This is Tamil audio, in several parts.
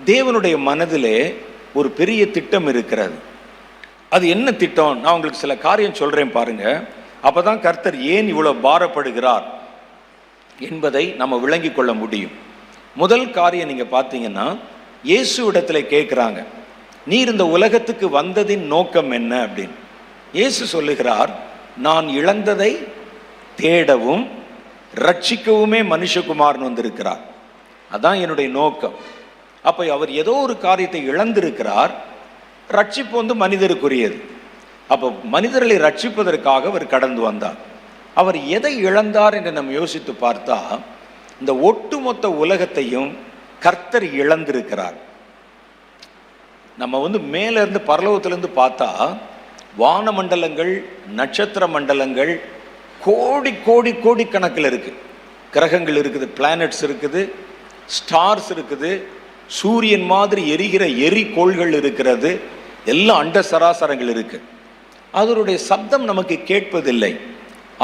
தேவனுடைய மனதிலே ஒரு பெரிய திட்டம் இருக்கிறது. அது என்ன திட்டம்? நான் உங்களுக்கு சில காரியம் சொல்றேன் பாருங்க. அப்பதான் கர்த்தர் ஏன் இவ்வளவு பாரப்படுகிறார் என்பதை நம்ம விளங்கி கொள்ள முடியும். முதல் காரியம் நீங்க பார்த்தீங்கன்னா, இயேசு இடத்துல கேட்கிறாங்க, நீர் இந்த உலகத்துக்கு வந்ததின் நோக்கம் என்ன அப்படின்னு. இயேசு சொல்லுகிறார், நான் இழந்ததை தேடவும் ரட்சிக்கவுமே மனுஷகுமாரன் வந்திருக்கிறார். அதான் என்னுடைய நோக்கம். அப்ப அவர் ஏதோ ஒரு காரியத்தை இழந்திருக்கிறார். ரட்சிப்பு மனிதருக்குரியது. அப்ப மனிதர்களை ரட்சிப்பதற்காக அவர் கடந்து வந்தார். அவர் எதை இழந்தார் என்று நம்ம யோசித்து பார்த்தா, இந்த ஒட்டுமொத்த உலகத்தையும் கர்த்தர் இழந்திருக்கிறார். நம்ம மேல இருந்து பரலோகத்திலிருந்து பார்த்தா வான மண்டலங்கள், நட்சத்திர மண்டலங்கள் கோடி கோடி கோடி கணக்கில் இருக்கு. கிரகங்கள் இருக்குது, பிளானட்ஸ் இருக்குது, ஸ்டார்ஸ் இருக்குது, சூரியன் மாதிரி எரிகிற எரிகோள்கள் இருக்கிறது, எல்லா அண்ட சராசரங்கள் இருக்கு. அதனுடைய சப்தம் நமக்கு கேட்பதில்லை.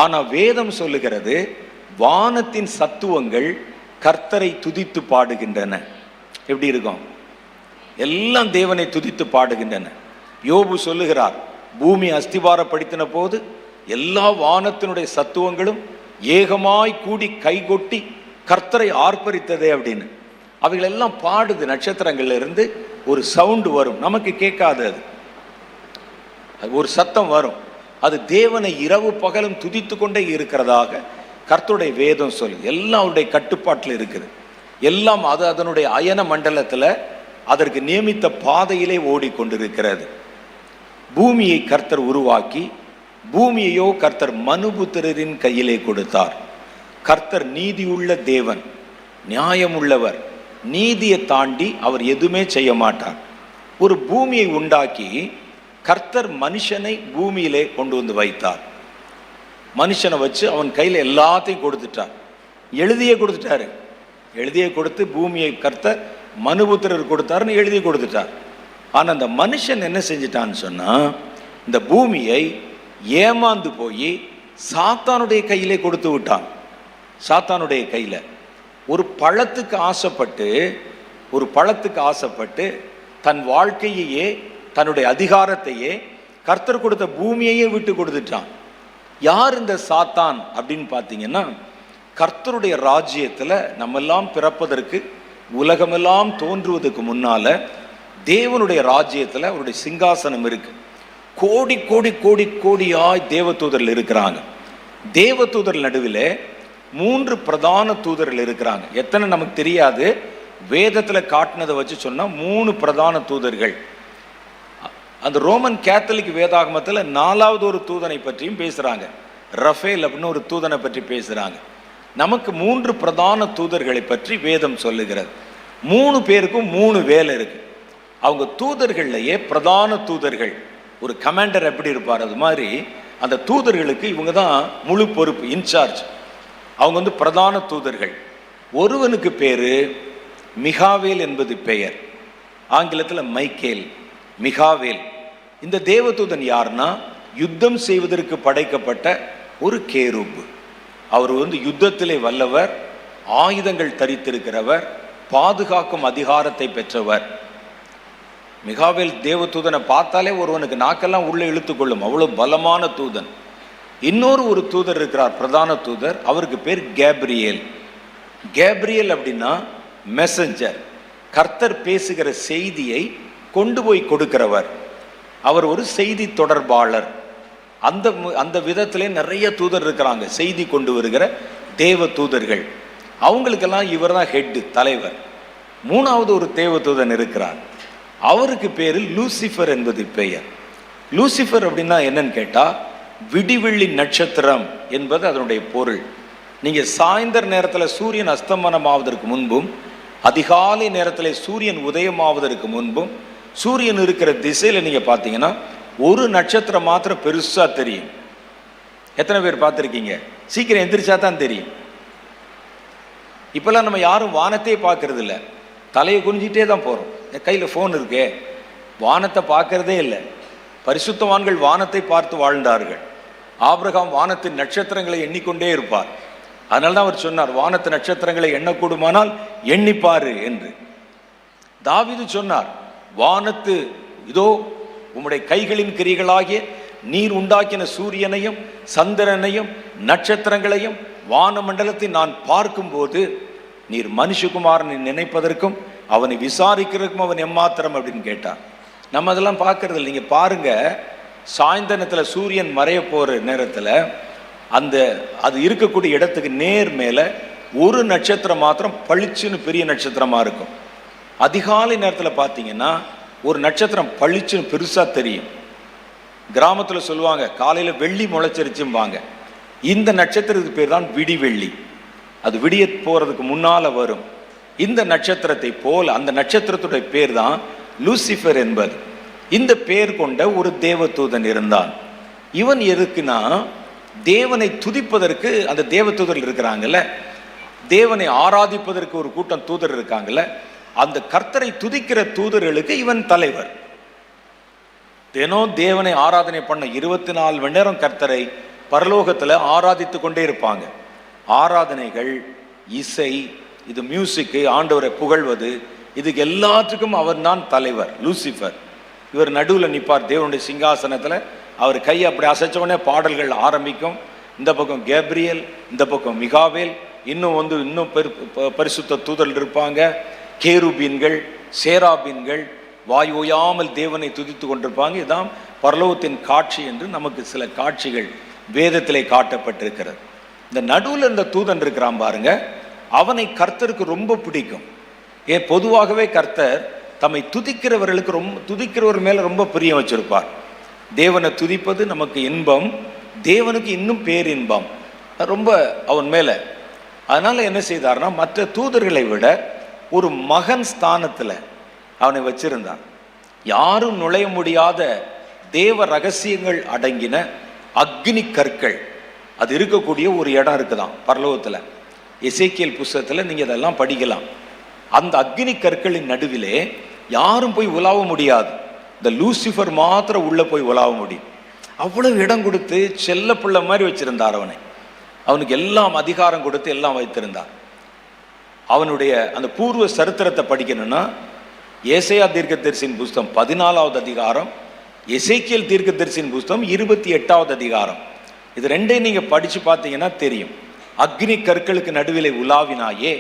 ஆனா வேதம் சொல்லுகிறது, வானத்தின் சத்துவங்கள் கர்த்தரை துதித்து பாடுகின்றன. எப்படி இருக்கும்? எல்லாம் தேவனை துதித்து பாடுகின்றன. யோபு சொல்லுகிறார், பூமி அஸ்திவாரப்படுத்தின போது எல்லா வானத்தினுடைய சத்துவங்களும் ஏகமாய் கூடி கைகொட்டி கர்த்தரை ஆர்ப்பரித்ததே அப்படின்னு. அவைகள் எல்லாம் பாடுது. நட்சத்திரங்கள்ல இருந்து ஒரு சவுண்டு வரும், நமக்கு கேட்காது. அது ஒரு சத்தம் வரும். அது தேவனை இரவு பகலும் துதித்து கொண்டே இருக்கிறதாக கர்த்தருடைய வேதம் சொல்லு. எல்லாம் அவருடைய கட்டுப்பாட்டில் இருக்குது. எல்லாம் அது அதனுடைய அயன மண்டலத்தில் அதற்கு நியமித்த பாதையிலே ஓடிக்கொண்டிருக்கிறது. பூமியை கர்த்தர் உருவாக்கி, பூமியையோ கர்த்தர் மனுபுத்திரரின் கையிலே கொடுத்தார். கர்த்தர் நீதியுள்ள தேவன், நியாயமுள்ளவர். நீதியை தாண்டி அவர் எதுவுமே செய்ய மாட்டார். ஒரு பூமியை உண்டாக்கி கர்த்தர் மனுஷனை பூமியிலே கொண்டு வந்து வைத்தார். மனுஷனை வச்சு அவன் கையில் எல்லாத்தையும் கொடுத்துட்டார். எழுதியே கொடுத்துட்டாரு. எழுதியே கொடுத்து பூமியை கர்த்தர் மனுபுத்திரர் கொடுத்தாருன்னு எழுதி கொடுத்துட்டார். ஆனால் அந்த மனுஷன் என்ன செஞ்சிட்டான்னு சொன்னா, இந்த பூமியை ஏமாந்து போய் சாத்தானுடைய கையிலே கொடுத்து விட்டான். சாத்தானுடைய கையில ஒரு பழத்துக்கு ஆசைப்பட்டு தன் வாழ்க்கையையே, தன்னுடைய அதிகாரத்தையே, கர்த்தர் கொடுத்த பூமியையே விட்டு கொடுத்துட்டான். யார் இந்த சாத்தான் அப்படின்னு பார்த்தீங்கன்னா, கர்த்தருடைய ராஜ்யத்தில் நம்ம எல்லாம் பிறப்பதற்கு, உலகமெல்லாம் தோன்றுவதற்கு முன்னால தேவனுடைய ராஜ்யத்தில் அவருடைய சிங்காசனம் இருக்கு. கோடி கோடி கோடி கோடியாய் தேவதூதர்கள் இருக்கிறாங்க. தேவதூதர் நடுவில் 3 பிரதான தூதர்கள் இருக்கிறாங்க. எத்தனை நமக்கு தெரியாது. வேதத்தில் காட்டினதை வச்சு சொன்னா 3 பிரதான தூதர்கள். அந்த ரோமன் கேத்தலிக் வேதாகமத்தில் 4வது ஒரு தூதனை பற்றியும் பேசுறாங்க. ரஃபேல் அப்படின்னு ஒரு தூதனை பற்றி பேசுறாங்க. நமக்கு 3 பிரதான தூதர்களை பற்றி வேதம் சொல்லுகிறது. 3 பேருக்கும் 3 வேலை இருக்கு. அவங்க தூதர்கள்லையே பிரதான தூதர்கள், ஒரு கமாண்டர் எப்படி இருப்பார் அது மாதிரி அந்த தூதர்களுக்கு இவங்க தான் முழு பொறுப்பு, இன்சார்ஜ். அவங்க பிரதான தூதர்கள். ஒருவனுக்கு பேரு மிகாவேல் என்பது பெயர். ஆங்கிலத்தில் மைக்கேல், மிகாவேல். இந்த தேவதூதன் யாருன்னா, யுத்தம் செய்வதற்கு படைக்கப்பட்ட ஒரு கேருப். அவர் யுத்தத்திலே வல்லவர், ஆயுதங்கள் தரித்திருக்கிறவர், பாதுகாக்கும் அதிகாரத்தை பெற்றவர். மிகாவேல் தேவதூதனை பார்த்தாலே ஒருவனுக்கு நாக்கெல்லாம் உள்ளே இழுத்து கொள்ளும், அவ்வளவு பலமான தூதன். இன்னொரு ஒரு தூதர் இருக்கிறார், பிரதான தூதர். அவருக்கு பேர் கேப்ரியேல். கேப்ரியேல் அப்படின்னா மெசஞ்சர், கர்த்தர் பேசுகிற செய்தியை கொண்டு போய் கொடுக்கிறவர். அவர் ஒரு செய்தி தொடர்பாளர். அந்த விதத்திலே நிறைய தூதர் இருக்கிறாங்க, செய்தி கொண்டு வருகிற தேவ தூதர்கள். அவங்களுக்கெல்லாம் இவர் தான் ஹெட், தலைவர். 3வது ஒரு தேவ தூதன் இருக்கிறார். அவருக்கு பேரு லூசிஃபர் என்பது பெயர். லூசிஃபர் அப்படின்னா என்னன்னு கேட்டா, விடிவெள்ளி நட்சத்திரம் என்பது அதனுடைய பொருள். நீங்க சாயந்தர நேரத்தில் சூரியன் அஸ்தமனம் ஆவதற்கு முன்பும், அதிகாலை நேரத்தில் சூரியன் உதயமாவதற்கு முன்பும், சூரியன் இருக்கிற திசையில நீங்க பார்த்தீங்கன்னா ஒரு நட்சத்திரம் மாத்திரம் பெருசா தெரியும். எத்தனை பேர் பார்த்துருக்கீங்க? சீக்கிரம் எந்திரிச்சா தான் தெரியும். இப்பெல்லாம் நம்ம யாரும் வானத்தையே பார்க்கறது இல்லை, தலையை குனிஞ்சிட்டே தான் போறோம். கையில் ஃபோன் இருக்கே, வானத்தை பார்க்கறதே இல்லை. பரிசுத்தவான்கள் வானத்தை பார்த்து வாழ்ந்தார்கள். ஆபிரகாம் வானத்தின் நட்சத்திரங்களை எண்ணிக்கொண்டே இருப்பார். அதனால தான் அவர் சொன்னார், வானத்து நட்சத்திரங்களை எண்ணக்கூடுமானால் எண்ணிப்பாரு என்று. தாவீது சொன்னார், வானத்து இதோ உம்முடைய கைகளின் கிரிகளாகிய நீர் உண்டாக்கின சூரியனையும் சந்திரனையும் நட்சத்திரங்களையும் வானமண்டலத்தை நான் பார்க்கும்போது நீர் மனுஷகுமாரனை நினைப்பதற்கும் அவனை விசாரிக்கிறதுக்கும் அவன் எம்மாத்திரம் அப்படின்னு கேட்டான். நம்ம அதெல்லாம் பார்க்கறது இல்லை. நீங்கள் பாருங்க, சாயந்தரத்தில் சூரியன் மறைய போகிற நேரத்தில் அது இருக்கக்கூடிய இடத்துக்கு நேர் மேலே ஒரு நட்சத்திரம் மாத்திரம் பளிச்சுன்னு பெரிய நட்சத்திரமாக இருக்கும். அதிகாலை நேரத்தில் பார்த்தீங்கன்னா ஒரு நட்சத்திரம் பளிச்சுன்னு பெருசாக தெரியும். கிராமத்தில் சொல்லுவாங்க, காலையில் வெள்ளி முளைச்சிருச்சும்பாங்க. இந்த நட்சத்திரத்துக்கு பேர் தான் விடிவெள்ளி. அது விடிய போகிறதுக்கு முன்னால் வரும். இந்த நட்சத்திரத்தை போல் அந்த நட்சத்திரத்துடைய பேர் தான் லூசிஃபர் என்பது. இந்த பேர் கொண்ட ஒரு தேவதூதன் இருந்தான். இவன் எதுக்குன்னா, தேவனை துதிப்பதற்கு அந்த தேவதூதர்கள் இருக்கிறாங்கல்ல, தேவனை ஆராதிப்பதற்கு ஒரு கூட்டம் தூதர் இருக்காங்கல்ல, அந்த கர்த்தரை துதிக்கிற தூதர்களுக்கு இவன் தலைவர். தினம் தேவனை ஆராதனை பண்ண 24 மணி நேரம் கர்த்தரை பரலோகத்தில் ஆராதித்து கொண்டே இருப்பாங்க. ஆராதனைகள், இசை, இது மியூசிக்கு, ஆண்டவரை புகழ்வது, இதுக்கு எல்லாத்துக்கும் அவர் தான் தலைவர், லூசிஃபர். இவர் நடுவில் நிற்பார் தேவனுடைய சிங்காசனத்தில். அவர் கையை அப்படி அசைச்சோடனே பாடல்கள் ஆரம்பிக்கும். இந்த பக்கம் கேப்ரியல், இந்த பக்கம் மிகாவேல், இன்னும் பரிசுத்த தூதல் இருப்பாங்க. கேருபீன்கள், சேராபீன்கள் வாய் ஓயாமல் தேவனை துதித்து கொண்டிருப்பாங்க. இதுதான் பரலோகத்தின் காட்சி என்று நமக்கு சில காட்சிகள் வேதத்திலே காட்டப்பட்டிருக்கிறது. இந்த நடுவில் இந்த தூதன் இருக்கிறான் பாருங்க, அவனை கர்த்தருக்கு ரொம்ப பிடிக்கும். பொதுவாகவே கர்த்தர் தம்மை துதிக்கிறவர் மேல ரொம்ப பிரியம் வச்சிருப்பார். தேவனை துதிப்பது நமக்கு இன்பம், தேவனுக்கு இன்னும் பேரின்பம் ரொம்ப அவன் மேல. அதனால என்ன செய்தார்னா, மற்ற தூதர்களை விட ஒரு மகன் ஸ்தானத்தில் அவனை வச்சிருந்தான். யாரும் நுழைய முடியாத தேவ ரகசியங்கள் அடங்கின அக்னி கற்கள் அது இருக்கக்கூடிய ஒரு இடம் இருக்குதான் பரலோகத்தில். எசேக்கியேல் புஸ்தகத்தில் நீங்கள் அதெல்லாம் படிக்கலாம். அந்த அக்னி கற்களின் நடுவிலே யாரும் போய் உலாவ முடியாது. இந்த லூசிஃபர் மாத்திரம் உள்ள போய் உலாவ முடியும். அவ்வளவு இடம் கொடுத்து செல்ல பிள்ளை மாதிரி வச்சிருந்தார் அவனை. அவனுக்கு எல்லாம் அதிகாரம் கொடுத்து எல்லாம் வைத்திருந்தார். அவனுடைய அந்த பூர்வ சரித்திரத்தை படிக்கணும்னா ஏசாயா தீர்க்கதரிசியின் புஸ்தகம் 14வது அதிகாரம், எசேக்கியேல் தீர்க்கதரிசியின் புஸ்தகம் 28வது அதிகாரம், இது ரெண்டையும் நீங்க படிச்சு பார்த்தீங்கன்னா தெரியும். அக்னி கற்களுக்கு நடுவிலே உலாவினாயே,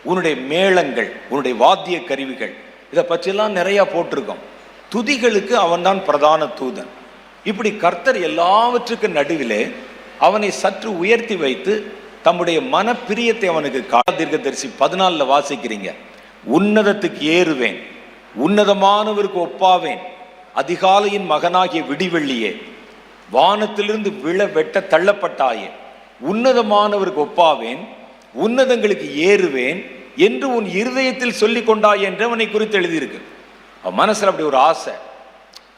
உன்னுடைய மேளங்கள், உன்னுடைய வாத்திய கருவிகள், இதை பற்றியெல்லாம் நிறைய போட்டிருக்கோம். துதிகளுக்கு அவன் தான் பிரதான தூதன். இப்படி கர்த்தர் எல்லாவற்றுக்கும் நடுவிலே அவனை சற்று உயர்த்தி வைத்து தம்முடைய மனப்பிரியத்தை அவனுக்கு தீர்க்கதரிசி 14 வாசிக்கிறீங்க. உன்னதத்துக்கு ஏறுவேன், உன்னதமானவருக்கு ஒப்பாவேன், அதிகாலையின் மகனாகிய விடிவெள்ளியே, வானத்திலிருந்து வெட்ட தள்ளப்பட்டாயே, உன்னதமானவருக்கு ஒப்பாவேன், உன்னதங்களுக்கு ஏறுவேன் என்று உன் இருதயத்தில் சொல்லிக் கொண்டாய் என்று அவனை குறித்து எழுதியிருக்கு. அவன் மனசில் அப்படி ஒரு ஆசை.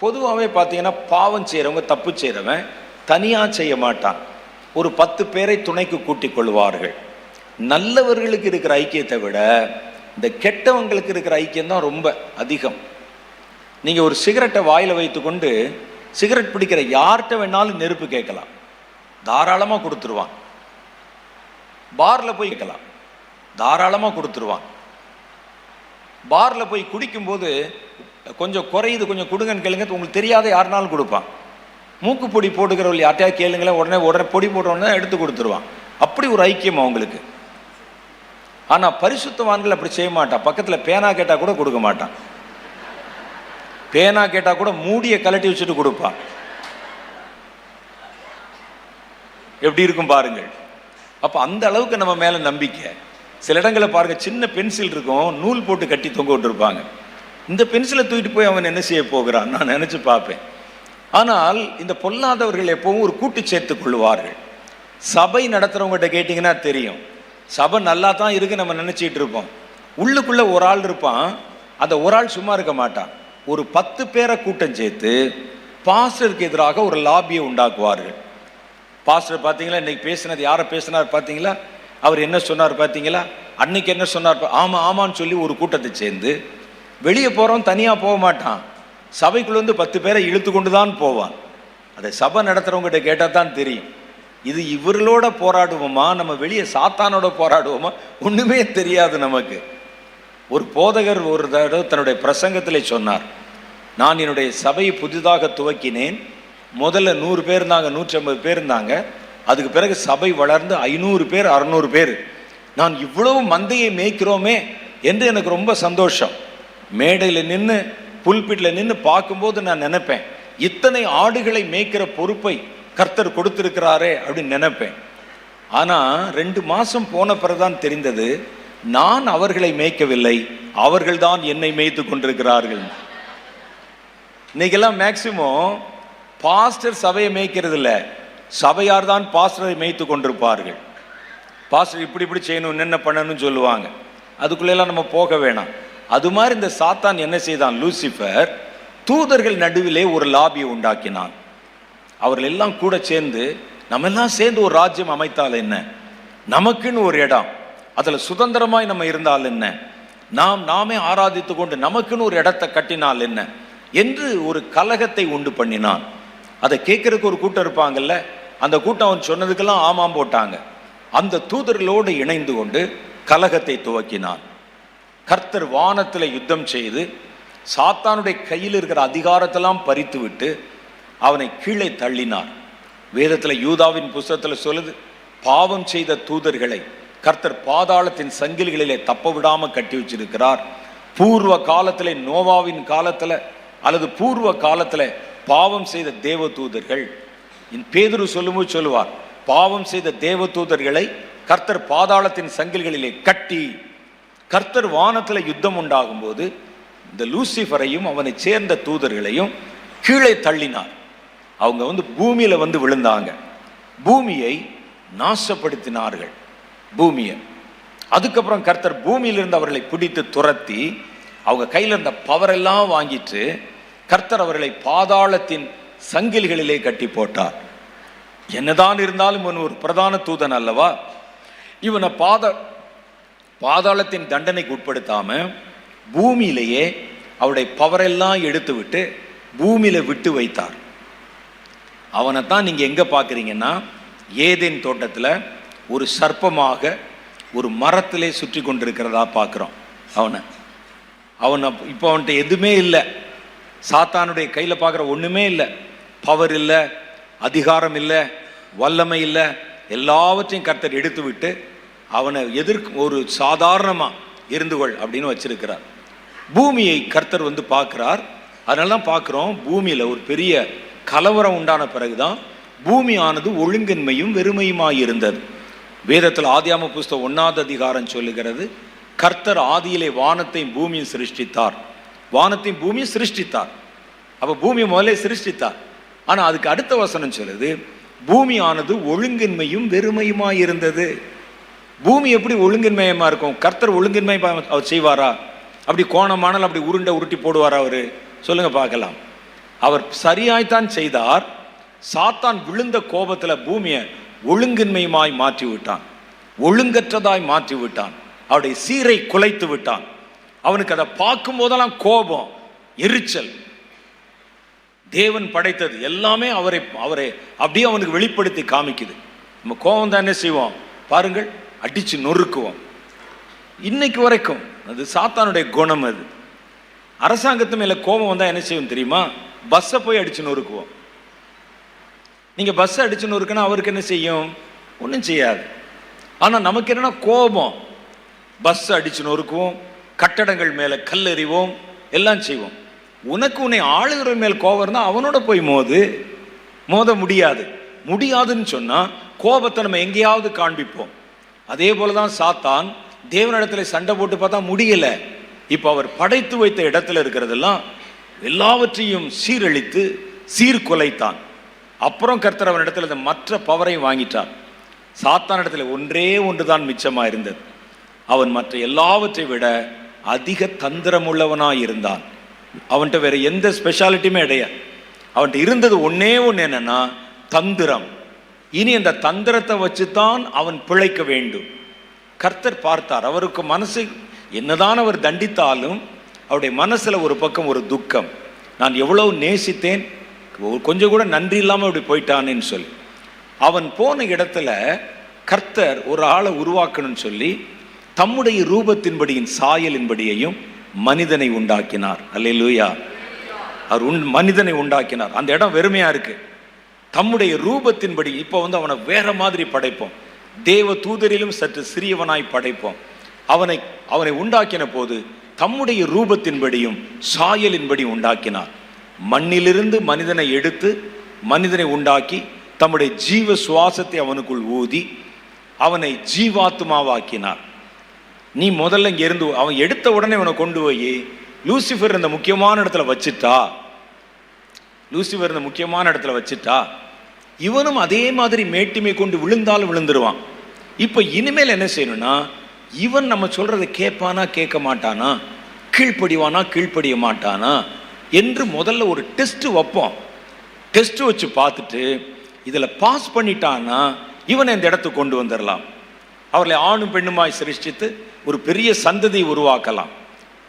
பொதுவாகவே பார்த்தீங்கன்னா பாவம் செய்கிறவங்க, தப்பு செய்கிறவன் தனியாக செய்ய மாட்டான். ஒரு 10 பேரை துணைக்கு கூட்டிக் கொள்வார்கள். நல்லவர்களுக்கு இருக்கிற ஐக்கியத்தை விட இந்த கெட்டவங்களுக்கு இருக்கிற ஐக்கியம் தான் ரொம்ப அதிகம். நீங்கள் ஒரு சிகரெட்டை வாயில் வைத்துக்கொண்டு சிகரெட் பிடிக்கிற யார்கிட்ட வேணாலும் நெருப்பு கேட்கலாம், தாராளமாக கொடுத்துருவான். பாரில் போய் கேட்கலாம், தாராளமாக கொடுத்துருவான். பாரில் போய் குடிக்கும்போது கொஞ்சம் குறையுது, கொஞ்சம் கொடுங்கன்னு கேளுங்க, உங்களுக்கு தெரியாத யாருனாலும் கொடுப்பான். மூக்கு பொடி போட்டுக்கிறவள் யார்ட்டையா கேளுங்களேன், உடனே பொடி போடுறோன்னு எடுத்து கொடுத்துருவான். அப்படி ஒரு ஐக்கியம் அவங்களுக்கு. ஆனால் பரிசுத்தவான்கள் அப்படி செய்ய மாட்டான். பக்கத்தில் பேனா கேட்டால் கூட கொடுக்க மாட்டான். பேனா கேட்டால் கூட மூடியை கலட்டி வச்சுட்டு கொடுப்பான். எப்படி இருக்கும் பாருங்கள். அப்போ அந்த அளவுக்கு நம்ம மேலே நம்பிக்கை. சில இடங்களில் பாருங்க, சின்ன பென்சில் இருக்கும், நூல் போட்டு கட்டி தொங்க விட்டுருப்பாங்க. இந்த பென்சிலை தூக்கிட்டு போய் அவன் என்ன செய்ய போகிறான் நான் நினச்சி பார்ப்பேன். ஆனால் இந்த பொல்லாதவர்கள் எப்பவும் ஒரு கூட்டு சேர்த்து கொள்வார்கள். சபை நடத்துகிறவங்ககிட்ட கேட்டிங்கன்னா தெரியும், சபை நல்லா தான் இருக்கு நம்ம நினச்சிட்டு இருப்போம். உள்ளுக்குள்ளே ஒரு ஆள் இருப்பான், அந்த ஒரு ஆள் சும்மா இருக்க மாட்டான். ஒரு 10 பேரை கூட்டம் சேர்த்து பாஸ்டருக்கு எதிராக ஒரு லாபியை உண்டாக்குவார்கள். பாஸ்டர் பார்த்தீங்களா, இன்னைக்கு பேசினது யாரை பேசினார் பார்த்தீங்களா, அவர் என்ன சொன்னார் பார்த்தீங்களா, அன்னைக்கு என்ன சொன்னார், ஆமாம் ஆமான்னு சொல்லி ஒரு கூட்டத்தை சேர்ந்து வெளியே போகிறவன் தனியாக போக மாட்டான், சபைக்குள்ள வந்து 10 பேரை இழுத்து கொண்டு தான் போவான். அதை சபை நடத்துகிறவங்ககிட்ட கேட்டால் தான் தெரியும். இது இவர்களோட போராடுவோமா, நம்ம வெளியே சாத்தானோட போராடுவோமா, ஒன்றுமே தெரியாது நமக்கு. ஒரு போதகர் ஒரு தடவை தன்னுடைய பிரசங்கத்திலே சொன்னார், நான் என்னுடைய சபையை புதிதாக துவக்கினேன். முதல்ல 100 பேர் இருந்தாங்க, 150 பேர் இருந்தாங்க. அதுக்கு பிறகு சபை வளர்ந்து 500 பேர், 600 பேர். நான் இவ்வளவு மந்தையை மேய்க்கிறோமே என்று எனக்கு ரொம்ப சந்தோஷம். மேடையில் நின்று புல்பிட்டில் நின்று பார்க்கும்போது நான் நினைப்பேன், இத்தனை ஆடுகளை மேய்க்கிற பொறுப்பை கர்த்தர் கொடுத்திருக்கிறாரே அப்படின்னு நினைப்பேன். ஆனால் 2 மாதம் போன பிறகுதான் தெரிந்தது, நான் அவர்களை மேய்க்கவில்லை, அவர்கள்தான் என்னை மேய்த்து கொண்டிருக்கிறார்கள். இன்னைக்கெல்லாம் மேக்சிமம் பாஸ்டர் சபையை மேய்க்கிறது இல்லை, சபையார் தான் பாஸ்டரை மேய்த்து கொண்டிருப்பார்கள். பாஸ்டர் இப்படி செய்யணும், என்ன பண்ணணும்னு சொல்லுவாங்க. அதுக்குள்ளெல்லாம் நம்ம போக வேணாம். அது மாதிரி இந்த சாத்தான் என்ன செய்தான், லூசிஃபர் தூதர்கள் நடுவிலே ஒரு லாபியை உண்டாக்கினான். அவர்கள் எல்லாம் கூட சேர்ந்து, நம்ம எல்லாம் சேர்ந்து ஒரு ராஜ்யம் அமைத்தால் என்ன, நமக்குன்னு ஒரு இடம், அதில் சுதந்திரமாய் நம்ம இருந்தால் என்ன, நாமே ஆராதித்து கொண்டு நமக்குன்னு ஒரு இடத்தை கட்டினால் என்ன என்று ஒரு கலகத்தை உண்டு பண்ணினான். அதை கேட்கறதுக்கு ஒரு கூட்டம் இருப்பாங்கல்ல, அந்த கூட்டம் அவன் சொன்னதுக்கெல்லாம் ஆமாம் போட்டாங்க. அந்த தூதர்களோடு இணைந்து கொண்டு கலகத்தை துவக்கினான். கர்த்தர் வானத்தில் யுத்தம் செய்து சாத்தானுடைய கையில் இருக்கிற அதிகாரத்தெல்லாம் பறித்து விட்டு அவனை கீழே தள்ளினார். வேதத்தில் யூதாவின் புஸ்தகத்தில் சொல்லுது, பாவம் செய்த தூதர்களை கர்த்தர் பாதாளத்தின் சங்கிலிகளிலே தப்ப விடாம கட்டி வச்சிருக்கிறார். பூர்வ காலத்திலே, நோவாவின் காலத்தில் அல்லது பூர்வ காலத்தில் பாவம் செய்த தேவ தூதர்கள், பேதுரு சொல்லும்போது சொல்லுவார், பாவம் செய்த தேவ தூதர்களை கர்த்தர் பாதாளத்தின் சங்கிலிகளிலே கட்டி, கர்த்தர் வானத்தில் யுத்தம் உண்டாகும் போது இந்த லூசிஃபரையும் அவனை சேர்ந்த தூதர்களையும் கீழே தள்ளினார். அவங்க பூமியில விழுந்தாங்க, பூமியை நாசப்படுத்தினார்கள் பூமியை. அதுக்கப்புறம் கர்த்தர் பூமியிலிருந்து அவர்களை பிடித்து துரத்தி அவங்க கையில் இருந்த பவரெல்லாம் வாங்கிட்டு கர்த்தர் அவர்களை பாதாளத்தின் சங்கிலிகளிலே கட்டி போட்டார். என்னதான் இருந்தாலும் இவன் ஒரு பிரதான தூதன் அல்லவா, இவனை பாதாளத்தின் தண்டனைக்கு உட்படுத்தாம பூமியிலேயே அவருடைய பவரெல்லாம் எடுத்து விட்டு பூமியில விட்டு வைத்தார். அவனைத்தான் நீங்க எங்க பாக்குறீங்கன்னா, ஏதேன் தோட்டத்தில் ஒரு சர்ப்பமாக ஒரு மரத்திலே சுற்றி கொண்டிருக்கிறதா பார்க்குறோம். அவனை இப்போ அவன்கிட்ட எதுவுமே இல்லை, சாத்தானுடைய கையில் பார்க்குற ஒன்றுமே இல்லை, பவர் இல்லை, அதிகாரம் இல்லை, வல்லமை இல்லை, எல்லாவற்றையும் கர்த்தர் எடுத்து விட்டு அவனை ஒரு சாதாரணமாக இருந்து கொள் அப்படின்னு வச்சிருக்கிறார். பூமியை கர்த்தர் பார்க்குறார். அதனால பார்க்குறோம், பூமியில் ஒரு பெரிய கலவரம் உண்டான பிறகுதான் பூமியானது ஒழுங்கின்மையும் வெறுமையுமாய் இருந்தது. வேதத்தில் ஆதியாம புஸ்தகம் 1ஆவது அதிகாரம் சொல்லுகிறது, கர்த்தர் ஆதியிலே வானத்தையும் பூமியும் சிருஷ்டித்தார். வானத்தையும் பூமியும் சிருஷ்டித்தார். அப்போ பூமியை முதலே சிருஷ்டித்தார். ஆனால் அதுக்கு அடுத்த வசனம் சொல்லுது, பூமியானது ஒழுங்கின்மையும் வெறுமையுமாய் இருந்தது. பூமி எப்படி ஒழுங்கின்மயமா இருக்கும்? கர்த்தர் ஒழுங்கின்மை அவர் செய்வாரா? அப்படி கோணமானால் அப்படி உருட்டி போடுவாரா அவரு? சொல்லுங்க பார்க்கலாம். அவர் சரியாய்த்தான் செய்தார். சாத்தான் விழுந்த கோபத்தில் பூமியை ஒழுங்கின்மையுமாய் மாற்றி விட்டான், ஒழுங்கற்றதாய் மாற்றி விட்டான், அவருடைய சீரை குலைத்து விட்டான். அவனுக்கு அதை பார்க்கும் போதெல்லாம் கோபம், எரிச்சல். தேவன் படைத்தது எல்லாமே அவரை அப்படியே அவனுக்கு வெளிப்படுத்தி காமிக்குது. நம்ம கோபம் தான் என்ன செய்வோம் பாருங்கள், அடிச்சு நொறுக்குவோம். இன்னைக்கு வரைக்கும் அது சாத்தானுடைய குணம். அது அரசாங்கத்து மேல கோபம் வந்தா என்ன செய்வோம் தெரியுமா? பஸ்ஸை போய் அடிச்சு நொறுக்குவோம். நீங்க பஸ் அடிச்சு நொறுக்குன்னா அவருக்கு என்ன செய்யும்? ஒன்றும் செய்யாது. ஆனா நமக்கு என்னன்னா கோபம், பஸ் அடிச்சு நொறுக்குவோம், கட்டடங்கள் மேல கல் எறிவோம், எல்லாம் செய்வோம். உனக்கு உன்னை ஆளுகிற மேல் கோபம் இருந்தால் அவனோட போய் மோத முடியாதுன்னு சொன்னா கோபத்தை நம்ம எங்கேயாவது காண்பிப்போம். அதே போலதான் சாத்தான் தேவனிடத்துல சண்டை போட்டு பார்த்தா முடியல. இப்ப அவர் படைத்து வைத்த இடத்துல இருக்கிறதெல்லாம் எல்லாவற்றையும் சீரழித்து சீர்குலைத்தான். அப்புறம் கர்த்தர் அவனிடத்துல மற்ற பவரையும் வாங்கிட்டார். சாத்தான் இடத்துல ஒன்றே ஒன்றுதான் மிச்சமா இருந்தது. அவன் மற்ற எல்லாவற்றை விட அதிக தந்திரமுள்ளவனாய் இருந்தான். அவன்கிட்ட வேற எந்த ஸ்பெஷாலிட்டியுமே கிடையாது. அவன்கிட்ட இருந்தது ஒன்னே ஒன்று, என்னன்னா தந்திரம். இனி அந்த தந்திரத்தை வச்சுதான் அவன் பிழைக்க வேண்டும். கர்த்தர் பார்த்தார், அவருக்கு மனசு என்னதான் அவர் தண்டித்தாலும் அவருடைய மனசுல ஒரு பக்கம் ஒரு துக்கம். நான் எவ்வளவு நேசித்தேன், கொஞ்சம் கூட நன்றி இல்லாமல் அப்படி போயிட்டானேன்னு சொல்லி அவன் போன இடத்துல கர்த்தர் ஒரு ஆளை உருவாக்கணும்னு சொல்லி தம்முடைய ரூபத்தின்படியின் சாயலின்படியையும் மனிதனை உண்டாக்கினார். அல்லேலூயா. அவர் மனிதனை உண்டாக்கினார். அந்த இடம் வெறுமையா இருக்கு. தம்முடைய ரூபத்தின்படி, இப்போ அவனை வேற மாதிரி படைப்போம். தேவ தூதரிலும் சற்று சிறியவனாய் படைப்போம். அவனை உண்டாக்கின போது தம்முடைய ரூபத்தின்படியும் சாயலின்படி உண்டாக்கினார். மண்ணிலிருந்து மனிதனை எடுத்து மனிதனை உண்டாக்கி தம்முடைய ஜீவ சுவாசத்தை அவனுக்குள் ஊதி அவனை ஜீவாத்மாவாக்கினார். நீ முதல்ல இங்க இருந்து அவன் எடுத்த உடனே அவனை கொண்டு போய் லூசிஃபர் இந்த முக்கியமான இடத்துல வச்சுட்டா இவனும் அதே மாதிரி மேட்டிமை கொண்டு விழுந்தாலும் விழுந்துருவான். இப்ப இனிமேல் என்ன செய்யணும்னா, இவன் நம்ம சொல்றதை கேட்பானா கேட்க மாட்டானா, கீழ்ப்படிவானா கீழ்ப்படிய மாட்டானா என்று முதல்ல ஒரு டெஸ்ட் வைப்போம். டெஸ்ட் வச்சு பார்த்துட்டு இதுல பாஸ் பண்ணிட்டான்னா இவனை இந்த இடத்துக்கு கொண்டு வந்துடலாம். அவர்களை ஆணும் பெண்ணுமாய் சிருஷ்டித்து ஒரு பெரிய சந்ததியை உருவாக்கலாம்.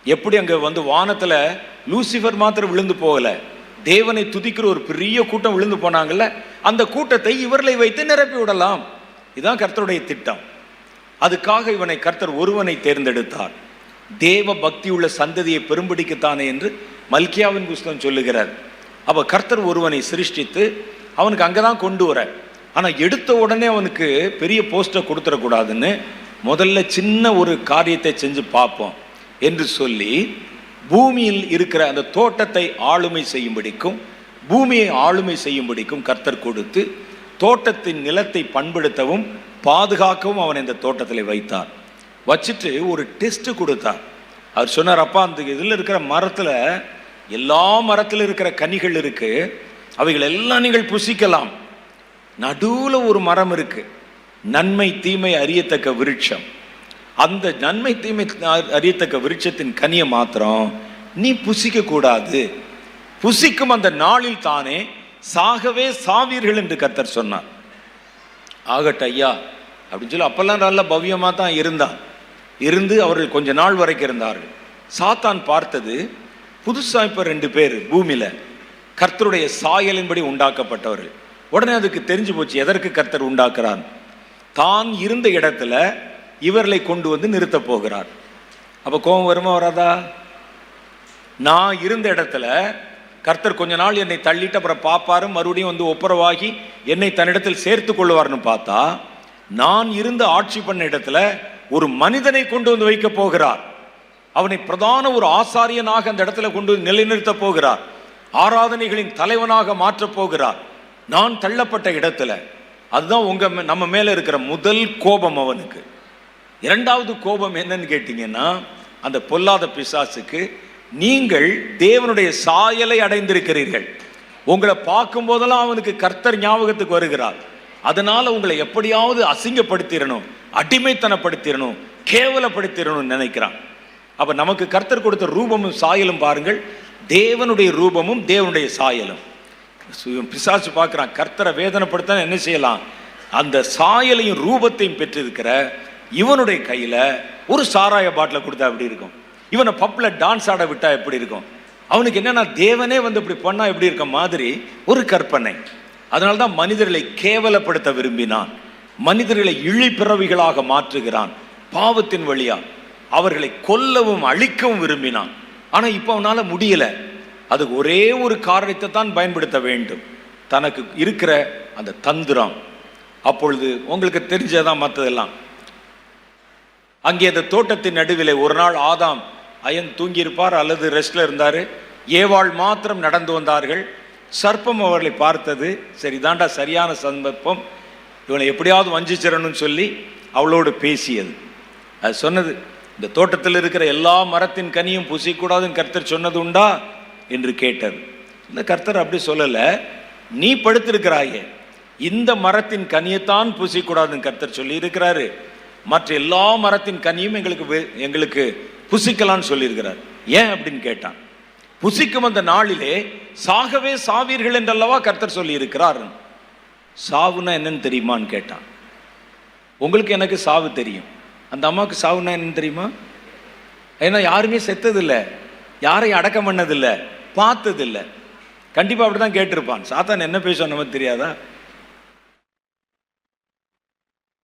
எப்படி அங்க வானத்துல லூசிஃபர் மாத்திரம் விழுந்து போகல, தேவனை துதிக்கிற ஒரு பெரிய கூட்டம் விழுந்து போனாங்கல்ல, அந்த கூட்டத்தை இவர்களை வைத்து நிரப்பி விடலாம். இதுதான் கர்த்தருடைய திட்டம். அதுக்காக இவனை கர்த்தர் ஒருவனை தேர்ந்தெடுத்தார். தேவ பக்தி உள்ள சந்ததியை பெரும்படிக்குத்தானே என்று மல்கியாவின் புஸ்தகம் சொல்லுகிறார். அப்ப கர்த்தர் ஒருவனை சிருஷ்டித்து அவனுக்கு அங்கதான் கொண்டு வர. ஆனா எடுத்த உடனே அவனுக்கு பெரிய போஸ்டை கொடுத்துடக்கூடாதுன்னு முதல்ல சின்ன ஒரு காரியத்தை செஞ்சு பார்ப்போம் என்று சொல்லி பூமியில் இருக்கிற அந்த தோட்டத்தை ஆளுமை செய்யும்படிக்கும் பூமியை ஆளுமை செய்யும்படிக்கும் கர்த்தர் கொடுத்து தோட்டத்தின் நிலத்தை பண்படுத்தவும் பாதுகாக்கவும் அவன் இந்த தோட்டத்தில் வைத்தார். வச்சுட்டு ஒரு டெஸ்ட் கொடுத்தார். அவர் சொன்னார், அப்பா அந்த இதில் இருக்கிற மரத்தில் எல்லா மரத்தில் இருக்கிற கனிகள் இருக்கு, அவைகள் எல்லாம் நீங்கள் புசிக்கலாம். நடுவில் ஒரு மரம் இருக்கு, நன்மை தீமை அறியத்தக்க விருட்சம். அந்த நன்மை தீமை அறியத்தக்க விருட்சத்தின் கனியை மாத்திரம் நீ புசிக்க கூடாது. புசிக்கும் அந்த நாளில் தானே சாகவே சாவீர்கள் என்று கர்த்தர் சொன்னார். ஆகட்ட ஐயா அப்படின்னு சொல்லி அப்பெல்லாம் நல்ல பவ்யமா தான் இருந்து அவர்கள் கொஞ்ச நாள் வரைக்கும் இருந்தார்கள். சாத்தான் பார்த்தது புதுசா இப்ப 2 பேர் பூமியில கர்த்தருடைய சாயலின்படி உண்டாக்கப்பட்டவர்கள். உடனே அதுக்கு தெரிஞ்சு போச்சு எதற்கு கர்த்தர் உண்டாக்குறான். தான் இருந்த இடத்துல இவர்களை கொண்டு வந்து நிறுத்த போகிறார். அப்ப கோபம் வருமா வராதா? நான் இருந்த இடத்துல கர்த்தர் கொஞ்ச நாள் என்னை தள்ளிட்டு அப்புறம் பாப்பாரு, மறுபடியும் ஒப்புரவாகி என்னை தன்னிடத்தில் சேர்த்து கொள்வார்னு பார்த்தா, நான் இருந்த ஆட்சி பண்ண இடத்துல ஒரு மனிதனை கொண்டு வந்து வைக்க போகிறார். அவனை பிரதான ஒரு ஆசாரியனாக அந்த இடத்துல கொண்டு வந்து நிலைநிறுத்த போகிறார். ஆராதனைகளின் தலைவனாக மாற்றப் போகிறார். நான் தள்ளப்பட்ட இடத்துல. அதுதான் நம்ம மேல இருக்கிற முதல் கோபம் அவனுக்கு. இரண்டாவது கோபம் என்னன்னு கேட்டீங்கன்னா, அந்த பொல்லாத பிசாசுக்கு, நீங்கள் தேவனுடைய சாயலை அடைந்திருக்கிறீர்கள். உங்களை பார்க்கும் போதெல்லாம் அவனுக்கு கர்த்தர் ஞாபகத்துக்கு வருகிறார். அதனால உங்களை எப்படியாவது அசிங்கப்படுத்திடணும், அடிமைத்தனப்படுத்திடணும், கேவலப்படுத்திடணும் நினைக்கிறான். அப்ப நமக்கு கர்த்தர் கொடுத்த ரூபமும் சாயலும் பாருங்கள், தேவனுடைய ரூபமும் தேவனுடைய சாயலும். பிசாசு பார்க்கிறான், கர்த்தரை வேதனைப்படுத்த என்ன செய்யலாம்? அந்த சாயலையும் ரூபத்தையும் பெற்றிருக்கிற இவனுடைய கையில ஒரு சாராய பாட்டில கொடுத்தா எப்படி இருக்கும்? இவனை பப்ல டான்ஸ் ஆட விட்டா எப்படி இருக்கும்? அவனுக்கு என்னன்னா, தேவனே இப்படி பண்ணா எப்படி இருக்க மாதிரி ஒரு கற்பனை. அதனால்தான் மனிதர்களை கேவலப்படுத்த விரும்பினான். மனிதர்களை இழிபிறவிகளாக மாற்றுகிறான். பாவத்தின் வழியா அவர்களை கொல்லவும் அழிக்கவும் விரும்பினான். ஆனா இப்ப அவனால முடியல. அதுக்கு ஒரே ஒரு காரணத்தை தான் பயன்படுத்த வேண்டும், தனக்கு இருக்கிற அந்த தந்திரம். அப்பொழுது உங்களுக்கு தெரிஞ்சதான் மற்றதெல்லாம். அங்கே அந்த தோட்டத்தின் நடுவில் ஒரு நாள் ஆதாம் தூங்கியிருப்பார் அல்லது ரெஸ்ட்ல இருந்தாரு. ஏவாள் மாத்திரம் நடந்து வந்தார்கள். சர்ப்பம் அவர்களை பார்த்தது, சரி தாண்டா சரியான சந்தர்ப்பம், இவனை எப்படியாவது வஞ்சிச்சிடணும்னு சொல்லி அவளோடு பேசியது. அது சொன்னது, இந்த தோட்டத்தில் இருக்கிற எல்லா மரத்தின் கனியும் புசிக்கூடாதுன்னு கர்த்தர் சொன்னது உண்டா என்று கேட்டது. இந்த கர்த்தர் அப்படி சொல்லல, நீ படுத்திருக்கிறாயே இந்த மரத்தின் கனியைத்தான் புசிக்கூடாதுன்னு கர்த்தர் சொல்லி இருக்கிறாரு. மற்ற எல்லா மரத்தின் கனியும் எங்களுக்கு புசிக்கலான்னு சொல்லியிருக்கிறார். ஏன் அப்படின்னு கேட்டான். புசிக்கும் அந்த நாளிலே சாகவே சாவீர்கள் என்றல்லவா கர்த்தர் சொல்லி இருக்கிறார். சாவுனா என்னன்னு தெரியுமான்னு கேட்டான். உங்களுக்கு எனக்கு சாவு தெரியும், அந்த அம்மாவுக்கு சாவுனா என்னன்னு தெரியுமா? ஏன்னா யாருமே செத்ததில்லை, யாரையும் அடக்கம் பண்ணதில்லை, பார்த்ததில்லை. கண்டிப்பா அப்படிதான் கேட்டிருப்பான். சாத்தான் என்ன பேசுவான் நமக்கு தெரியாதா?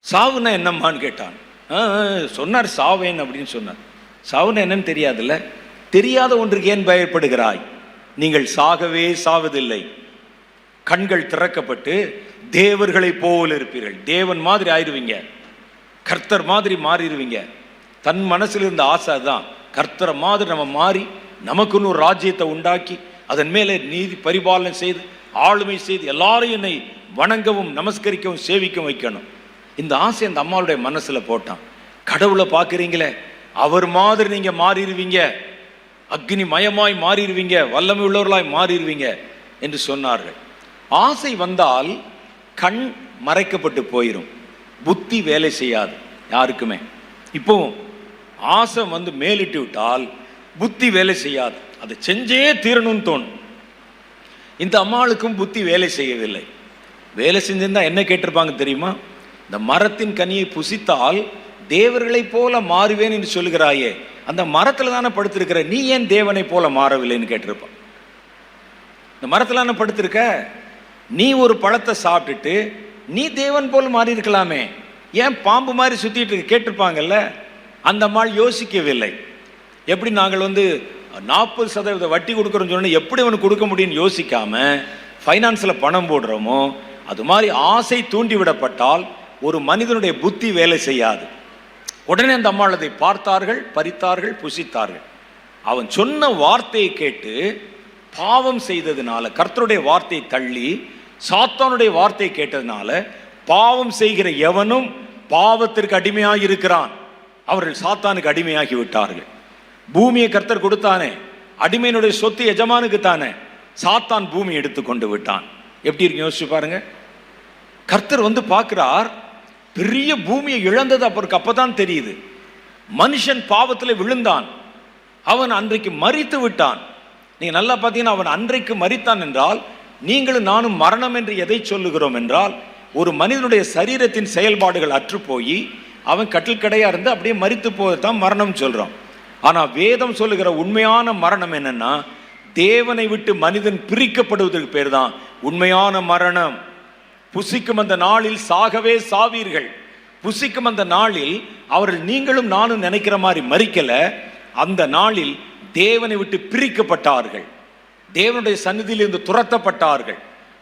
சாவுனா என்னம்மான்னு கேட்டான். சொன்னார் சாவேன் அப்படின்னு சொன்னார். சாவுன்னு என்னன்னு தெரியாதுல்ல. தெரியாத ஒன்றுக்கு ஏன் பயப்படுகிறாய்? நீங்கள் சாகவே சாவதில்லை. கண்கள் திறக்கப்பட்டு தேவர்களை போல் இருப்பீர்கள். தேவன் மாதிரி ஆயிடுவீங்க, கர்த்தர் மாதிரி மாறிடுவீங்க. தன் மனசில் இருந்த ஆசை தான் கர்த்தரை மாதிரி நம்ம மாறி நமக்குன்னு ஒரு ராஜ்யத்தை உண்டாக்கி அதன் மேலே நீதி பரிபாலனை செய்து ஆளுமை செய்து எல்லாரும் என்னை வணங்கவும் நமஸ்கரிக்கவும் சேவிக்கவும் வைக்கணும். இந்த ஆசை அந்த அம்மாவுடைய மனசுல போட்டான். கடவுளை பார்க்குறீங்களே, அவர் மாதிரி நீங்க மாறிடுவீங்க, அக்னி மயமாய் மாறிடுவீங்க, வல்லமை உள்ளவர்களாய் மாறிடுவீங்க என்று சொன்னார்கள். ஆசை வந்தால் கண் மறைக்கப்பட்டு போயிடும், புத்தி வேலை செய்யாது யாருக்குமே. இப்போ ஆசை வந்து மேலிட்டு விட்டால் புத்தி வேலை செய்யாது, அதை செஞ்சே தீரணும்னு தோணும். இந்த அம்மாளுக்கும் புத்தி வேலை செய்யவில்லை. வேலை செஞ்சிருந்தா என்ன கேட்டிருப்பாங்க தெரியுமா? இந்த மரத்தின் கனியை புசித்தால் தேவர்களை போல மாறுவேன் என்று சொல்லுகிறாயே, அந்த மரத்துல தானே படுத்திருக்கிற, நீ ஏன் தேவனை போல மாறவில்லைன்னு கேட்டிருப்பான். இந்த மரத்துல தானே படுத்திருக்க, நீ ஒரு பழத்தை சாப்பிட்டுட்டு நீ தேவன் போல மாறி இருக்கலாமே, ஏன் பாம்பு மாதிரி சுத்திட்டு இருக்க கேட்டிருப்பாங்கல்ல. அந்த அம்மாள் யோசிக்கவில்லை. எப்படி நாங்கள் வந்து 40% வட்டி கொடுக்குறோன்னு சொன்னா எப்படி அவனுக்கு கொடுக்க முடியும்னு யோசிக்காம ஃபைனான்ஸில் பணம் போடுறோமோ, அது மாதிரி ஆசை தூண்டி விடப்பட்டால் ஒரு மனிதனுடைய புத்தி வேலை செய்யாது. உடனே அந்த அம்மாள் அதை பார்த்தார்கள், பறித்தார்கள், புசித்தார்கள். அவன் சொன்ன வார்த்தையை கேட்டு பாவம் செய்ததுனால, கர்த்தருடைய வார்த்தையை தள்ளி சாத்தானுடைய வார்த்தையை கேட்டதுனால பாவம் செய்கிற எவனும் பாவத்திற்கு அடிமையாகி இருக்கிறான். அவர்கள் சாத்தானுக்கு அடிமையாகி விட்டார்கள். பூமியை கர்த்தர் கொடுத்தானே, அடிமையினுடைய சொத்து எஜமானுக்கு தானே, சாத்தான் பூமி எடுத்து கொண்டு விட்டான். எப்படி இருக்கு யோசிச்சு பாருங்க. கர்த்தர் வந்து பார்க்கிறார், பெரிய பூமியை இழந்தது அவருக்கு அப்பதான் தெரியுது. மனுஷன் பாவத்தில் விழுந்தான், அவன் அன்றைக்கு மரித்து விட்டான். நீங்க நல்லா பார்த்தீங்கன்னா, அவன் அன்றைக்கு மரித்தான் என்றால் நீங்களும் நானும் மரணம் என்று எதை சொல்லுகிறோம் என்றால், ஒரு மனிதனுடைய சரீரத்தின் செயல்பாடுகள் அற்று போய் அவன் கட்டில் கடையா இருந்து அப்படியே மரித்து போவதுதான் மரணம் சொல்றோம். ஆனா வேதம் சொல்லுகிற உண்மையான மரணம் என்னன்னா, தேவனை விட்டு மனிதன் பிரிக்கப்படுவதற்கு பேர் தான் உண்மையான மரணம். புசிக்கும் அந்த நாளில் சாகவே சாவீர்கள். புசிக்கும் அந்த நாளில் அவர்கள் நீங்களும் நானும் நினைக்கிற மாதிரி மரிக்கல, அந்த நாளில் தேவனை விட்டு பிரிக்கப்பட்டார்கள், தேவனுடைய சந்நிதியில் இருந்து துரத்தப்பட்டார்கள்.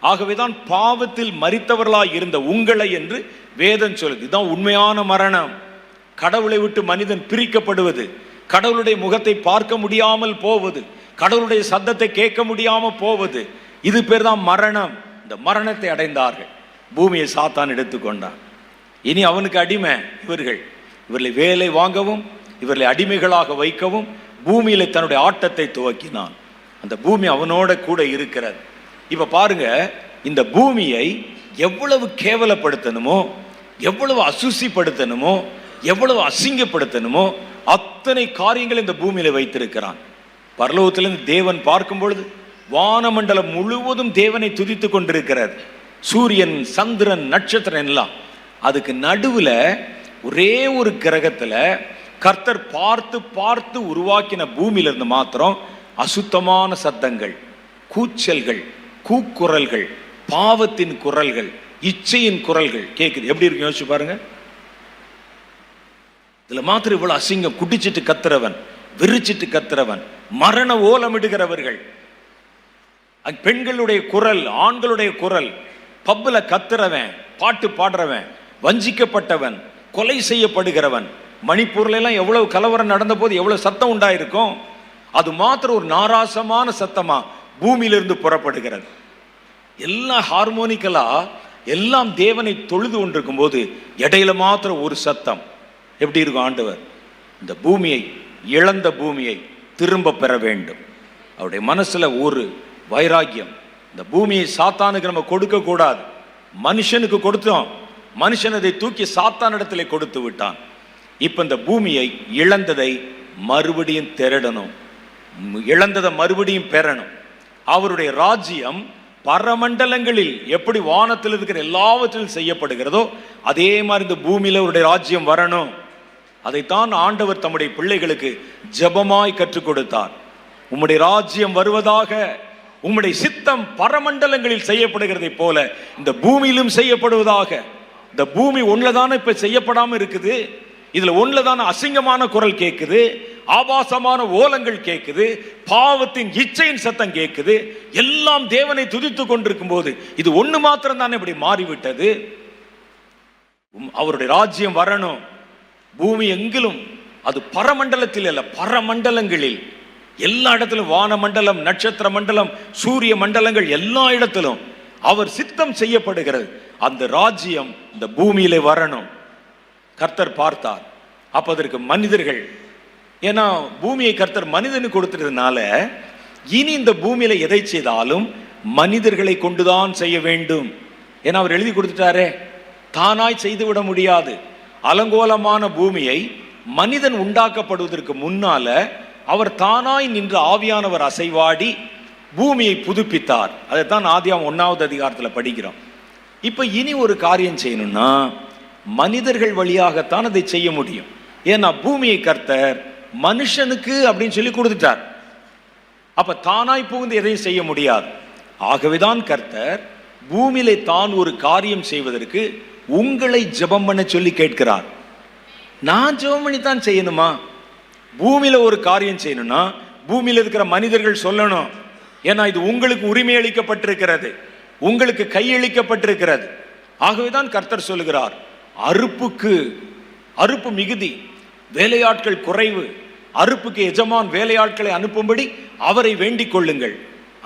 ஆகவேதான் பாவத்தில் மரித்தவர்களாய் இருந்த உங்களை என்று வேதம் சொல்லுது. இதுதான் உண்மையான மரணம். கடவுளை விட்டு மனிதன் பிரிக்கப்படுவது, கடவுளுடைய முகத்தை பார்க்க முடியாமல் போவது, கடவுளுடைய சத்தத்தை கேட்க முடியாமல் போவது, இது பேர் தான் மரணம். இந்த மரணத்தை அடைந்தார்கள். பூமியை சாத்தான் எடுத்துக்கொண்டான். இனி அவனுக்கு அடிமை இவர்களை வேலை வாங்கவும் இவர்களை அடிமைகளாக வைக்கவும் பூமியில தன்னுடைய ஆட்டத்தை துவக்கினான். அந்த பூமி அவனோட கூட இருக்கிறது. இப்ப பாருங்க, இந்த பூமியை எவ்வளவு கேவலப்படுத்தணுமோ, எவ்வளவு அசுசிப்படுத்தணுமோ, எவ்வளவு அசிங்கப்படுத்தணுமோ அத்தனை காரியங்கள் இந்த பூமியில வைத்திருக்கிறான். பரலோகத்திலிருந்து தேவன் பார்க்கும் பொழுது வானமண்டலம் முழுவதும் தேவனை துதித்து கொண்டிருக்கிறது. சூரியன், சந்திரன், நட்சத்திரம் எல்லாம். அதுக்கு நடுவுல ஒரே ஒரு கிரகத்துல கர்த்தர் பார்த்து பார்த்து உருவாக்கின பூமியிலிருந்து மாத்திரம் அசுத்தமான சத்தங்கள், கூச்சல்கள், கூக்குரல்கள், பாவத்தின் குரல்கள், இச்சையின் குரல்கள் கேட்குது. எப்படி இருக்கு யோசிச்சு பாருங்க. இதுல மாத்திரம் இவ்வளவு அசிங்கம். குடிச்சிட்டு கத்துறவன், விரிச்சிட்டு கத்துறவன், மரண ஓலமிடுகிறவர்கள், பெண்களுடைய குரல், ஆண்களுடைய குரல், பப்புல கத்துறவன், பாட்டு பாடுறவன், வஞ்சிக்கப்பட்டவன், கொலை செய்யப்படுகிறவன். மணிப்பூர்ல எல்லாம் எவ்வளவு கலவரம் நடந்த போது எவ்வளவு சத்தம் உண்டாயிருக்கும். அது மாத்திரம் ஒரு நாராசமான சத்தமா பூமியிலிருந்து புறப்படுகிறது. எல்லாம் ஹார்மோனிக்கலா எல்லாம் தேவனை தொழுது கொண்டிருக்கும் போது இடையில மாத்திரம் ஒரு சத்தம். எப்படி இருக்கும்? ஆண்டவர் இந்த பூமியை, இழந்த பூமியை திரும்ப பெற வேண்டும். அவருடைய மனசுல ஒரு வைராக்கியம். இந்த பூமியை சாத்தானுக்கு நம்ம கொடுக்க கூடாது. மனுஷனுக்கு கொடுத்தோம், மனுஷன் அதை தூக்கி சாத்தானிடத்திலே கொடுத்து விட்டான். இப்ப இந்த பூமியை இழந்ததை மறுபடியும் திரடணும், இழந்ததை மறுபடியும் பெறணும். அவருடைய ராஜ்யம் பரமண்டலங்களில் எப்படி வானத்தில் இருக்கிற எல்லாவற்றிலும் செய்யப்படுகிறதோ அதே மாதிரி இந்த பூமியில அவருடைய ராஜ்யம் வரணும். அதைத்தான் ஆண்டவர் தம்முடைய பிள்ளைகளுக்கு ஜெபமாய் கற்றுக் கொடுத்தார். உம்முடைய ராஜ்யம் வருவதாக, உம்முடைய சித்தம் பரமண்டலங்களில் செய்யப்படுகிறதை போல இந்த பூமியிலும் செய்யப்படுவதாக. இந்த பூமி ஒன்றுதானே இப்ப செய்யப்படாம இருக்குது. இதுல ஒண்ணுலதான் அசிங்கமான குரல் கேட்குது, ஆபாசமான ஓலங்கள் கேட்குது, பாவத்தின் இச்சையின் சத்தம் கேட்குது. எல்லாம் தேவனை துதித்துக் கொண்டிருக்கும் போது இது ஒண்ணு மாத்திரம் தானே இப்படி மாறிவிட்டது. அவருடைய ராஜ்யம் வரணும் பூமி எங்கிலும், அது பரமண்டலத்தில் அல்ல, பரமண்டலங்களில் எல்லா இடத்திலும், வான மண்டலம், நட்சத்திர மண்டலம், சூரிய மண்டலங்கள் எல்லா இடத்திலும் அவர் சித்தம் செய்யப்படுகிறது. அந்த ராஜ்யம் இந்த பூமியிலே வரணும். கர்த்தர் பார்த்தார். அப்ப அதற்கு மனிதர்கள், ஏன்னா பூமியை கர்த்தர் மனிதனுக்கு கொடுத்ததுனால இனி இந்த பூமியில எதை செய்தாலும் மனிதர்களை கொண்டுதான் செய்ய வேண்டும். ஏன்னா அவர் எழுதி கொடுத்துட்டாரே, தானாய் செய்துவிட முடியாது. அலங்கோலமான பூமியை மனிதன் உண்டாக்கப்படுவதற்கு முன்னால அவர் தானாய் நின்று ஆவியானவர் அசைவாடி பூமியை புதுப்பித்தார். அதைத்தான் ஆதியாகமம் 1வது அதிகாரத்தில் படிக்கிறோம். இப்ப இனி ஒரு காரியம் செய்யணும்னா மனிதர்கள் வழியாகத்தான் அதை செய்ய முடியும். ஏன்னா பூமியை கர்த்தர் மனுஷனுக்கு அப்படின்னு சொல்லி கொடுத்துட்டார். அப்ப தானாய் புகுந்து எதையும் செய்ய முடியாது. ஆகவேதான் கர்த்தர் பூமியிலே தான் ஒரு காரியம் செய்வதற்கு உங்களை ஜெபம் பண்ண சொல்லி கேட்கிறார். நான் ஜெபம் பண்ணி தான் செய்யணுமா? பூமியில ஒரு காரியம் செய்யணும்னா பூமியில இருக்கிற மனிதர்கள் சொல்லணும். ஏன்னா இது உங்களுக்கு உரிமை அளிக்கப்பட்டிருக்கிறது, உங்களுக்கு கையளிக்கப்பட்டிருக்கிறது. ஆகவேதான் கர்த்தர் சொல்லுகிறார், அறுப்பு மிகுதி, வேலையாட்கள் குறைவு, அறுப்புக்கு எஜமான் வேலையாட்களை அனுப்பும்படி அவரை வேண்டிக் கொள்ளுங்கள்.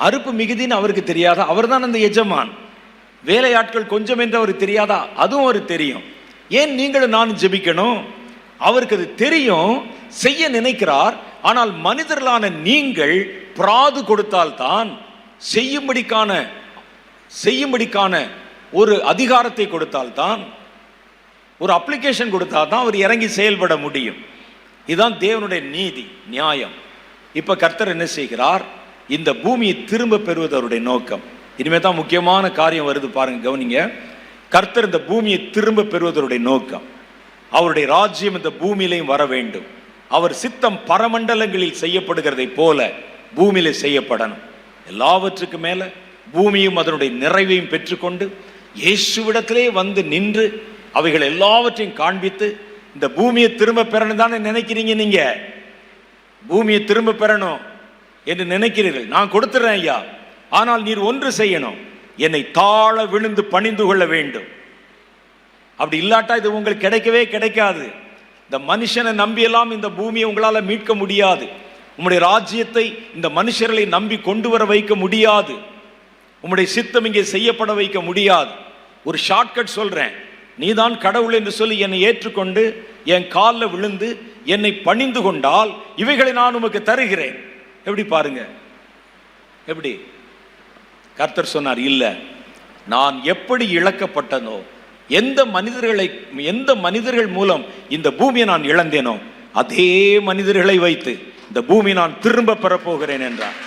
அறுப்பு மிகுதின்னு அவருக்கு தெரியாதா? அவர் தான் அந்த எஜமான். வேலையாட்கள் கொஞ்சம் என்று அவருக்கு தெரியாதா? அதுவும் அவருக்கு தெரியும். ஏன் நீங்களும் நானும் ஜெபிக்கணும்? அவருக்கு அது தெரியும், செய்ய நினைக்கிறார். ஆனால் மனிதர்களான நீங்கள் பிராது கொடுத்தால்தான், செய்யும்படிக்கான ஒரு அதிகாரத்தை கொடுத்தால்தான், ஒரு அப்ளிகேஷன் கொடுத்தால்தான் அவர் இறங்கி செயல்பட முடியும். இதுதான் தேவனுடைய நீதி, நியாயம். இப்ப கர்த்தர் என்ன செய்கிறார்? இந்த பூமியை திரும்ப பெறுவது அவருடைய நோக்கம். இனிமே தான் முக்கியமான காரியம் வருது பாருங்க, கவனிங்க. கர்த்தர் இந்த பூமியை திரும்ப பெறுவதனுடைய நோக்கம், அவருடைய ராஜ்யம் இந்த பூமியிலையும் வர வேண்டும். அவர் சித்தம் பரமண்டலங்களில் செய்யப்படுகிறதை போல பூமியில செய்யப்படணும். எல்லாவற்றுக்கு மேல பூமியும் அதனுடைய நிறைவையும் பெற்றுக்கொண்டு இயேசுவிடத்திலே வந்து நின்று அவைகள் எல்லாவற்றையும் காண்பித்து இந்த பூமியை திரும்ப பெறணும் தானே நினைக்கிறீங்க? நீங்க பூமியை திரும்ப பெறணும் என்று நினைக்கிறீர்கள். நான் கொடுத்துறேன் ஐயா, ஆனால் நீர் ஒன்று செய்யணும், என்னை தாழ விழுந்து பணிந்து கொள்ள வேண்டும். அப்படி இல்லாட்டா இது உங்களுக்கு கிடைக்கவே கிடைக்காது. இந்த மனுஷனை நம்பியெல்லாம் இந்த பூமியை உங்களால மீட்க முடியாது. உம்முடைய ராஜ்யத்தை இந்த மனுஷர்களை நம்பி கொண்டு வர வைக்க முடியாது. உம்முடைய சித்தம் இங்கே செய்யப்பட வைக்க முடியாது. ஒரு ஷார்ட்கட் சொல்றேன், நீதான் கடவுள் என்று சொல்லி என்னை ஏற்றுக்கொண்டு என் காலில் விழுந்து என்னை பணிந்து கொண்டால் இவைகளை நான் உமக்கு தருகிறேன். எப்படி பாருங்க, எப்படி? கர்த்தர் சொன்னார், இல்ல, நான் எப்படி இழக்கப்பட்டனோ, எந்த மனிதர்கள் மூலம் இந்த பூமியை நான் இழந்தேனோ அதே மனிதர்களை வைத்து இந்த பூமியை நான் திரும்ப பெறப்போகிறேன் என்றார்.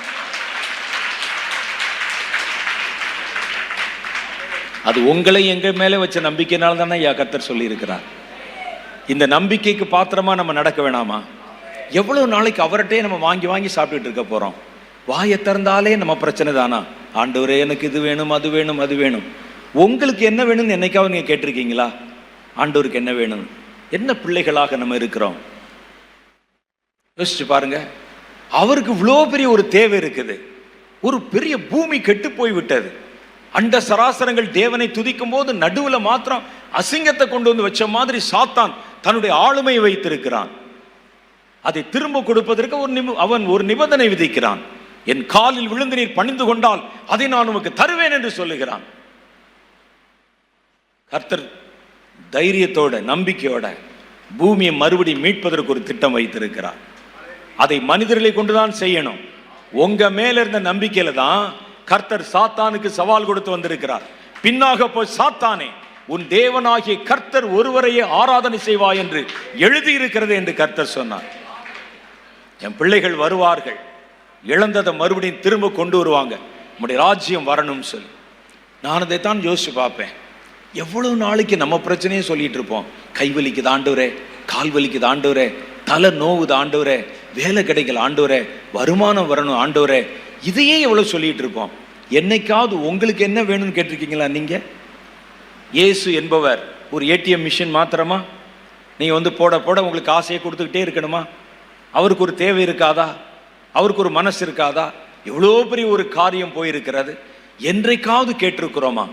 அது உங்களை எங்க மேலே வச்ச நம்பிக்கையினால தானே கர்த்தர் சொல்லி இருக்கிறார். இந்த நம்பிக்கைக்கு பாத்திரமா நம்ம நடக்க வேணாமா? எவ்வளவு நாளைக்கு அவர்கிட்டே நம்ம வாங்கி வாங்கி சாப்பிட்டுட்டு இருக்க போறோம்? வாயை திறந்தாலே நம்ம பிரச்சனை தானா? ஆண்டவரே எனக்கு இது வேணும், அது வேணும், அது வேணும். உங்களுக்கு என்ன வேணும்னு என்னைக்காவது நீங்க கேட்டிருக்கீங்களா? ஆண்டவருக்கு என்ன வேணும்? என்ன பிள்ளைகளாக நம்ம இருக்கிறோம்? யோசிச்சு பாருங்க. அவருக்கு இவ்வளோ பெரிய ஒரு தேவை இருக்குது. ஒரு பெரிய பூமி கெட்டு போய் விட்டது. அண்ட சராசரங்கள் தேவனை துதிக்கும் போது நடுவுல மாத்திரம் அசிங்கத்தை கொண்டு வந்து வச்ச மாதிரி சாத்தான் தன்னுடைய ஆளுமையை வைத்திருக்கிறான். அதை திரும்ப கொடுப்பதற்கு அவன் ஒரு நிபந்தனை விதிக்கிறான். என் காலில் விழுந்து நீர் பணிந்து கொண்டால் அதை நான் உமக்கு தருவேன் என்று சொல்லுகிறான். கர்த்தர் தைரியத்தோட நம்பிக்கையோட பூமியை மறுபடியும் மீட்பதற்கு ஒரு திட்டம் வைத்திருக்கிறார். அதை மனிதர்களை கொண்டுதான் செய்யணும். உங்க மேல இருந்த நம்பிக்கையில தான் கர்த்தர் சாத்தானுக்கு சவால் கொடுத்து வந்திருக்கிறார். பின்னாக போய் சாத்தானே, உன் தேவனாகிய கர்த்தர் ஒருவரையே ஆராதனை செய்வாய் என்று எழுதியிருக்கிறது என்று கர்த்தர் சொன்னார். என் பிள்ளைகள் வருவார்கள், இழந்ததை மறுபடியும் திரும்ப கொண்டு வருவாங்க, நம்முடைய ராஜ்யம் வரணும்னு சொல்லி. நான் அதைத்தான் யோசிச்சு பார்ப்பேன். எவ்வளவு நாளைக்கு நம்ம பிரச்சனையே சொல்லிட்டு இருப்போம். கை வலிக்குது ஆண்டவரே, கால் வலிக்குது ஆண்டவரே, தலை நோவுது ஆண்டவரே, வேலை கிடைக்கல ஆண்டவரே, வருமானம் வரணும் ஆண்டவரே, இதையே எவ்வளவு சொல்லிட்டு இருப்போம். என்னைக்காவது உங்களுக்கு என்ன வேணும்னு கேட்டிருக்கீங்களா? நீங்க இயேசு என்பவர் ஒரு ஏடிஎம் மிஷின் மாத்திரமா? நீங்கள் வந்து போட போட உங்களுக்கு ஆசையை கொடுத்துக்கிட்டே இருக்கணுமா? அவருக்கு ஒரு தேவை இருக்காதா? அவருக்கு ஒரு மனசு இருக்காதா? எவ்வளோ பெரிய ஒரு காரியம் போயிருக்கிறது. என்றைக்காவது கேட்டிருக்கிறோமா?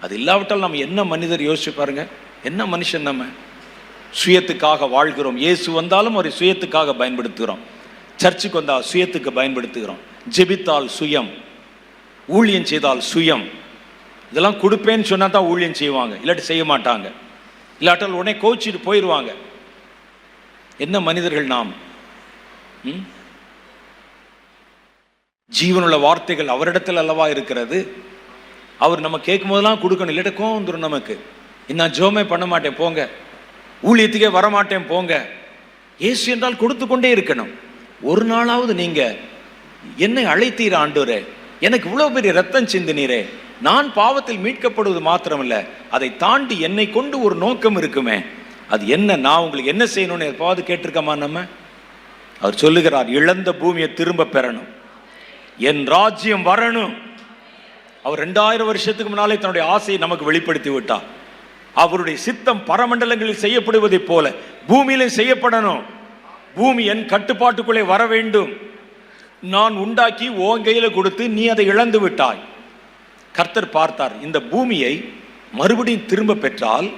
அது இல்லாவிட்டால் நம்ம என்ன மனிதர் யோசிச்சு பாருங்க. என்ன மனுஷன் நம்ம? சுயத்துக்காக வாழ்கிறோம். இயேசு வந்தாலும் ஒரு சுயத்துக்காக பயன்படுத்துகிறோம். சர்ச்சுக்கு வந்தால் சுயத்துக்கு பயன்படுத்துகிறோம். ஜெபித்தால் சுயம், ஊழியம் செய்தால் சுயம். இதெல்லாம் கொடுப்பேன்னு சொன்னா தான் ஊழியம் செய்வாங்க, இல்லாட்டி செய்ய மாட்டாங்க. இல்லாட்டால் உடனே கோச்சிட்டு போயிடுவாங்க. என்ன மனிதர்கள் நாம்? ஜீவனுள்ள வார்த்தைகள் அவரிடத்தில் அல்லவா இருக்கிறது. அவர் நம்ம கேட்கும் போதெல்லாம் கொடுக்கணும், இல்லாட்ட கோவம் வந்துடும் நமக்கு. நான் ஜோமே பண்ண மாட்டேன் போங்க, ஊழியத்துக்கே வரமாட்டேன் போங்க. இயேசு என்றால் கொடுத்து கொண்டே இருக்கணும். ஒரு நாளாவது நீங்க என்னை அழைத்தீர ஆண்டவரே, எனக்கு இவ்வளவு பெரிய ரத்தம் சிந்தினீரே, நான் பாவத்தில் மீட்கப்படுவது மாத்திரமல்ல, அதை தாண்டி என்னை கொண்டு ஒரு நோக்கம் இருக்குமே, அது என்ன? நான் உங்களுக்கு என்ன செய்யணும்னு எப்பாவது கேட்டிருக்கமா நம்ம? அவர் சொல்லுகிறார், இழந்த பூமியை திரும்ப பெறணும், என் ராஜ்யம் வரணும். அவர் 2000 வருஷத்துக்கு முன்னாலே தன்னுடைய ஆசையை நமக்கு வெளிப்படுத்தி விட்டார். அவருடைய சித்தம் பரமண்டலங்களில் செய்யப்படுவதைப் போல பூமியிலே செய்யப்படணும். பூமி என் கட்டுப்பாட்டுக்குள்ளே வர வேண்டும். நான் உண்டாக்கி உன் கையில கொடுத்து நீ அதை இழந்து விட்டாய். கர்த்தர் பார்த்தார், இந்த பூமியை மறுபடியும் திரும்ப பெற்றால்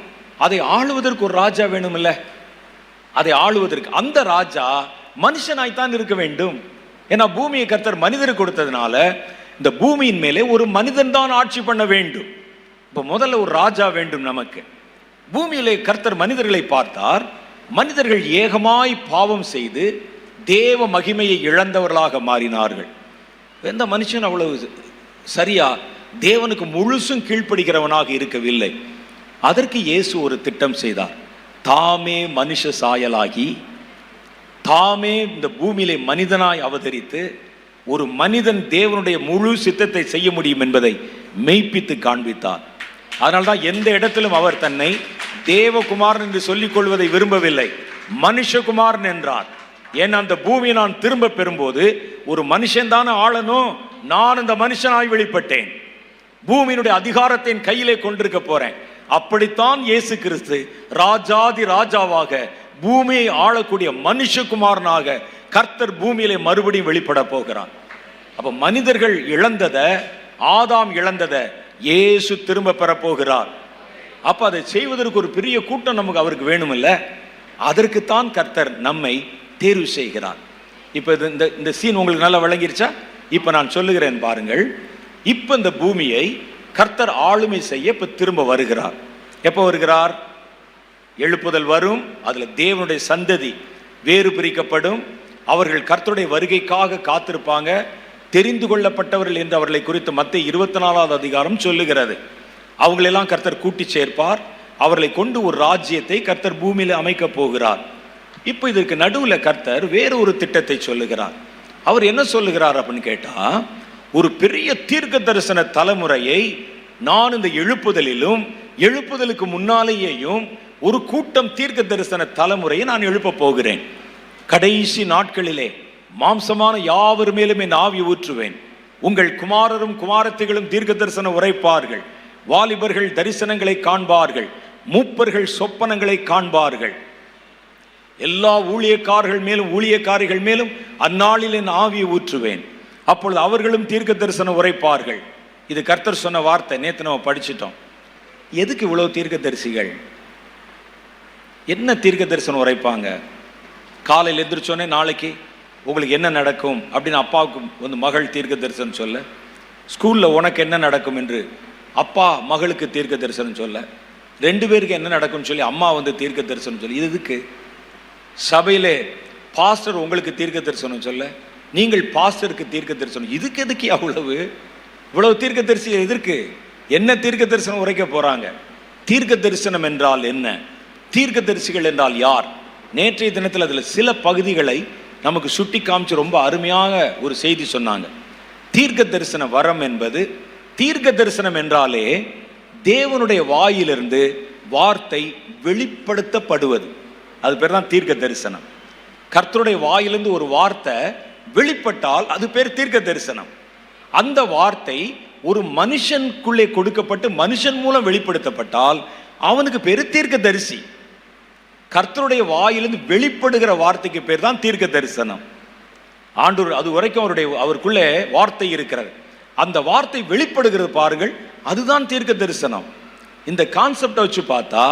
அதை ஆளுவதற்கு ஒரு ராஜா வேணும் இல்ல? அதை ஆளுவதற்கு அந்த ராஜா மனுஷனாய்த்தான் இருக்க வேண்டும். ஏன்னா பூமியை கர்த்தர் மனிதருக்கு கொடுத்ததுனால இந்த பூமியின் மேலே ஒரு மனிதன் தான் ஆட்சி பண்ண வேண்டும். இப்ப முதல்ல ஒரு ராஜா வேண்டும் நமக்கு. பூமியிலே கர்த்தர் மனிதர்களை பார்த்தார். மனிதர்கள் ஏகமாய் பாவம் செய்து தேவ மகிமையை இழந்தவர்களாக மாறினார்கள். எந்த மனுஷன் அவ்வளவு சரியா தேவனுக்கு முழுசும் கீழ்ப்படுகிறவனாக இருக்கவில்லை. அதற்கு இயேசு ஒரு திட்டம் செய்தார். தாமே மனுஷ சாயலாகி தாமே இந்த பூமியிலே மனிதனாய் அவதரித்து ஒரு மனிதன் தேவனுடைய முழு சித்தத்தை செய்ய முடியும் என்பதை மெய்ப்பித்து காண்பித்தார். அதனால்தான் எந்த இடத்திலும் அவர் தன்னை தேவகுமாரன் என்று சொல்லிக் கொள்வதை விரும்பவில்லை, மனுஷகுமாரன் என்றார். ஏன் அந்த பூமியை நான் திரும்ப பெறும்போது ஒரு மனுஷன் தானே ஆளணும். நான் அந்த மனுஷனாய் வெளிப்பட்டேன். பூமியினுடைய அதிகாரத்தை என் கையிலே கொண்டிருக்க போறேன். அப்படித்தான் இயேசு கிறிஸ்து ராஜாதி ராஜாவாக பூமியை ஆளக்கூடிய மனுஷகுமாரனாக கர்த்தர் பூமியிலே மறுபடியும் வெளிப்பட போகிறார். அப்ப மனிதர்கள் இழந்ததை, ஆதாம் இழந்ததை இயேசு திரும்ப பெற போகிறார். அப்ப அதை செய்வதற்கு ஒரு பெரிய கூட்டம் நமக்கு அவருக்கு வேணும் இல்ல? அதற்குத்தான் கர்த்தர் நம்மை தேர்வு செய்கிறார். இப்ப இந்த சீன் உங்களுக்கு நல்லா விளங்கிருச்சா? இப்ப நான் சொல்லுகிறேன் பாருங்கள். இப்ப இந்த பூமியை கர்த்தர் ஆளுமை செய்ய இப்ப திரும்ப வருகிறார். எப்ப வருகிறார்? எழுப்புதல் வரும். அதுல தேவனுடைய சந்ததி வேறு பிரிக்கப்படும். அவர்கள் கர்த்தருடைய வருகைக்காக காத்திருப்பாங்க. தெரிந்து கொள்ளப்பட்டவர்கள் என்று அவர்களை குறித்து மத்தேயு 24வது அதிகாரம் சொல்லுகிறது. அவங்களெல்லாம் கர்த்தர் கூட்டி சேர்ப்பார். அவர்களை கொண்டு ஒரு ராஜ்யத்தை கர்த்தர் பூமியில அமைக்க போகிறார். இப்போ இதற்கு நடுவில் கர்த்தர் வேறு ஒரு திட்டத்தை சொல்லுகிறார். அவர் என்ன சொல்லுகிறார் அப்படின்னு கேட்டா, ஒரு பெரிய தீர்க்க தரிசன தலைமுறையை நான் இந்த எழுப்புதலிலும் எழுப்புதலுக்கு முன்னாலேயும் ஒரு கூட்டம் தீர்க்க தரிசன தலைமுறையை நான் எழுப்ப போகிறேன். கடைசி நாட்களிலே மாம்சமான யாவர் மேலும் என் ஆவி ஊற்றுவேன். உங்கள் குமாரரும் குமாரத்திகளும் தீர்க்க தரிசனம் உரைப்பார்கள். வாலிபர்கள் தரிசனங்களை காண்பார்கள். மூப்பர்கள் சொப்பனங்களை காண்பார்கள். எல்லா ஊழியக்காரர்கள் மேலும் ஊழியக்காரிகள் மேலும் அந்நாளில் என் ஆவியை ஊற்றுவேன். அப்பொழுது அவர்களும் தீர்க்க தரிசனம் உரைப்பார்கள். இது கர்த்தர் சொன்ன வார்த்தை. நேற்று நம்ம படிச்சிட்டோம். எதுக்கு இவ்வளவு தீர்க்க தரிசிகள்? என்ன தீர்க்க தரிசனம் உரைப்பாங்க? காலையில் எந்திரிச்சோன்னே நாளைக்கு உங்களுக்கு என்ன நடக்கும் அப்படின்னு அப்பாவுக்கு வந்து மகள் தீர்க்க தரிசனம் சொல்ல, ஸ்கூலில் உனக்கு என்ன நடக்கும் என்று அப்பா மகளுக்கு தீர்க்க தரிசனம் சொல்ல, 2 பேருக்கு என்ன நடக்கும்னு சொல்லி அம்மா வந்து தீர்க்க தரிசனம் சொல்லி, இது எதுக்கு? சபையிலே பாஸ்டர் உங்களுக்கு தீர்க்க தரிசனம் சொல்ல, நீங்கள் பாஸ்டருக்கு தீர்க்க தரிசனம், இதுக்கு எதுக்கு இவ்வளவு தீர்க்க தரிசனம் எதற்கு? என்ன தீர்க்க தரிசனம் உரைக்க போறாங்க? தீர்க்க தரிசனம் என்றால் என்ன? தீர்க்க தரிசிகள் என்றால் யார்? நேற்றைய தினத்தில் அதில் சில பகுதிகளை நமக்கு சுட்டி காமிச்சு ரொம்ப அருமையாக ஒரு செய்தி சொன்னாங்க. தீர்க்க தரிசன வரம் என்பது, தீர்க்க தரிசனம் என்றாலே தேவனுடைய வாயிலிருந்து வார்த்தை வெளிப்படுத்தப்படுவது, அது பேர் தான் தீர்க்க தரிசனம். கர்த்தருடைய வாயிலிருந்து ஒரு வார்த்தை வெளிப்பட்டால் அது பேர் தீர்க்க தரிசனம். அந்த வார்த்தை ஒரு மனுஷனுக்குள்ளே கொடுக்கப்பட்டு மனுஷன் மூலம் வெளிப்படுத்தப்பட்டால் அவனுக்கு பேரு தீர்க்க தரிசி. கர்த்தருடைய வாயிலிருந்து வெளிப்படுகிற வார்த்தைக்கு பேர் தான் தீர்க்க தரிசனம். ஆண்டவர் அது வரைக்கும் அவருக்குள்ளே வார்த்தை இருக்கிறது, அந்த வார்த்தை வெளிப்படுகிறது பாருங்கள், அதுதான் தீர்க்க தரிசனம். இந்த கான்செப்டை வச்சு பார்த்தா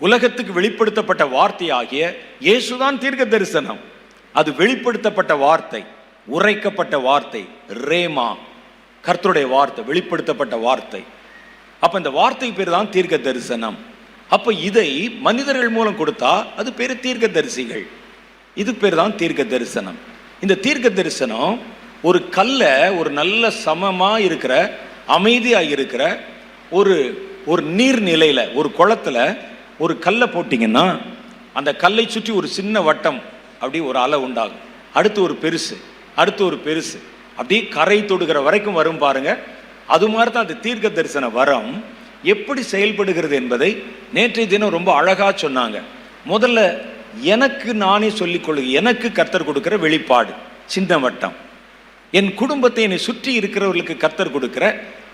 உலகத்துக்கு வெளிப்படுத்தப்பட்ட வார்த்தையாகிய இயேசுதான் தீர்க்க தரிசனம். அது வெளிப்படுத்தப்பட்ட வார்த்தை, உரைக்கப்பட்ட வார்த்தை, ரேமா, கர்த்தருடைய வார்த்தை, வெளிப்படுத்தப்பட்ட வார்த்தை. அப்ப இந்த வார்த்தை பேர் தான் தீர்க்க தரிசனம். அப்ப இதை மனிதர்கள் மூலம் கொடுத்தா அது பேரு தீர்க்க தரிசிகள். இது பேர் தான் தீர்க்க தரிசனம். இந்த தீர்க்க தரிசனம் ஒரு கல்ல, ஒரு நல்ல சமமா இருக்கிற, அமைதியா இருக்கிற ஒரு நீர்நிலையில, ஒரு குளத்துல ஒரு கல்லை போட்டிங்கன்னா அந்த கல்லை சுற்றி ஒரு சின்ன வட்டம், அப்படி ஒரு அலை உண்டாகும். அடுத்து ஒரு பெருசு, அடுத்து ஒரு பெருசு, அப்படியே கரை தொடுகிற வரைக்கும் வரும் பாருங்க. அது மாதிரி தான் அந்த தீர்க்க தரிசன வரம் எப்படி செயல்படுகிறது என்பதை நேற்றைய தினம் ரொம்ப அழகா சொன்னாங்க. முதல்ல எனக்கு நானே சொல்லிக் கொள்ளுங்க, எனக்கு கர்த்தர் கொடுக்கிற வெளிப்பாடு சின்ன வட்டம், என் குடும்பத்தை என்னை சுற்றி இருக்கிறவர்களுக்கு கர்த்தர் கொடுக்கிற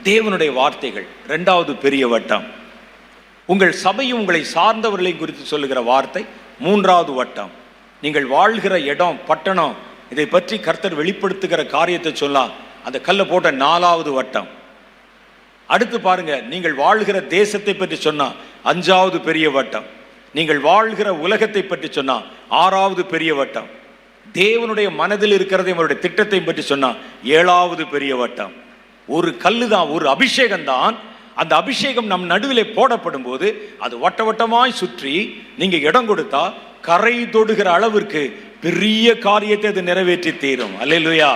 தேவனுடைய வார்த்தைகள் இரண்டாவது பெரிய வட்டம், உங்கள் சபையும் உங்களை சார்ந்தவர்களை குறித்து சொல்லுகிற வார்த்தை மூன்றாவது வட்டம், நீங்கள் வாழ்கிற இடம், பட்டணம், இதை பற்றி கர்த்தர் வெளிப்படுத்துகிற காரியத்தை சொல்லலாம், அந்த கல்லை போட்ட நாலாவது வட்டம். அடுத்து பாருங்க, நீங்கள் வாழ்கிற தேசத்தை பற்றி சொன்னா அஞ்சாவது பெரிய வட்டம், நீங்கள் வாழ்கிற உலகத்தை பற்றி சொன்னா ஆறாவது பெரிய வட்டம், தேவனுடைய மனதில் இருக்கிறதை அவருடைய திட்டத்தை பற்றி சொன்னா ஏழாவது பெரிய வட்டம். ஒரு கல்லு தான், ஒரு அபிஷேகம் தான். அந்த அபிஷேகம் நம் நடுவிலே போடப்படும் போது அது வட்ட வட்டமாய் சுற்றி நீங்க இடம் கொடுத்தா கரை தொடுகிற அளவிற்கு பெரிய காரியத்தை அது நிறைவேற்றி தீரும். அல்லேலூயா.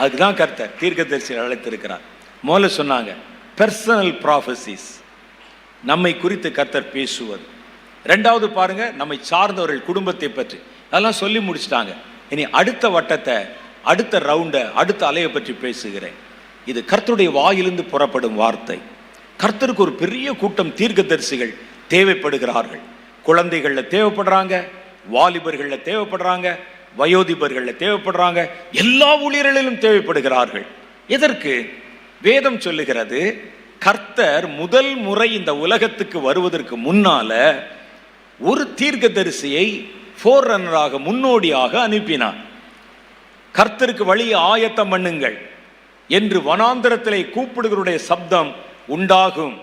அதுதான் கர்த்தர் தீர்க்கதரிசியை அழைத்திருக்கிறார். முதல்ல சொன்னாங்க பர்சனல் ப்ராஃபசிஸ், நம்மை குறித்து கர்த்தர் பேசுவது. ரெண்டாவது பாருங்க, நம்மை சார்ந்தவர்கள் குடும்பத்தை பற்றி, அதெல்லாம் சொல்லி முடிச்சிட்டாங்க. இனி அடுத்த வட்டத்தை, அடுத்த ரவுண்டை, அடுத்த அலையை பற்றி பேசுகிறேன். இது கர்த்தருடைய வாயிலிருந்து புறப்படும் வார்த்தை. கர்த்தருக்கு ஒரு பெரிய கூட்டம் தீர்க்கதரிசிகள் தேவைப்படுகிறார்கள். குழந்தைகள்ல தேவைப்படுறாங்க, வாலிபர்கள்ல தேவைப்படுறாங்க, வயோதிபர்கள்ல தேவைப்படுறாங்க, எல்லா ஊழியர்களிலும் தேவைப்படுகிறார்கள். எதற்கு? வேதம் சொல்லுகிறது, கர்த்தர் முதல் முறை இந்த உலகத்துக்கு வருவதற்கு முன்னால ஒரு தீர்க்கதரிசியை ஃபோர்ரன்னராக, முன்னோடியாக அனுப்பினார். கர்த்தருக்கு வழியை ஆயத்தம் பண்ணுங்கள் என்று வனாந்தரத்திலே கூப்பிடுகிறவருடைய சப்தம் உண்டாகும்.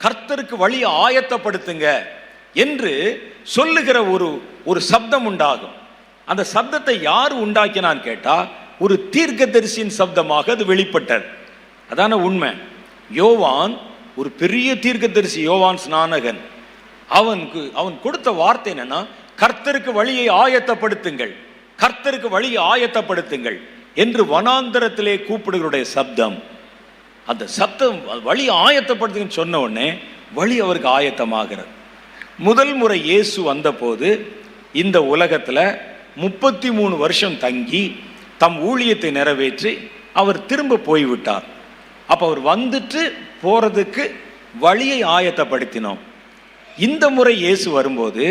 கர்த்தருக்கு வழியை ஆயத்தப்படுத்துங்க என்று சொல்லுகிற ஒரு சப்தம் உண்டாகும். அந்த சப்தத்தை யார் உண்டாக்கினான்னு கேட்டா ஒரு தீர்க்கதரிசியின் சப்தமாக அது வெளிப்பட்டது. அதான உண்மை. யோவான் ஒரு பெரிய தீர்க்கதரிசி, யோவான் ஸ்நானகன். அவன் கொடுத்த வார்த்தை என்னன்னா, கர்த்தருக்கு வழியை ஆயத்தப்படுத்துங்கள், கர்த்தருக்கு வழியை ஆயத்தப்படுத்துங்கள் என்று வனாந்தரத்திலே கூப்பிடுகளுடைய சப்தம். அந்த சப்தம் வழி ஆயத்தப்படுத்துங்கன்னு சொன்ன உடனே வழி அவருக்கு ஆயத்தமாகிறது. முதல் முறை இயேசு வந்த போது இந்த உலகத்துல 33 வருஷம் தங்கி தம் ஊழியத்தை நிறைவேற்றி அவர் திரும்ப போய்விட்டார். அப்ப அவர் வந்துட்டு போறதுக்கு வழியை ஆயத்தப்படுத்தினோம். இந்த முறை இயேசு வரும்போது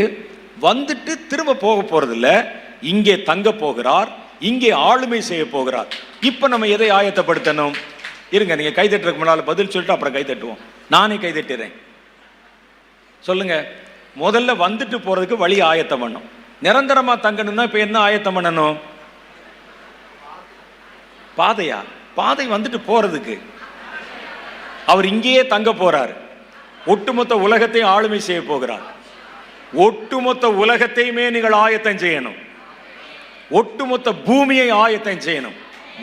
வந்துட்டு திரும்ப போக போறதில்ல, இங்கே தங்க போகிறார், இங்கே ஆளுமை செய்ய போகிறார். இப்ப நம்ம எதை ஆயத்தப்படுத்தணும்? இருங்க, நீங்க கை தட்டுறதுக்கு முன்னால பதில் சொல்லிட்டு அப்புறம் கை தட்டுவோம். நானே கை தட்டுறேன். சொல்லுங்க. முதல்ல வந்துட்டு போறதுக்கு வழி ஆயத்தம் பண்ணும். நிரந்தரமா தங்கணும்னா இப்ப என்ன ஆயத்தம் பண்ணணும்? பாதையா? பாதை வந்துட்டு போறதுக்கு அவர் இங்கேயே தங்க போறார். ஒட்டுமொத்த உலகத்தையும் ஆளுமை செய்ய போகிறார். ஒட்டுமொத்த உலகத்தையுமே நீங்கள் ஆயத்தம் செய்யணும். ஒட்டுமொத்த பூமியை ஆயத்தம் செய்யணும்.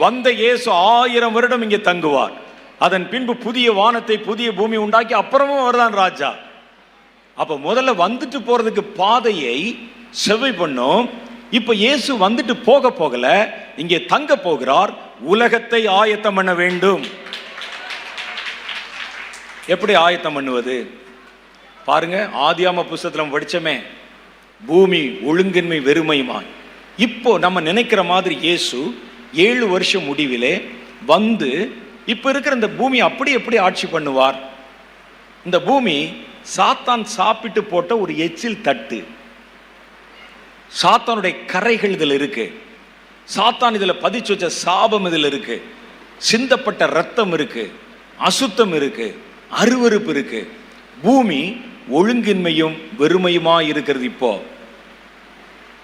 வந்த இயேசு 1000 வருடம் இங்கே தங்குவார். அதன் பின்பு புதிய வானத்தை, புதிய பூமி உண்டாக்கி அப்புறமும் அவர்தான் ராஜா. அப்ப முதல்ல வந்துட்டு போறதுக்கு பாதையை செவ்வை பண்ணும். இப்ப இயேசு வந்துட்டு போகல, இங்கே தங்க போகிறார். உலகத்தை ஆயத்தம் பண்ண வேண்டும். எப்படி ஆயத்தம் பண்ணுவது? பாருங்க, ஆதியாம புஸ்தகத்துல படிச்சமே, பூமி ஒழுங்கின்மை வெறுமையுமாய். இப்போ நம்ம நினைக்கிற மாதிரி இயேசு 7 வருஷம் முடிவிலே வந்து இப்ப இருக்கிற இந்த பூமி அப்படி எப்படி ஆட்சி பண்ணுவார்? இந்த பூமி சாத்தான் சாப்பிட்டு போட்ட ஒரு எச்சில் தட்டு. சாத்தானுடைய கரைகள் இதில் இருக்கு. சாத்தான் இதுல பதிச்சு வச்ச சாபம் இதில் இருக்கு. சிந்தப்பட்ட ரத்தம் இருக்கு, அசுத்தம் இருக்கு, அருவருப்பு இருக்கு. பூமி ஒழுங்கின்மையும் வெறுமையுமா இருக்கிறது. இப்போ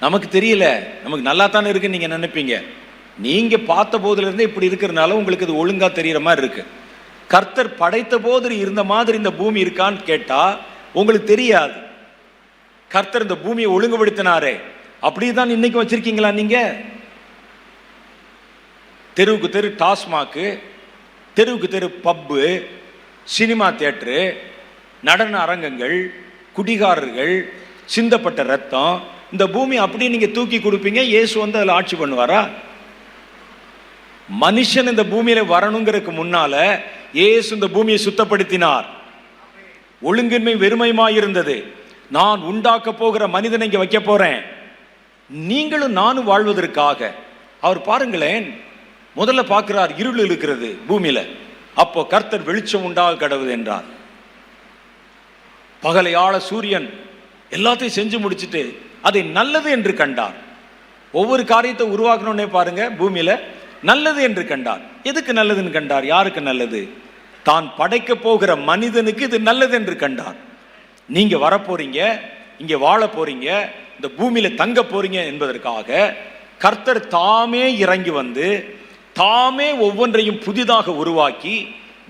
நமக்கு தெரியல, நமக்கு நல்லா தானே இருக்குன்னு நீங்க நினைப்பீங்க. நீங்க பார்த்த போதுல இருந்தே இப்படி இருக்கிறதுனால உங்களுக்கு இது ஒழுங்கா தெரியற மாதிரி இருக்கு. கர்த்தர் படைத்த போது இருந்த மாதிரி இந்த பூமி இருக்கான்னு கேட்டா உங்களுக்கு தெரியாது. கர்த்தர் இந்த பூமியை ஒழுங்குபடுத்தினாரே, அப்படிதான் இன்னைக்கு வச்சிருக்கீங்களா? நீங்க தெருவுக்கு தெரு டாஸ்மாக்கு, தெருவுக்கு தெரு பப்பு, சினிமா தியேட்டரு, நடன அரங்கங்கள், குடிகாரர்கள், சிந்தப்பட்ட ரத்தம், இந்த பூமி அப்படியே நீங்க தூக்கி கொடுப்பீங்க. இயேசு வந்து அதில் ஆட்சி பண்ணுவாரா? மனுஷன் இந்த பூமியில வரணுங்கிறதுக்கு முன்னால இயேசு இந்த பூமியை சுத்தப்படுத்தினார். ஒழுங்கின்மை வெறுமையுமாய் இருந்தது. நான் உண்டாக்க போகிற மனிதனை இங்க வைக்க போறேன், நீங்களும் நானும் வாழ்வதற்காக. அவர் பாருங்களேன், முதல்ல பார்க்கிறார் இருள் இருக்கிறது பூமியில. அப்போ கர்த்தர் வெளிச்சம் உண்டாக கடவுது என்றார். பகலை ஆள சூரியன் எல்லாத்தையும் செஞ்சு முடிச்சுட்டு அதை நல்லது என்று கண்டார். ஒவ்வொரு காரியத்தை உருவாக்கணும்னே பாருங்க, பூமியில நல்லது என்று கண்டார். எதுக்கு நல்லதுன்னு கண்டார்? யாருக்கு நல்லது? தான் படைக்க போகிற மனிதனுக்கு இது நல்லது என்று கண்டார். நீங்க வரப்போறீங்க, இங்க வாழ போறீங்க, இந்த பூமியில தங்க போறீங்க என்பதற்காக கர்த்தர் தாமே இறங்கி வந்து தாமே ஒவ்வொன்றையும் புதிதாக உருவாக்கி,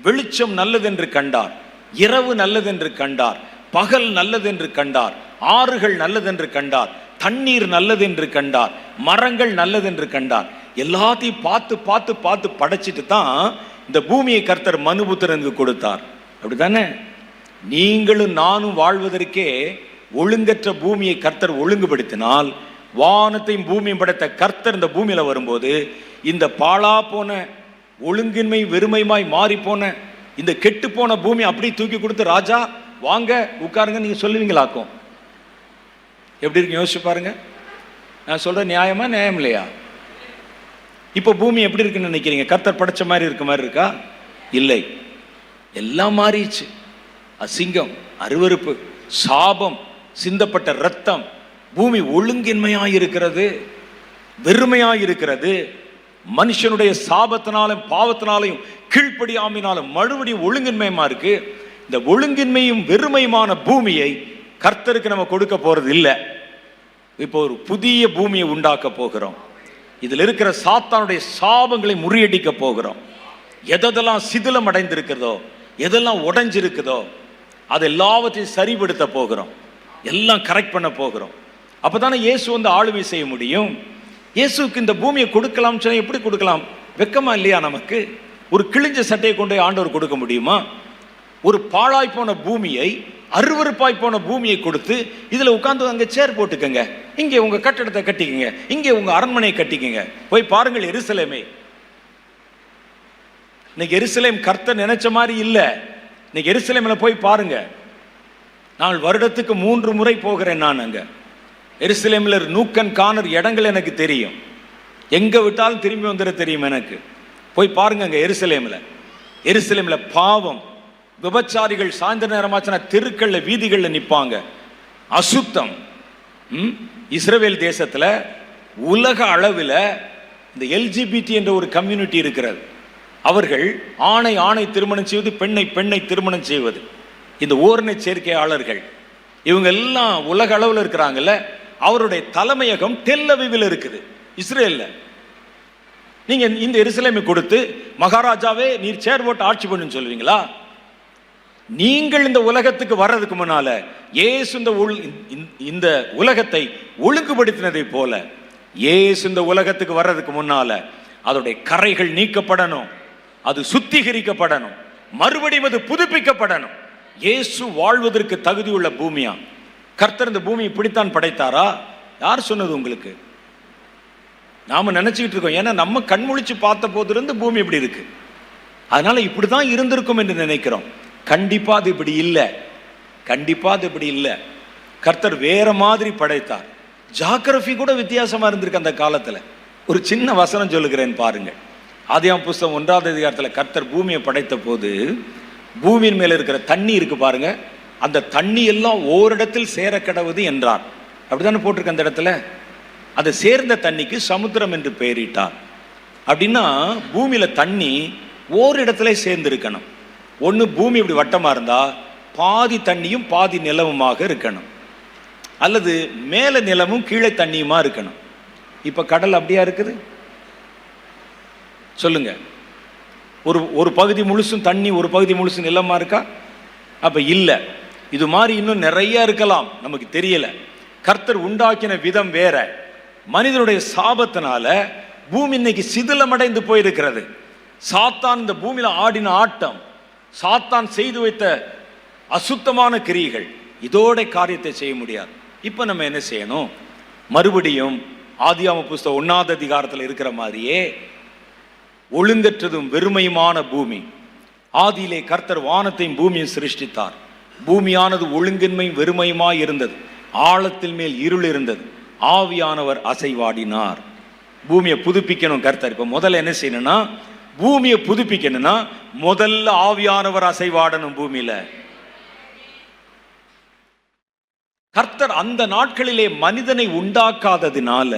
வெளிச்சம் நல்லது என்று கண்டார், இரவு நல்லது என்று கண்டார், பகல் நல்லது என்று கண்டார், ஆறுகள் நல்லது என்று கண்டார், தண்ணீர் நல்லது என்று கண்டார், மரங்கள் நல்லது என்று கண்டார். எல்லாத்தையும் பார்த்து பார்த்து பார்த்து படைச்சிட்டு தான் இந்த பூமியை கர்த்தர் மனுபுத்திரனுக்கு கொடுத்தார். அப்படித்தானே? நீங்களும் நானும் வாழ்வதற்கே ஒழுங்கற்ற பூமியை கர்த்தர் ஒழுங்குபடுத்தினால், வானத்தையும் பூமியும் படைத்த கர்த்தர் இந்த பூமியில வரும்போது இந்த பாழா போன ஒழுங்கின்மை வெறுமையுமாய் மாறி போன இந்த கெட்டு போன பூமி அப்படி தூக்கி கொடுத்து, ராஜா வாங்க உட்காருங்க நீங்க சொல்லுவீங்களாக்கும். எப்படி இருக்கு யோசிச்சு பாருங்க. நான் சொல்ற நியாயமா நியாயம் இல்லையா? இப்போ பூமி எப்படி இருக்குன்னு நினைக்கிறீங்க? கர்த்தர் படைச்ச மாதிரி இருக்க மாதிரி இருக்கா? இல்லை, எல்லாம் மாறிடுச்சு. அசிங்கம், அருவருப்பு, சாபம், சிந்தப்பட்ட ரத்தம், பூமி ஒழுங்கின்மையாய் இருக்கிறது, வெறுமையாய் இருக்கிறது. மனுஷனுடைய சாபத்தினாலும் பாவத்தினாலையும் கீழ்ப்படியாமையினாலும் மறுபடியும் ஒழுங்கின்மையுமா இருக்கு. இந்த ஒழுங்கின்மையும் வெறுமையுமான பூமியை கர்த்தருக்கு நம்ம கொடுக்க போறது இல்லை. இப்போ ஒரு புதிய பூமியை உண்டாக்க போகிறோம். இதில் இருக்கிற சாத்தானுடைய சாபங்களை முறியடிக்க போகிறோம். எதெல்லாம் சிதிலம் அடைந்திருக்கிறதோ, எதெல்லாம் உடைஞ்சிருக்குதோ, அது எல்லாவற்றையும் சரிபடுத்த போகிறோம், எல்லாம் கரெக்ட் பண்ண போகிறோம். அப்பதானே இயேசு வந்து ஆளுமை செய்ய முடியும். இயேசுக்கு இந்த பூமியை கொடுக்கலாம் சொன்னா எப்படி கொடுக்கலாம்? வெக்கமா இல்லையா நமக்கு? ஒரு கிழிஞ்ச சட்டையை கொண்டு ஆண்டவர் கொடுக்க முடியுமா? ஒரு பாழாய் போன பூமியை, அருவருப்பாய் போன பூமியை கொடுத்து இதுல உட்கார்ந்து அங்க சேர் போட்டுக்கங்க, இங்கே உங்க கட்டடத்தை கட்டிக்கங்க, இங்கே உங்க அரண்மனையை கட்டிக்கங்க. போய் பாருங்கள் எருசலேமே. இன்னைக்கு எருசலேம் கர்த்தர் நினைச்ச மாதிரி இல்லை. இன்னைக்கு எருசலேம்ல போய் பாருங்க. நான் வருடத்துக்கு 3 முறை போகிறேன். நான் அங்க எருசலேம்ல நூக்கன் காணர் இடங்கள் எனக்கு தெரியும். எங்க விட்டாலும் திரும்பி வந்துட தெரியும் எனக்கு. போய் பாருங்க அங்க எருசலேம்ல. எருசலேம்ல பாவம், விபச்சாரிகள் சாயந்தர நேரமாச்சுன்னா தெருக்கள்ல வீதிகள்ல நிற்பாங்க. அசுத்தம். இஸ்ரவேல் தேசத்துல உலக அளவில் இந்த எல்ஜிபிடி என்ற ஒரு கம்யூனிட்டி இருக்கிறது. அவர்கள் ஆணை ஆணை திருமணம் செய்வது, பெண்ணை பெண்ணை திருமணம் செய்வது, இந்த ஓரணை சேர்க்கையாளர்கள் இவங்க எல்லாம் உலக அளவில் இருக்கிறாங்கல்ல. அவருடைய தலைமையகம் டெல் அவீவில் இருக்குது, இஸ்ரேல்ல. நீங்க இந்த எருசலேமை கொடுத்து மகாராஜாவே நீர் சேர் போட்டு ஆட்சி பண்ணுன்னு சொல்லுவீங்களா? நீங்கள் இந்த உலகத்துக்கு வர்றதுக்கு முன்னால இயேசு இந்த உலகத்தை ஒழுங்குபடுத்தினதை போல இயேசு இந்த உலகத்துக்கு வர்றதுக்கு முன்னால அதோடைய கரைகள் நீக்கப்படணும், அது சுத்திகரிக்கப்படணும், மறுபடியும் அது புதுப்பிக்கப்படணும். இயேசு வாழ்வதற்கு தகுதியுள்ள பூமியா? கர்த்தர் இந்த பூமி இப்படித்தான் படைத்தாரா? யார் சொன்னது உங்களுக்கு? நாம நினைச்சுக்கிட்டு இருக்கோம். ஏன்னா நம்ம கண்முழிச்சு பார்த்த போதிலிருந்து பூமி இப்படி இருக்கு, அதனால இப்படிதான் இருந்திருக்கும் என்று நினைக்கிறோம். கண்டிப்பா அது இப்படி இல்லை. கண்டிப்பா அது இப்படி இல்லை. கர்த்தர் வேற மாதிரி படைத்தார். ஜாகிரபி கூட வித்தியாசமா இருந்திருக்கு அந்த காலத்துல. ஒரு சின்ன வசனம் சொல்லுகிறேன் பாருங்க. ஆதியாகமம் புஸ்தகம் 1ஆம் அதிகாரத்தில் கர்த்தர் பூமியை படைத்த போது பூமியின் மேல இருக்கிற தண்ணி இருக்கு பாருங்க, அந்த தண்ணி எல்லாம் ஓரிடத்தில் சேர கடவுது என்றார். அப்படித்தானே போட்டிருக்க அந்த இடத்துல. அதை சேர்ந்த தண்ணிக்கு சமுத்திரம் என்று பெயரிட்டார். அப்படின்னா பூமியில தண்ணி ஓரிடத்துல சேர்ந்து இருக்கணும். ஒன்று பூமி இப்படி வட்டமா இருந்தா பாதி தண்ணியும் பாதி நிலவுமாக இருக்கணும், அல்லது மேல நிலமும் கீழே தண்ணியுமா இருக்கணும். இப்ப கடல் அப்படியா இருக்குது? சொல்லுங்க. ஒரு பகுதி முழுசும் தண்ணி, ஒரு பகுதி முழுசும் நிலமா இருக்கா? அப்ப இல்ல. இது மாதிரி இன்னும் நிறைய இருக்கலாம், நமக்கு தெரியல. கர்த்தர் உண்டாக்கின விதம் வேற. மனிதனுடைய சாபத்தினால பூமி இன்னைக்கு சிதிலமடைந்து போயிருக்கிறது. சாத்தான் இந்த பூமியில ஆடின ஆட்டம், சாத்தான் செய்து வைத்த அசுத்தமான கிரியைகள், இதோட காரியத்தை செய்ய முடியாது. இப்ப நம்ம என்ன செய்யணும்? மறுபடியும் ஆதியாகம புஸ்தகம் 1ஆம் அதிகாரத்தில் இருக்கிற மாதிரியே ஒழுங்கற்றதும் வெறுமையுமான பூமி. ஆதியிலே கர்த்தர் வானத்தையும் பூமியும் சிருஷ்டித்தார். பூமியானது ஒழுங்கின்மையும் வெறுமையுமாய் இருந்தது, ஆழத்தில் மேல் இருள் இருந்தது, ஆவியானவர் அசைவாடினார். பூமியை புதுப்பிக்கணும் கர்த்தர். இப்ப முதல்ல என்ன செய்யணும்னா, பூமியை புதுப்பிக்கணும்னா முதல்ல ஆவியானவர் அசைவாடணும் பூமியில. கர்த்தர் அந்த நாட்களிலே மனிதனை உண்டாக்காததினால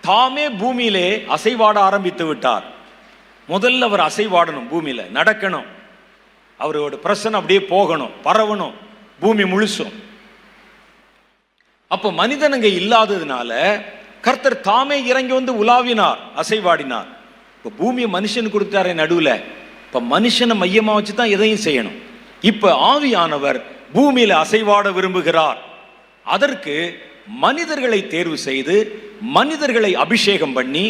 தாமே பூமியிலே அசைவாட ஆரம்பித்து விட்டார். முதல்ல அவர் அசைவாடணும், பூமியில நடக்கணும், அவரோட பிரசன்னம் அப்படியே போகணும், பரவணும் பூமி முழுசும். அப்ப மனிதனுங்க இல்லாததுனால கர்த்தர் தாமே இறங்கி வந்து உலாவினார், அசைவாடினார். இப்ப பூமியை மனுஷன் கொடுத்தாரே நடுவுல, இப்ப மனுஷனை மையமா வச்சுதான் எதையும் செய்யணும். இப்ப ஆவியானவர் பூமியில அசைவாட விரும்புகிறார். அதற்கு மனிதர்களை தேர்வு செய்து மனிதர்களை அபிஷேகம் பண்ணி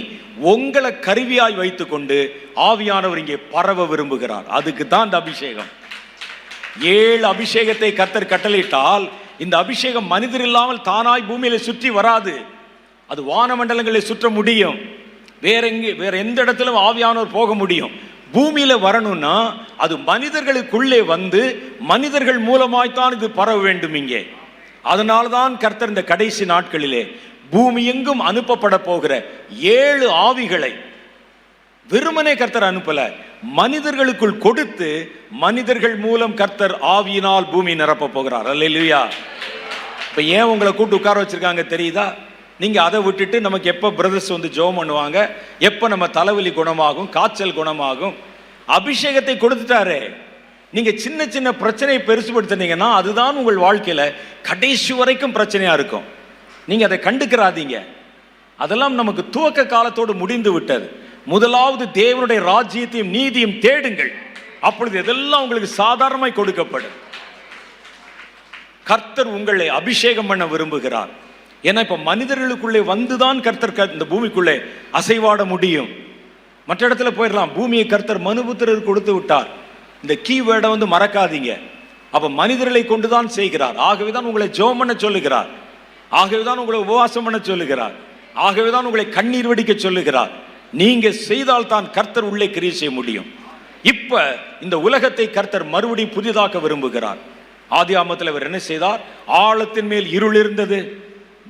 உங்களை கருவியாய் வைத்துக் கொண்டு ஆவியானவர் இங்கே பரவ விரும்புகிறார். அதுக்கு தான் இந்த அபிஷேகம். 7 அபிஷேகத்தை கர்த்தர் கட்டளையிட்டால் இந்த அபிஷேகம் மனிதர் இல்லாமல் தானாய் பூமியில சுற்றி வராது. அது வானமண்டலங்களை சுற்ற முடியும். வேற எந்த இடத்திலும் ஆவியானவர் போக முடியும். பூமியில வரணும்னா அது மனிதர்களுக்குள்ளே வந்து மனிதர்கள் மூலமாய்த்தான் இது பரவ வேண்டும் இங்கே. அதனால்தான் கர்த்தர் இந்த கடைசி நாட்களிலே பூமி எங்கும் அனுப்பப்பட போகிற 7 ஆவிகளை வெறுமனே கர்த்தர் அனுப்பல, மனிதர்களுக்குள் கொடுத்து மனிதர்கள் மூலம் கர்த்தர் ஆவியினால் பூமி நிரப்ப போகிறார். அல்லேலூயா. இப்ப ஏன் உங்களை கூட்டு உட்கார வச்சிருக்காங்க தெரியுதா? நீங்க அதை விட்டுட்டு நமக்கு எப்ப பிரதர்ஸ் வந்து ஜெபம் பண்ணுவாங்க, எப்ப நம்ம தலைவலி குணமாகும், காய்ச்சல் குணமாகும், அபிஷேகத்தை கொடுத்துட்டாரே. நீங்க சின்ன சின்ன பிரச்சனையை பெருசுபடுத்தினீங்கன்னா அதுதான் உங்கள் வாழ்க்கையில கடைசி வரைக்கும் பிரச்சனையா இருக்கும். நீங்க அதை கண்டுக்கிறாதீங்க. அதெல்லாம் நமக்கு துவக்க காலத்தோடு முடிந்து விட்டது. முதலாவது தேவனுடைய ராஜ்யத்தையும் நீதியும் தேடுங்கள், அப்பொழுது இதெல்லாம் உங்களுக்கு சாதாரணமாய் கொடுக்கப்படும். கர்த்தர் உங்களை அபிஷேகம் பண்ண விரும்புகிறார். ஏன்னா இப்ப மனிதர்களுக்குள்ளே வந்துதான் கர்த்தர் இந்த பூமிக்குள்ளே அசைவாட முடியும். மற்ற இடத்துல போயிடலாம். பூமியை கர்த்தர் மனுபுத்திரர் கொடுத்து விட்டார். இந்த கீவேர்டை வந்து மறக்காதீங்க. அப்ப மனிதர்களை கொண்டுதான் செய்கிறார். ஆகவேதான் உங்களை ஜெபம் பண்ண சொல்லுகிறார், ஆகவேதான் உங்களை உபவாசம் பண்ண சொல்லுகிறார், ஆகவேதான் உங்களை கண்ணீர் வடிக்க சொல்லுகிறார். நீங்க செய்தால் தான் கர்த்தர் உள்ளே கிரியை செய்ய முடியும். இப்ப இந்த உலகத்தை கர்த்தர் மறுபடியும் புதிதாக்க விரும்புகிறார். ஆதியாகமத்தில் அவர் என்ன செய்தார்? ஆழத்தின் மேல் இருள் இருந்தது,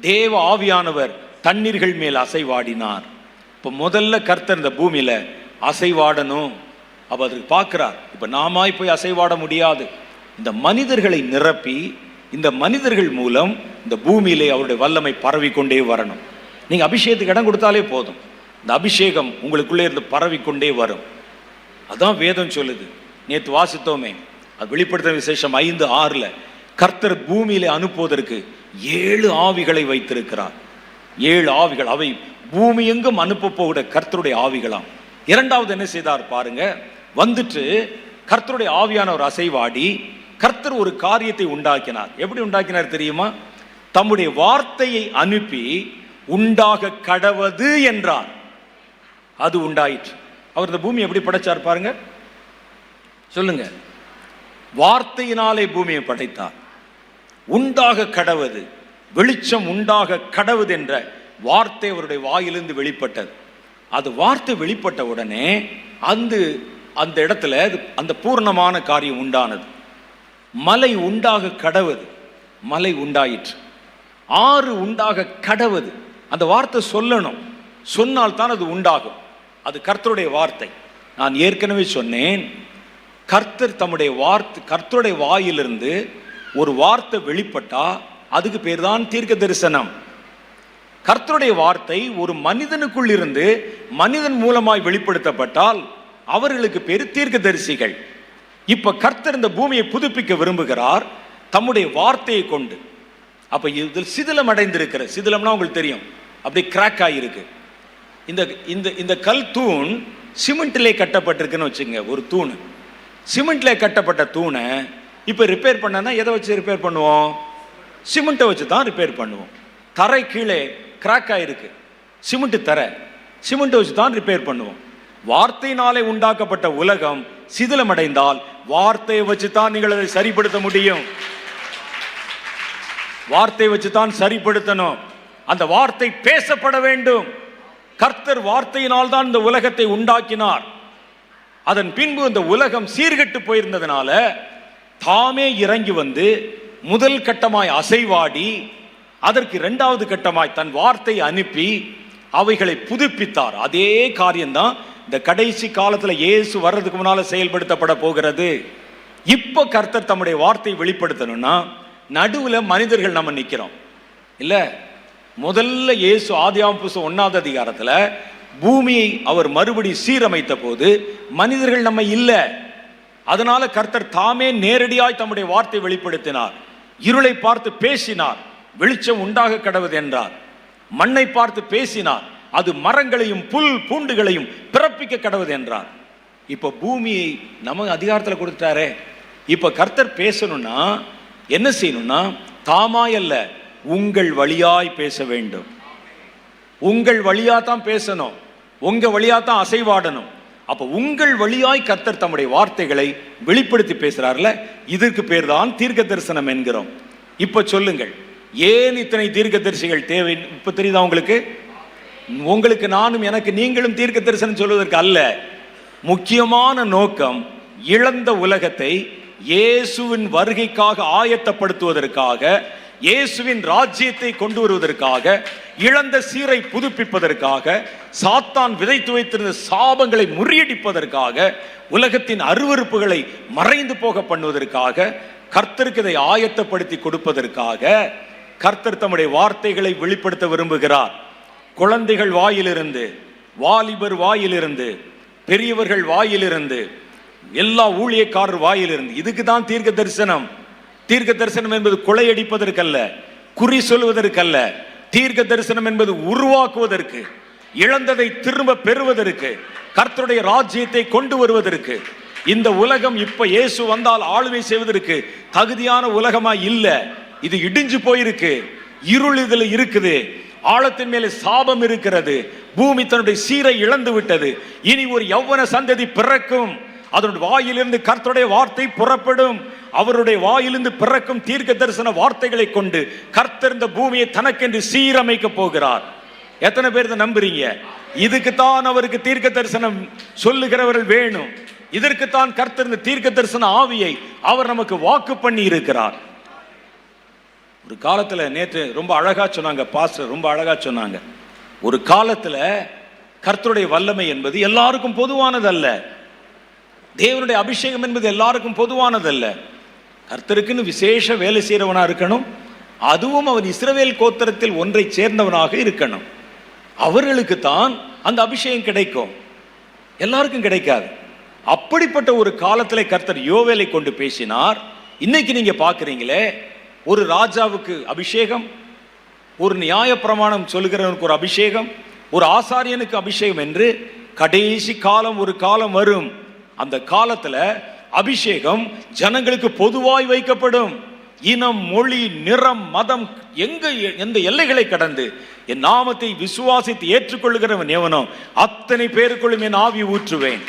தேவ ஆவியானவர் தண்ணீர்கள் மேல் அசைவாடினார். இப்ப முதல்ல கர்த்தர் இந்த பூமியில அசைவாடணும். அப்ப அதுக்கு பார்க்கிறார். இப்ப நாமாய் போய் அசைவாட முடியாது. இந்த மனிதர்களை நிரப்பி இந்த மனிதர்கள் மூலம் இந்த பூமியிலே அவருடைய வல்லமை பரவி கொண்டே வரணும். நீங்க அபிஷேகத்துக்கு இடம் கொடுத்தாலே போதும், இந்த அபிஷேகம் உங்களுக்குள்ளே இருந்து பரவி கொண்டே வரும். அதான் வேதம் சொல்லுது. நேற்று வாசித்தோமே, அது வெளிப்படுத்தின விசேஷம் 5:6 கர்த்தர் பூமியிலே அனுப்புவதற்கு 7 ஆவிகளை வைத்திருக்கிறார். 7 ஆவிகள், அவை பூமி எங்கும் அனுப்ப போகிற கர்த்தருடைய ஆவிகளாம். இரண்டாவது என்ன செய்தார் பாருங்க, வந்துட்டு கர்த்தருடைய ஆவியானவர் அசைவாடி கர்த்தர் ஒரு காரியத்தை உண்டாக்கினார். எப்படி உண்டாக்கினார் தெரியுமா? தம்முடைய வார்த்தையை அனுப்பி உண்டாக கடவது என்றார். அது உண்டாயிற்று. அவர் இந்த பூமி எப்படி படைச்சார் பாருங்க, சொல்லுங்க. வார்த்தையினாலே பூமியை படைத்தார். உண்டாக கடவது, வெளிச்சம் உண்டாக கடவுது என்ற வார்த்தை அவருடைய வாயிலிருந்து வெளிப்பட்டது. அது வார்த்தை வெளிப்பட்ட உடனே அந்த இடத்துல அந்த பூர்ணமான காரியம் உண்டானது. மலை உண்டாக கடவுது, மலை உண்டாயிற்று. ஆறு உண்டாக கடவுது, அந்த வார்த்தை சொல்லணும், சொன்னால் தான் அது உண்டாகும். அது கர்த்தருடைய வார்த்தை. நான் ஏற்கனவே சொன்னேன், கர்த்தர் தம்முடைய வார்த்தை, கர்த்தருடைய வாயிலிருந்து ஒரு வார்த்தை வெளிப்பட்டா அதுக்கு பேர் தான் தீர்க்க தரிசனம். கர்த்தருடைய வார்த்தை ஒரு மனிதனுக்குள் இருந்து மனிதன் மூலமாய் வெளிப்படுத்தப்பட்டால் அவர்களுக்கு பேர் தீர்க்க தரிசிகள். இப்ப கர்த்தர் இந்த பூமியை புதுப்பிக்க விரும்புகிறார் தம்முடைய வார்த்தையை கொண்டு. அப்ப இதில் சிதிலம் அடைந்திருக்கிற, சிதிலம்னா உங்களுக்கு தெரியும், அப்படி கிராக் ஆகியிருக்கு. இந்த இந்த இந்த கல் தூண் சிமெண்ட்லே கட்டப்பட்டிருக்குன்னு வச்சுங்க. ஒரு தூண் சிமெண்ட்ல கட்டப்பட்ட தூணை இப்ப ரிப்பேர் பண்ணனா எதை வச்சு ரிப்பேர் பண்ணுவோம்? சிமெண்ட்டை வச்சு தான் ரிப்பேர் பண்ணுவோம். தரை கீழே கிராக் ஆயிருக்கு, சிமெண்ட் தரை, சிமெண்ட்டை வச்சு தான் ரிப்பேர் பண்ணுவோம். வார்த்தையினாலே உண்டாக்கப்பட்ட உலகம் சிதிலமடைந்தால் வார்த்தையை வச்சு தான் நீங்கள் அதை சரிப்படுத்த முடியும். வார்த்தையை வச்சு தான் சரிப்படுத்தணும். அந்த வார்த்தை பேசப்பட வேண்டும். கர்த்தர் வார்த்தையினால் தான் இந்த உலகத்தை உண்டாக்கினார். அதன் பின்பு இந்த உலகம் சீர்கெட்டு போயிருந்ததுனால தாமே இறங்கி வந்து முதல் கட்டமாய் அசைவாடி அதற்கு இரண்டாவது கட்டமாய் தன் வார்த்தை அனுப்பி அவைகளை புதுப்பித்தார். அதே காரியம்தான் இந்த கடைசி காலத்துல இயேசு வர்றதுக்கு முன்னால செயல்படுத்தப்பட போகிறது. இப்ப கர்த்தர் தம்முடைய வார்த்தையை வெளிப்படுத்தணும்னா நடுவுல மனிதர்கள் நம்ம நிக்கிறோம் இல்ல. முதல்ல இயேசு ஆதியாகமம் புஸ்தகம் 1வது அதிகாரத்துல பூமியை அவர் மறுபடி சீரமைத்த போது மனிதர்கள் நம்ம இல்ல. அதனால கர்த்தர் தாமே நேரடியாய் தம்முடைய வார்த்தை வெளிப்படுத்தினார். இருளை பார்த்து பேசினார், வெளிச்சம் உண்டாக கடவுது என்றார். மண்ணை பார்த்து பேசினார், அது மரங்களையும் புல் பூண்டுகளையும் பிறப்பிக்க கடவுது என்றார். இப்ப பூமியை நம்ம அதிகாரத்தில் கொடுத்துட்டாரே. இப்ப கர்த்தர் பேசணும்னா என்ன செய்யணும்னா தாமாய் அல்ல, உங்கள் வழியாய் பேச வேண்டும். உங்கள் வழியா தான் பேசணும், உங்க வழியா தான் அசைவாடணும். அப்ப உங்கள் வழியாய் கர்த்தர் தம்முடைய வார்த்தைகளை வெளிப்படுத்தி பேசுறாருல, இதற்கு பேர் தான் தீர்க்க தரிசனம் என்கிறோம். இப்ப சொல்லுங்கள், ஏன் இத்தனை தீர்க்க தரிசிகள் தேவை? இப்ப தெரியுதா உங்களுக்கு? உங்களுக்கு நானும் எனக்கு நீங்களும் தீர்க்க தரிசனம் சொல்வதற்கு அல்ல. முக்கியமான நோக்கம் இழந்த உலகத்தை இயேசுவின் வருகைக்காக ஆயத்தப்படுத்துவதற்காக, இயேசுவின் ராஜ்யத்தை கொண்டு வருவதற்காக, இழந்த சீரை புதுப்பிப்பதற்காக, சாத்தான் விதைத்து வைத்திருந்த சாபங்களை முறியடிப்பதற்காக, உலகத்தின் அருவருப்புகளை மறைந்து போக பண்ணுவதற்காக, கர்த்தருக்கு இதை ஆயத்தப்படுத்தி கொடுப்பதற்காக கர்த்தர் தம்முடைய வார்த்தைகளை வெளிப்படுத்த விரும்புகிறார். குழந்தைகள் வாயிலிருந்து, வாலிபர் வாயிலிருந்து, பெரியவர்கள் வாயிலிருந்து, எல்லா ஊழியக்காரர் வாயிலிருந்து. இதுக்கு தான் தீர்க்க தரிசனம். தீர்க்க தரிசனம் என்பது கொள்ளையடிப்பதற்கல்ல, குறி சொல்வதற்கல்ல. தீர்க்க தரிசனம் என்பது உருவாக்குவதற்கு, இழந்ததை திரும்ப பெறுவதற்கு, கர்த்தருடைய ராஜ்யத்தை கொண்டு வருவதற்கு. இந்த உலகம் இப்ப இயேசு வந்தால் ஆளுகை செய்வதற்கு தகுதியான உலகமா இல்ல. இது இடிஞ்சு போயிருக்கு, இருள் இதுல இருக்குது, ஆழத்தின் மேலே சாபம் இருக்கிறது, பூமி தன்னுடைய சீரை இழந்து விட்டது. இனி ஒரு யௌவன சந்ததி பிறக்கும், அதனுடைய வாயிலிருந்து கர்த்தருடைய வார்த்தை புறப்படும். அவருடைய வாயிலிருந்து பிறக்கும் தீர்க்க தரிசன வார்த்தைகளை கொண்டு கர்த்தர் இந்த பூமியை தனக்கென்று சீரமைக்க போகிறார். எத்தனை பேர் இதை நம்புறீங்க? இதுக்குத்தான் அவருக்கு தீர்க்க தரிசனம் சொல்லுகிறவர்கள் வேணும். இதற்குத்தான் கர்த்தர் இந்த தீர்க்க தரிசன ஆவியை அவர் நமக்கு வாக்கு பண்ணி இருக்கிறார். ஒரு காலத்துல, நேற்று ரொம்ப அழகா சொன்னாங்க பாஸ்டர், ரொம்ப அழகா சொன்னாங்க. ஒரு காலத்துல கர்த்தருடைய வல்லமை என்பது எல்லாருக்கும் பொதுவானதல்ல. தேவனுடைய அபிஷேகம் என்பது எல்லாருக்கும் பொதுவானதல்ல. கர்த்தருக்குன்னு விசேஷ வேலை செய்யறவனா இருக்கணும். அதுவும் அவன் இஸ்ரவேல் கோத்திரத்தில் ஒன்றை சேர்ந்தவனாக இருக்கணும். அவர்களுக்கு தான் அந்த அபிஷேகம் கிடைக்கும், எல்லாருக்கும் கிடைக்காது. அப்படிப்பட்ட ஒரு காலத்துல கர்த்தர் யோவேலை கொண்டு பேசினார். இன்னைக்கு நீங்க பாக்குறீங்களே, ஒரு ராஜாவுக்கு அபிஷேகம், ஒரு நியாய பிரமாணம் சொல்லுகிறவனுக்கு ஒரு அபிஷேகம், ஒரு ஆசாரியனுக்கு அபிஷேகம் என்று கடைசி காலம் ஒரு காலம் வரும். அந்த காலத்துல அபிஷேகம் ஜனங்களுக்கு பொதுவாய் வைக்கப்படும். இனம், மொழி, நிறம், மதம், எந்த எல்லைகளை கடந்து என் நாமத்தை விசுவாசித்து ஏற்றுக்கொள்ளுகிறவன் எவனோ அத்தனை பேருக்குள்ளும் என் ஆவி ஊற்றுவேன்.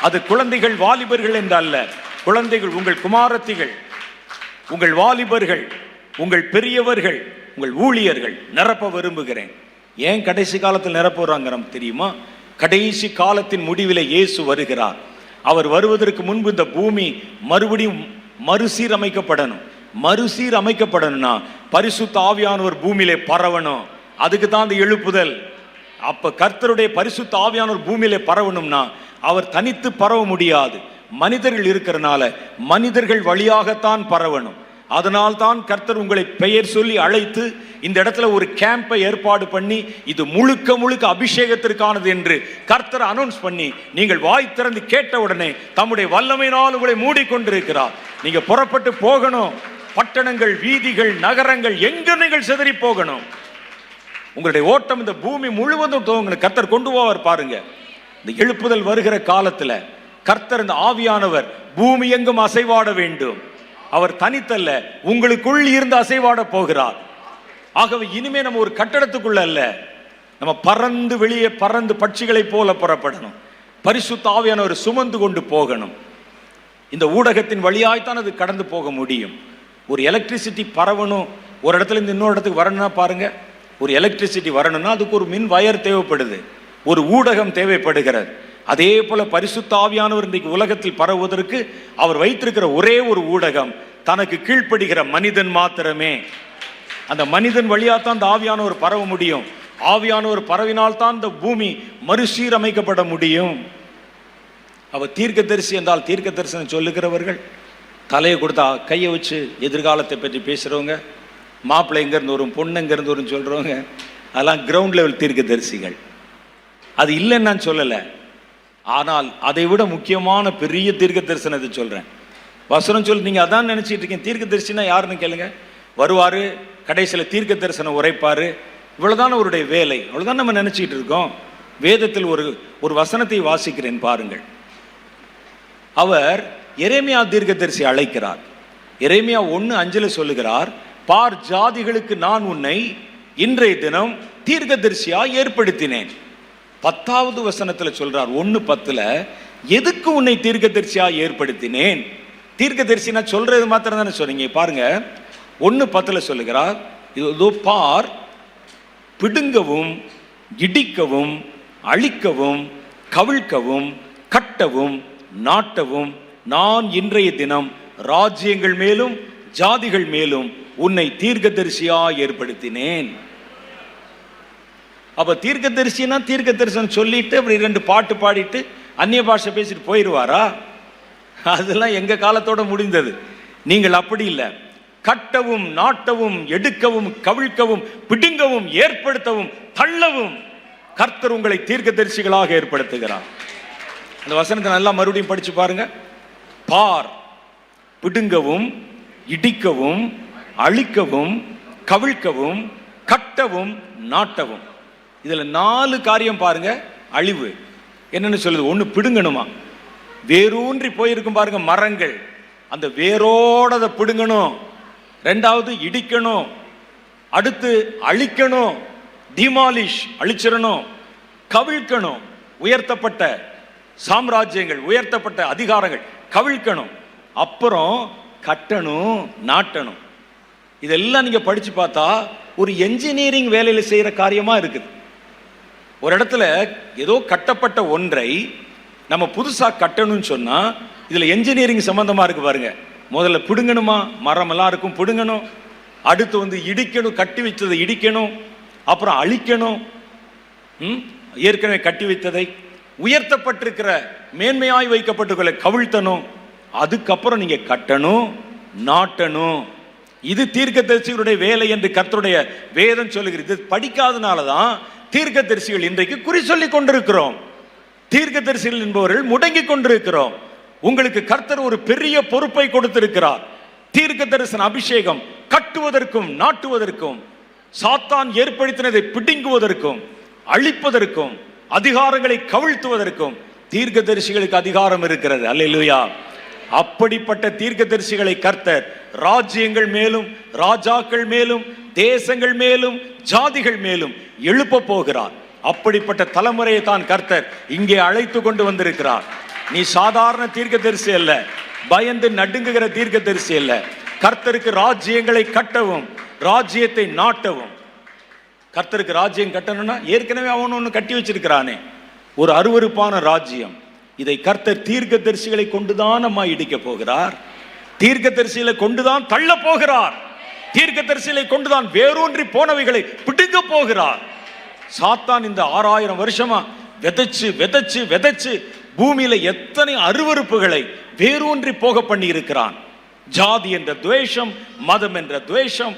அது குழந்தைகள் வாலிபர்கள் என்று அல்ல. குழந்தைகள், உங்கள் குமாரத்திகள், உங்கள் வாலிபர்கள், உங்கள் பெரியவர்கள், உங்கள் ஊழியர்கள் நிரப்ப விரும்புகிறேன். ஏன் கடைசி காலத்தில் நிரப்புறாங்க நமக்கு தெரியுமா? கடைசி காலத்தின் முடிவில் இயேசு வருகிறார். அவர் வருவதற்கு முன்பு இந்த பூமி மறுபடியும் மறுசீரமைக்கப்படணும். மறுசீரமைக்கப்படணும்னா பரிசுத்த ஆவியானவர் பூமியிலே பரவணும். அதுக்கு தான் அந்த எழுப்புதல். அப்ப கர்த்தருடைய பரிசுத்த ஆவியானவர் பூமியிலே பரவணும்னா அவர் தனித்து பரவ முடியாது. மனிதர்கள் இருக்கிறனால மனிதர்கள் வழியாகத்தான் பரவணும். அதனால் தான் கர்த்தர் உங்களை பெயர் சொல்லி அழைத்து இந்த இடத்துல ஒரு கேம்பை ஏற்பாடு பண்ணி இது முழுக்க முழுக்க அபிஷேகத்திற்கானது என்று கர்த்தர் அனௌன்ஸ் பண்ணி நீங்கள் வாய் திறந்து கேட்ட உடனே தம்முடைய வல்லமையினால் உங்களை மூடிக்கொண்டிருக்கிறார். நீங்க புறப்பட்டு போகணும். பட்டணங்கள், வீதிகள், நகரங்கள் எங்க நீங்கள் சிதறி போகணும். உங்களுடைய ஓட்டம் இந்த பூமி முழுவதும் துவங்கணும். கர்த்தர் கொண்டு போவார். பாருங்க, இந்த எழுப்புதல் வருகிற காலத்துல கர்த்தர் இந்த ஆவியானவர் பூமி எங்கும் அசைவாட வேண்டும். அவர் தனித்தல்ல, உங்களுக்குள் இருந்து அசைவாட போகிறார். ஆகவே இனிமே நம்ம ஒரு கட்டடத்துக்குள்ள அல்ல, நம்ம பறந்து வெளியே பறந்து பட்சிகளை போல புறப்படணும். பரிசுத்த ஆவியானவர் சுமந்து கொண்டு போகணும். இந்த ஊடகத்தின் வழியாய்த்தான் அது கடந்து போக முடியும். ஒரு எலக்ட்ரிசிட்டி பரவணும், ஒரு இடத்துல இருந்து இன்னொரு இடத்துக்கு வரணும்னா பாருங்க, ஒரு எலக்ட்ரிசிட்டி வரணும்னா அதுக்கு ஒரு மின் வயர் தேவைப்படுது, ஒரு ஊடகம் தேவைப்படுகிறது. அதே போல பரிசுத்த ஆவியானவர் இன்றைக்கு உலகத்தில் பரவுவதற்கு அவர் வைத்திருக்கிற ஒரே ஒரு ஊடகம் தனக்கு கீழ்ப்படுகிற மனிதன் மாத்திரமே. அந்த மனிதன் வழியாத்தான் அந்த ஆவியானவர் பரவ முடியும். ஆவியானவர் பரவினால்தான் இந்த பூமி மறுசீரமைக்கப்பட முடியும். அவர் தீர்க்கதரிசி என்றால் தீர்க்க தரிசனம் சொல்லுகிறவர்கள், தலையை கொடுத்தா கையை வச்சு எதிர்காலத்தை பற்றி பேசுகிறவங்க, மாப்பிள்ளை எங்கேருந்து வரும், பொண்ணு எங்கேருந்து வரும் சொல்கிறவங்க, அதெல்லாம் கிரவுண்ட் லெவல் தீர்க்கதரிசிகள். அது இல்லைன்னு நான் சொல்லலை, ஆனால் அதை விட முக்கியமான பெரிய தீர்க்க தரிசனத்தை சொல்கிறேன். வசனம் சொல்லி நீங்கள் அதான் நினச்சிட்டு இருக்கீங்க. தீர்க்க தரிசனா யாருன்னு கேளுங்க. வருவார், கடைசியில் தீர்க்க தரிசனம் உரைப்பார், இவ்வளோதான் அவருடைய வேலை. அவ்வளோதான் நம்ம நினச்சிக்கிட்டு இருக்கோம். வேதத்தில் ஒரு வசனத்தை வாசிக்கிறேன் பாருங்கள். அவர் எரேமியா தீர்க்கதரிசி அழைக்கிறார். எரேமியா 1:5 சொல்லுகிறார், பார், ஜாதிகளுக்கு நான் உன்னை இன்றைய தினம் தீர்க்கதரிசியா ஏற்படுத்தினேன். 10வது வசனத்தில் சொல்றார், 1:10, எதுக்கு உன்னை தீர்க்கதரிசியா ஏற்படுத்தினேன்? தீர்க்கதரிசினா சொல்றது மாத்திரம் தானே சொல்றீங்க. பாருங்க, 1:10 சொல்லுகிறார், இதோ பார், பிடுங்கவும் இடிக்கவும் அழிக்கவும் கவிழ்க்கவும் கட்டவும் நாட்டவும் நான் இன்றைய தினம் ராஜ்யங்கள் மேலும் ஜாதிகள் மேலும் உன்னை தீர்க்கதரிசியா ஏற்படுத்தினேன். அப்ப தீர்க்கதரிசினா தீர்க்க தரிசனம் சொல்லிட்டு அப்படி 2 பாட்டு பாடிட்டு அந்நிய பாஷை பேசிட்டு போயிடுவாரா? அதெல்லாம் எங்க காலத்தோட முடிந்தது. நீங்கள் அப்படி இல்லை. கட்டவும் நாட்டவும் எடுக்கவும் கவிழ்க்கவும் பிடுங்கவும் ஏற்படுத்தவும் தள்ளவும் கர்த்தர் உங்களை தீர்க்கதரிசிகளாக ஏற்படுத்துகிறார். அந்த வசனத்தை நல்லா மறுபடியும் படிச்சு பாருங்க. பார், பிடுங்கவும் இடிக்கவும் அழிக்கவும் கவிழ்க்கவும் கட்டவும் நாட்டவும். இதுல 4 காரியம் பாருங்க. அழிவு என்னன்னு சொல்லுது? 1, பிடுங்கணுமா, வேரூன்றி போயிருக்கும் பாருங்க மரங்கள், அந்த வேரோட அதை பிடுங்கணும். 2வது இடிக்கணும், அடுத்து அழிக்கணும், டிமாலிஷ், அழிச்சிடணும். கவிழ்க்கணும், உயர்த்தப்பட்ட சாம்ராஜ்யங்கள், உயர்த்தப்பட்ட அதிகாரங்கள் கவிழ்க்கணும். அப்புறம் கட்டணும், நாட்டணும். இதெல்லாம் நீங்க படிச்சு பார்த்தா ஒரு என்ஜினியரிங் வேலையில செய்யற காரியமா இருக்குது. ஒரு இடத்துல ஏதோ கட்டப்பட்ட ஒன்றை நம்ம புதுசா கட்டணும்னு சொன்னா இதுல என்ஜினியரிங் சம்பந்தமா இருக்கு பாருங்க. முதல்ல பிடுங்கணுமா, மரம் எல்லாம் இருக்கும், பிடுங்கணும். அடுத்து இடிக்கணும், கட்டி வைத்ததை இடிக்கணும், அப்புறம் அழிக்கணும், ஏற்கனவே கட்டி வைத்ததை, உயர்த்தப்பட்டிருக்கிற மேன்மையாய் வைக்கப்பட்டுகளை கவிழ்த்தணும், அதுக்கப்புறம் நீங்க கட்டணும், நாட்டணும். இது தீர்க்கதரிசிகளுடைய வேலை என்று கர்த்தருடைய வேதம் சொல்லுகிறது. இது படிக்காதனாலதான் தீர்க்கதரிசிகள் இன்றைக்கு குறி சொல்லி கொண்டிருக்கிறோம். தீர்க்கதரிசிகள் என்பவர்கள் முடங்கி கொண்டிருக்கிறோம். உங்களுக்கு கர்த்தர் ஒரு பெரிய பொறுப்பை கொடுத்திருக்கிறார். தீர்க்க தரிசன அபிஷேகம் கட்டுவதற்கும் நாட்டுவதற்கும், சாத்தான் ஏற்படுத்தினதை பிடுங்குவதற்கும் அழிப்பதற்கும் அதிகாரங்களை கவிழ்த்துவதற்கும் தீர்க்கதரிசிகளுக்கு அதிகாரம் இருக்கிறது. அல்லேலூயா. அப்படிப்பட்ட தீர்க்கதரிசிகளை கர்த்தர் ராஜ்யங்கள் மேலும் ராஜாக்கள் மேலும் தேசங்கள் மேலும் ஜாதிகள் மேலும் எழுப்ப போகிறார். அப்படிப்பட்ட தலைமுறையை தான் கர்த்தர் இங்கே அழைத்து கொண்டு வந்திருக்கிறார். நீ சாதாரண தீர்க்கதரிசி அல்ல, பயந்து நடுங்குகிற தீர்க்கதரிசி அல்ல. கர்த்தருக்கு ராஜ்யங்களை கட்டவும் ராஜ்யத்தை நாட்டவும். கர்த்தருக்கு ராஜ்யம் கட்டணும்னா ஏற்கனவே அவன் ஒன்று கட்டி வச்சிருக்கிறானே, ஒரு அருவருப்பான ராஜ்யம். இதை கர்த்தர் தீர்க்கதரிசிகளை கொண்டுதான் அம்மா இடிக்க போகிறார். தீர்க்கதரிசிகளை கொண்டுதான் தள்ள போகிறார். தீர்க்கதரிசிகளை கொண்டுதான் வேரூன்றி போனவைகளை பிடுங்க போகிறார். சாத்தான் இந்த 6000 வருஷமா விதைச்சு விதைச்சு விதைச்சு பூமியில எத்தனை அருவருப்புகளை வேரூன்றி போக பண்ணி இருக்கிறான். ஜாதி என்ற துவேஷம், மதம் என்ற துவேஷம்,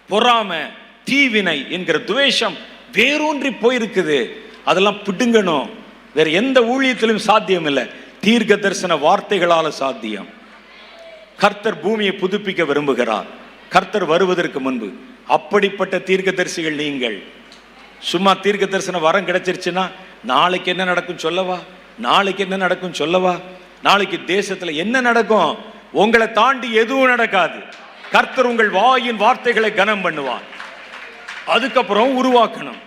பொறாமை, தீவினை என்கிற துவேஷம் வேரூன்றி போயிருக்குது. அதெல்லாம் பிடுங்கணும். வேற எந்த ஊழியத்திலும் சாத்தியம் இல்லை, தீர்க்க தரிசன வார்த்தைகளால சாத்தியம். கர்த்தர் பூமியை புதுப்பிக்க விரும்புகிறார், கர்த்தர் வருவதற்கு முன்பு. அப்படிப்பட்ட தீர்க்க தரிசிகள் நீங்கள். சும்மா தீர்க்க தரிசன வரம் கிடைச்சிருச்சுன்னா நாளைக்கு என்ன நடக்கும் சொல்லவா, நாளைக்கு என்ன நடக்கும் சொல்லவா, நாளைக்கு தேசத்துல என்ன நடக்கும், உங்களை தாண்டி எதுவும் நடக்காது. கர்த்தர் உங்கள் வாயின் வார்த்தைகளை கனம் பண்ணுவார். அதுக்கப்புறம் உருவாக்கணும்,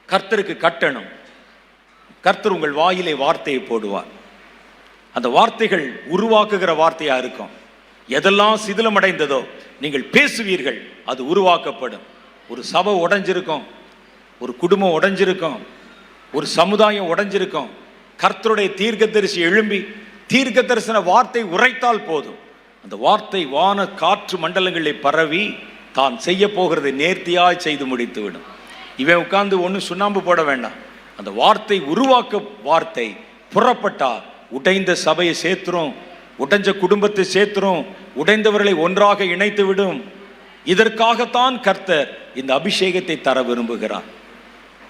கர்த்தருக்கு கட்டணும். கர்த்தர் உங்கள் வாயிலே வார்த்தையை போடுவார். அந்த வார்த்தைகள் உருவாக்குகிற வார்த்தையா இருக்கும். எதெல்லாம் சிதிலமடைந்ததோ நீங்கள் பேசுவீர்கள், அது உருவாக்கப்படும். ஒரு சபை உடைஞ்சிருக்கும், ஒரு குடும்பம் உடைஞ்சிருக்கும், ஒரு சமுதாயம் உடைஞ்சிருக்கும். கர்த்தருடைய தீர்க்கதரிசி எழும்பி தீர்க்க தரிசன வார்த்தை உரைத்தால் போதும், அந்த வார்த்தை வான காற்று மண்டலங்களில் பரவி தான் செய்ய போகிறதை நேர்த்தியாய் செய்து முடித்து விடும். இவன் உட்கார்ந்து ஒன்று சுண்ணாம்பு போட வேண்டாம். அந்த வார்த்தை உருவாக்க வார்த்தை புறப்பட்டா உடைந்த சபையை சேர்த்துரும், உடைஞ்ச குடும்பத்தை சேர்த்துரும், உடைந்தவர்களை ஒன்றாக இணைத்து விடும். இதற்காகத்தான் கர்த்தர் இந்த அபிஷேகத்தை தர விரும்புகிறார்.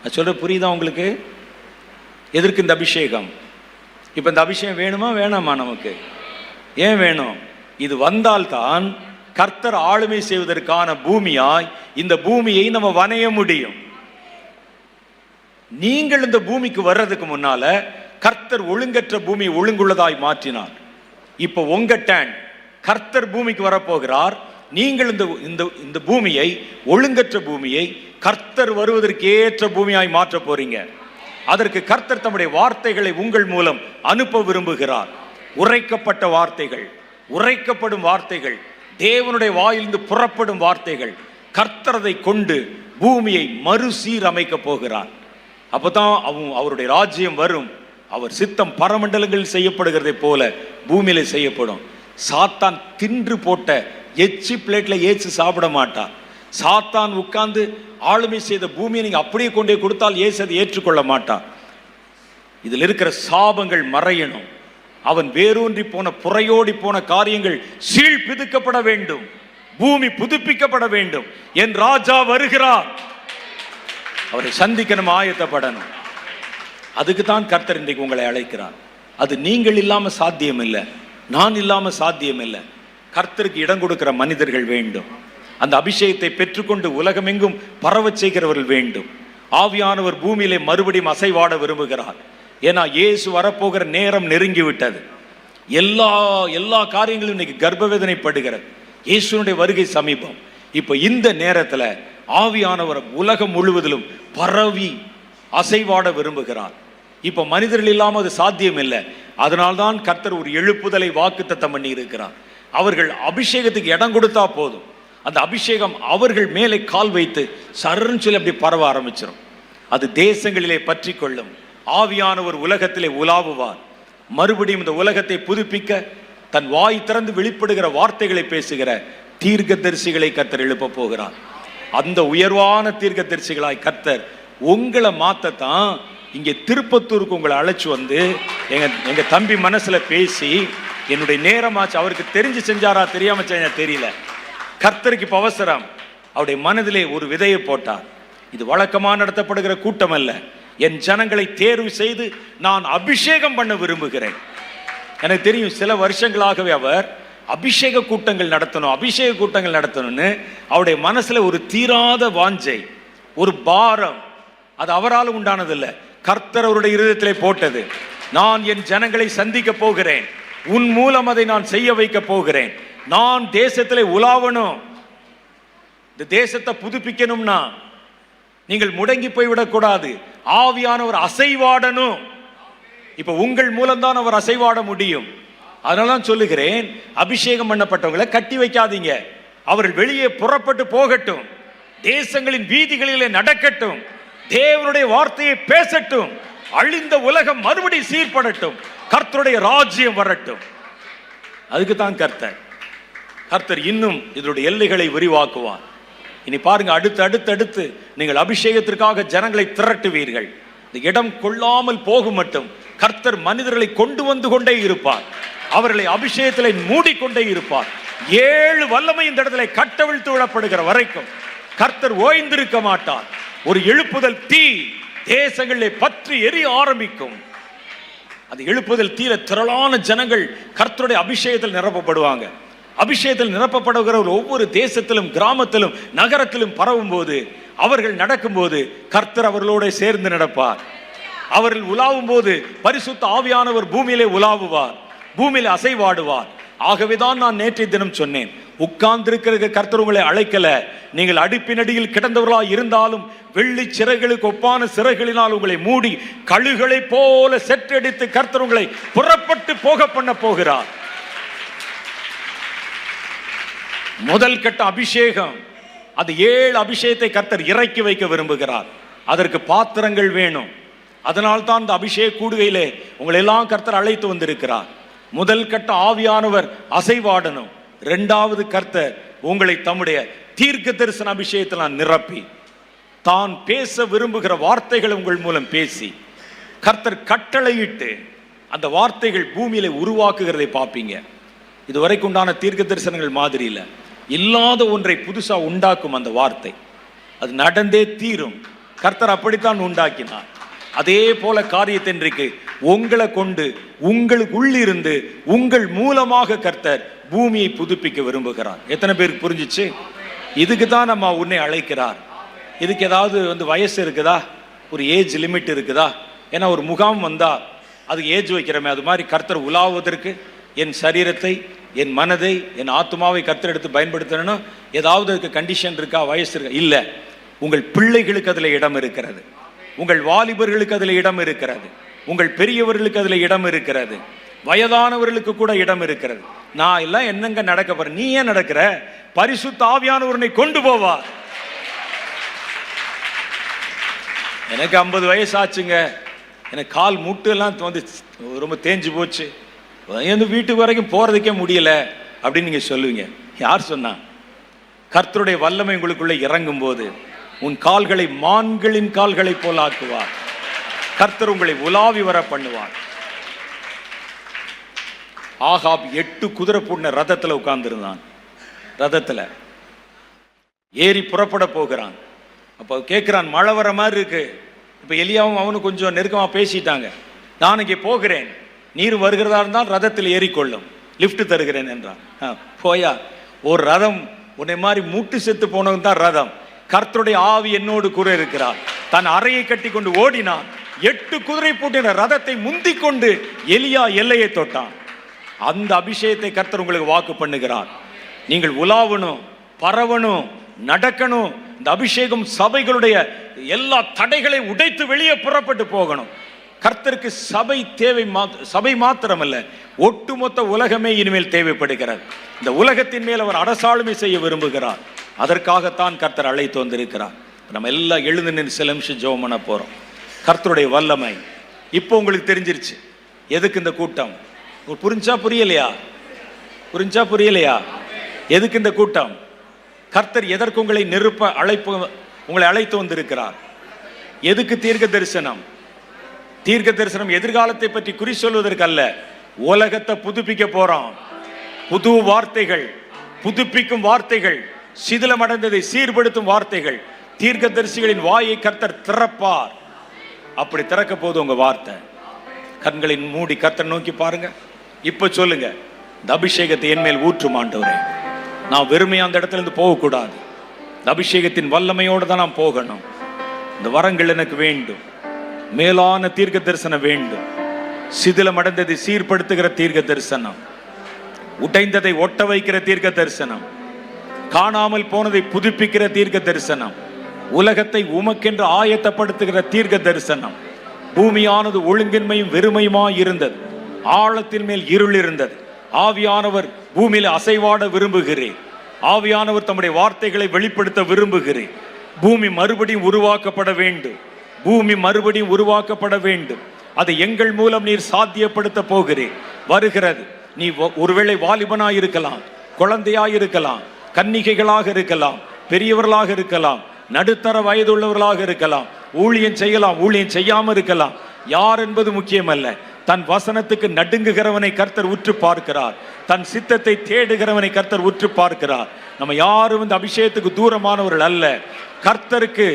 நான் சொல்ற புரியுதா உங்களுக்கு? எதற்கு இந்த அபிஷேகம்? இப்ப இந்த அபிஷேகம் வேணுமா வேணாமா? நமக்கு ஏன் வேணும்? இது வந்தால்தான் கர்த்தர் ஆளுமை செய்வதற்கான பூமியாய் இந்த பூமியை நம்ம வணைய முடியும். நீங்கள் இந்த பூமிக்கு வர்றதுக்கு முன்னால கர்த்தர் ஒழுங்கற்ற பூமியை ஒழுங்குள்ளதாய் மாற்றினார். இப்ப உங்க டேன், கர்த்தர் பூமிக்கு வரப்போகிறார். நீங்கள் இந்த பூமியை, ஒழுங்கற்ற பூமியை கர்த்தர் வருவதற்கு ஏற்ற பூமியாய் மாற்ற போறீங்க. அதற்கு கர்த்தர் தம்முடைய வார்த்தைகளை உங்கள் மூலம் அனுப்ப விரும்புகிறார். உரைக்கப்பட்ட வார்த்தைகள், உரைக்கப்படும் வார்த்தைகள், தேவனுடைய வாயிலிருந்து புறப்படும் வார்த்தைகள். கர்த்தர் அதை கொண்டு பூமியை மறுசீரமைக்க போகிறார். அப்பதான் அவருடைய ராஜ்யம் வரும். அவர் சித்தம் பரமண்டலங்களில் செய்யப்படுகிறதை போல பூமியில செய்யப்படும். சாத்தான் தின்று போட்ட எச்சி பிளேட்ல ஏச்சு சாப்பிட மாட்டான். சாத்தான் உட்கார்ந்து ஆளுமை செய்த பூமியை நீங்க அப்படியே கொண்டே கொடுத்தால் ஏசு அதை ஏற்றுக்கொள்ள மாட்டான். இதில் இருக்கிற சாபங்கள் மறையணும். அவன் வேரூன்றி போன, புறையோடி போன காரியங்கள் சீழ் பிதுக்கப்பட வேண்டும். பூமி புதுப்பிக்கப்பட வேண்டும். என் ராஜா வருகிறார், அவரை சந்திக்க நம்ம ஆயத்தப்படணும். அதுக்கு தான் கர்த்தர் இன்றைக்கு உங்களை அழைக்கிறார். அது நீங்கள் இல்லாம சாத்தியம் இல்லை, நான் இல்லாம சாத்தியம் இல்லை. கர்த்தருக்கு இடம் கொடுக்கிற மனிதர்கள் வேண்டும். அந்த அபிஷேகத்தை பெற்றுக்கொண்டு உலகமெங்கும் பரவச் செய்கிறவர்கள் வேண்டும். ஆவியானவர் பூமியிலே மறுபடியும் அசைவாட விரும்புகிறார். ஏன்னா இயேசு வரப்போகிற நேரம் நெருங்கி விட்டது. எல்லா காரியங்களும் இன்னைக்கு கர்ப்பவேதனைப்படுகிறது. இயேசுனுடைய வருகை சமீபம். இப்ப இந்த நேரத்துல ஆவியானவர் உலகம் முழுவதிலும் பரவி அசைவாட விரும்புகிறார். இப்ப மனிதர்கள் இல்லாம அது சாத்தியம் இல்லை. அதனால்தான் கர்த்தர் ஒரு எழுப்புதலை வாக்குத்தத்தம் பண்ணி இருக்கிறார். அவர்கள் அபிஷேகத்துக்கு இடம் கொடுத்தா போதும், அந்த அபிஷேகம் அவர்கள் மேலே கால் வைத்து சர்ன்னு சொல்லி அப்படி பரவ ஆரம்பிச்சிடும். அது தேசங்களிலே பற்றி கொள்ளும். ஆவியானவர் உலகத்திலே உலாவுவார். மறுபடியும் இந்த உலகத்தை புதுப்பிக்க தன் வாய் திறந்து வெளிப்படுகிற வார்த்தைகளை பேசுகிற தீர்க்கதரிசிகளை கர்த்தர் எழுப்ப போகிறார். அந்த உயர்வான தீர்க்கதரிசிகளாய் கர்த்தர் உங்களை மாத்தத்தான் இங்கே திருப்பத்தூருக்கு உங்களை அழைச்சு வந்து எங்க தம்பி மனசுல பேசி, என்னுடைய நேரமாச்சு, அவருக்கு தெரிஞ்சு செஞ்சாரா தெரியாம செஞ்சா தெரியல, கர்த்தருக்கு இப்ப அவசரம். அவருடைய மனதிலே ஒரு விதையை போட்டார். இது வழக்கமாக நடத்தப்படுகிற கூட்டம் அல்ல. என் ஜனங்களை தேர்வு செய்து நான் அபிஷேகம் பண்ண விரும்புகிறேன். எனக்கு தெரியும் சில வருஷங்களாகவே அவர் அபிஷேக கூட்டங்கள் நடத்தணும்னு அவருடைய மனசுல ஒரு தீராத வாஞ்சை, ஒரு பாரம். அது அவரால் உண்டானதில்லை, கர்த்தர் அவருடைய இருதயத்திலே போட்டது. நான் என் ஜனங்களை சந்திக்க போகிறேன், உன் மூலம் அதை நான் செய்ய வைக்க போகிறேன். நான் தேசத்திலே உலாவணும். இந்த தேசத்தை புதுப்பிக்கணும்னா நீங்கள் முடங்கி போய்விடக்கூடாது. ஆவியானவர் அசைவாடணும். இப்ப உங்கள் மூலம்தான் அவர் அசைவாட முடியும். அதனால சொல்லுகிறேன், அபிஷேகம் பண்ணப்பட்டவங்களை கட்டி வைக்காதீங்க. அவர்கள் வெளியே புறப்பட்டு போகட்டும், தேசங்களின் வீதிகளிலே நடக்கட்டும், தேவனுடைய வார்த்தையை பேசட்டும், அழிந்த உலகம் மறுபடி சீர்படட்டும், கர்த்தருடைய ராஜ்யம் வரட்டும். அதுக்கு தான் கர்த்தர் இன்னும் இதனுடைய எல்லைகளை விரிவாக்குவார். இனி பாருங்க, அடுத்து நீங்கள் அபிஷேகத்திற்காக ஜனங்களை திரட்டுவீர்கள். இந்த இடம் கொள்ளாமல் போகும் மட்டும் கர்த்தர் மனிதர்களை கொண்டு வந்து கொண்டே இருப்பார். அவர்களை அபிஷேகத்திலே மூடிக்கொண்டே இருப்பார். 7 வல்லமை இந்த இடத்துல கட்டவிழ்த்து விடப்படுகிற வரைக்கும் கர்த்தர் ஓய்ந்திருக்க மாட்டார். ஒரு எழுப்புதல் தீ தேசங்களிலே பற்றி எரிய ஆரம்பிக்கும். அது எழுப்புதல் தீர திரளான ஜனங்கள் கர்த்தருடைய அபிஷேகத்தில் நிரப்பப்படுவாங்க. அபிஷேகத்தில் நிரப்பப்படுகிற ஒவ்வொரு தேசத்திலும் கிராமத்திலும் நகரத்திலும் பரவும் போது, அவர்கள் நடக்கும் போது கர்த்தர் அவர்களோட சேர்ந்து நடப்பார். அவர்கள் உலாவும் போது பரிசுத்த ஆவியானவர் பூமியிலே உலாவுவார், பூமியிலே அசைவாடுவார். ஆகவேதான் நான் நேற்றைய தினம் சொன்னேன், உட்கார்ந்திருக்கிற கர்த்தர் உங்களை அழைக்கல. நீங்கள் அடுப்பினடியில் கிடந்தவர்களாக இருந்தாலும் வெள்ளி சிறைகளுக்கு ஒப்பான சிறைகளினால் உங்களை மூடி கழுகளை போல செற்றடித்து கர்த்தர் உங்களை புறப்பட்டு போக பண்ண போகிறார். முதல் கட்ட அபிஷேகம், அது 7 அபிஷேகத்தை கர்த்தர் இறக்கி வைக்க விரும்புகிறார். அதற்கு பாத்திரங்கள் வேணும். அதனால் தான் இந்த அபிஷேக கூடுகையிலே உங்களை எல்லாம் கர்த்தர் அழைத்து வந்திருக்கிறார். முதல் கட்ட ஆவியானவர் அசைவாடணும். 2வது கர்த்தர் உங்களை தம்முடைய தீர்க்க தரிசன அபிஷேகத்தில் நிரப்பி தான் பேச விரும்புகிற வார்த்தைகள் உங்கள் மூலம் பேசி கர்த்தர் கட்டளையிட்டு அந்த வார்த்தைகள் பூமியில உருவாக்குகிறதை பார்ப்பீங்க. இதுவரைக்கும் உண்டான தீர்க்க தரிசனங்கள் மாதிரி இல்லை. இல்லாத ஒன்றை புதுசா உண்டாக்கும் அந்த வார்த்தை. அது நடந்தே தீரும். கர்த்தர் அப்படித்தான் உண்டாக்கினார். அதே போல காரியத்தை இன்றைக்கு உங்களை கொண்டு உங்களுக்கு உள்ளிருந்து உங்கள் மூலமாக கர்த்தர் பூமியை புதுப்பிக்க விரும்புகிறார். எத்தனை பேருக்கு புரிஞ்சிச்சு? இதுக்கு தான் நம்ம உன்னை அழைக்கிறார். இதுக்கு ஏதாவது வயசு இருக்குதா? ஒரு ஏஜ் லிமிட் இருக்குதா? ஏன்னா ஒரு முகாம் வந்தா அதுக்கு ஏஜ் வைக்கிறமே, அது மாதிரி கர்த்தர் உலாவுவதற்கு என் சரீரத்தை, என் மனதை, என் ஆத்மாவை கர்த்தர் எடுத்து பயன்படுத்தணும்னா ஏதாவது அதுக்கு கண்டிஷன் இருக்கா, வயசு இருக்கா? இல்லை. உங்கள் பிள்ளைகளுக்கு அதில் இடம் இருக்கிறது, உங்கள் வாலிபர்களுக்கு அதில் இடம் இருக்கிறது, உங்கள் பெரியவர்களுக்கு அதில் இடம் இருக்கிறது, வயதானவர்களுக்கு கூட இடம் இருக்கிறது. நான் எல்லாம் என்னங்க நடக்க போறேன்? நீ ஏன் நடக்கிற? பரிசுத்த ஆவியானவரை கொண்டு போவார். எனக்கு 50 வயசு ஆச்சுங்க, எனக்கு கால் முட்டு எல்லாம் ரொம்ப தேஞ்சு போச்சு, வீட்டுக்கு வரைக்கும் போறதுக்கே முடியல அப்படின்னு நீங்க சொல்லுவீங்க. யார் சொன்னா? கர்த்தருடைய வல்லமை உங்களுக்குள்ள இறங்கும் போது உன் கால்களை மான்களின் கால்களை போல் ஆக்குவார். கர்த்தர் உங்களை உலாவி வர பண்ணுவார். ஆகாப் 8 குதிரை பூண்ட ரதத்துல உட்கார்ந்துருந்தான். ரதத்துல ஏறி புறப்பட போகிறான். அப்போ கேட்கிறான், மழை வர மாதிரி இருக்கு. இப்ப எலியாவும் அவனு கொஞ்சம் நெருக்கமா பேசிட்டாங்க. நான் இங்கே போகிறேன், நீர் வருகிறதா இருந்தால் ரதத்தில் ஏறிக்கொள்ளும், லிப்ட் தருகிறேன் என்றான். போயா, ஒரு ரதம் உன்னை மாதிரி மூட்டு செத்து போனவன் தான் ரதம். கர்த்தருடைய ஆவி என்னோடு கூட இருக்கிறார். தன் அறையை கட்டி கொண்டு ஓடினான். 8 குதிரை பூட்டின ரதத்தை முந்தி கொண்டு எலியா எல்லையை தொட்டான். அந்த அபிஷேகத்தை கர்த்தர் உங்களுக்கு வாக்கு பண்ணுகிறார். நீங்கள் உலாவணும், பரவணும், நடக்கணும். இந்த அபிஷேகம் சபைகளுடைய எல்லா தடைகளை உடைத்து வெளியே புறப்பட்டு போகணும். கர்த்தருக்கு சபை தேவை, சபை மாத்திரமல்ல, ஒட்டுமொத்த உலகமே இனிமேல் தேவைப்படுகிறது. இந்த உலகத்தின் மேல் அவர் அரசாளுமை செய்ய விரும்புகிறார். அதற்காகத்தான் கர்த்தர் அழைத்து வந்திருக்கிறார். நம்ம எல்லாம் எழுந்து நின்று சில நிமிஷம் ஜெபம் பண்ண போறோம். கர்த்தருடைய வல்லமை இப்போ உங்களுக்கு தெரிஞ்சிருச்சு. எதுக்கு இந்த கூட்டம்? புரிஞ்சா புரியலையா? புரிஞ்சா புரியலையா? எதுக்கு இந்த கூட்டம்? கர்த்தர் எதற்கு உங்களை உங்களை அழைத்து வந்திருக்கிறார்? எதுக்கு தீர்க்க தரிசனம்? தீர்க்க தரிசனம் எதிர்காலத்தை பற்றி குறி சொல்வதற்கு அல்ல, உலகத்தை புதுப்பிக்க போறோம். புது வார்த்தைகள், புதுப்பிக்கும் வார்த்தைகள், சிதிலமடைந்ததை சீர்படுத்தும் வார்த்தைகள். தீர்க்க தரிசிகளின் வாயை கர்த்தர் திறப்பார். அப்படி திறக்க போது உங்க வார்த்தை. கண்களின் மூடி கர்த்தர் நோக்கி பாருங்க. இப்ப சொல்லுங்க, இந்த அபிஷேகத்தை என் மேல் ஊற்றும் ஆண்டவரே. நான் வெறுமையா அந்த இடத்துல இருந்து போகக்கூடாது. இந்த அபிஷேகத்தின் வல்லமையோடு தான் நான் போகணும். இந்த வரங்கள் எனக்கு வேண்டும். மேலான தீர்க்க தரிசனம் வேண்டும். சிதிலம் அடைந்ததை சீர்படுத்துகிற தீர்க்க தரிசனம், உடைந்ததை ஒட்ட வைக்கிற தீர்க்க தரிசனம், காணாமல் போனதை புதுப்பிக்கிற தீர்க்க தரிசனம், உலகத்தை உமக்கென்று ஆயத்தப்படுத்துகிற தீர்க்க தரிசனம். பூமியானது ஒழுங்கின்மையும் வெறுமையுமாய் இருந்தது, ஆழத்தின் மேல் இருள் இருந்தது. ஆவியானவர் பூமியில அசைவாட விரும்புகிறேன். ஆவியானவர் தம்முடைய வார்த்தைகளை வெளிப்படுத்த விரும்புகிறேன். பூமி மறுபடியும் உருவாக்கப்பட வேண்டும். பூமி மறுபடியும் உருவாக்கப்பட வேண்டும். அதை எங்கள் மூலம் நீர் சாத்தியப்படுத்த போகிறேன். வருகிறது. நீ ஒருவேளை வாலிபனாய் இருக்கலாம், குழந்தையாய் இருக்கலாம், கன்னிகைகளாக இருக்கலாம், பெரியவர்களாக இருக்கலாம், நடுத்தர வயதுள்ளவர்களாக இருக்கலாம், ஊழியம் செய்யலாம், ஊழியம் செய்யாம இருக்கலாம். யார் என்பது முக்கியமல்ல. தன் வசனத்துக்கு நடுங்குகிறவனை கர்த்தர் உற்று பார்க்கிறார். தன் சித்தத்தை தேடுகிறவனை கர்த்தர் உற்று பார்க்கிறார். நம்ம யாரும் இந்த அபிஷேகத்துக்கு தூரமானவர்கள் அல்ல. கர்த்தருக்கு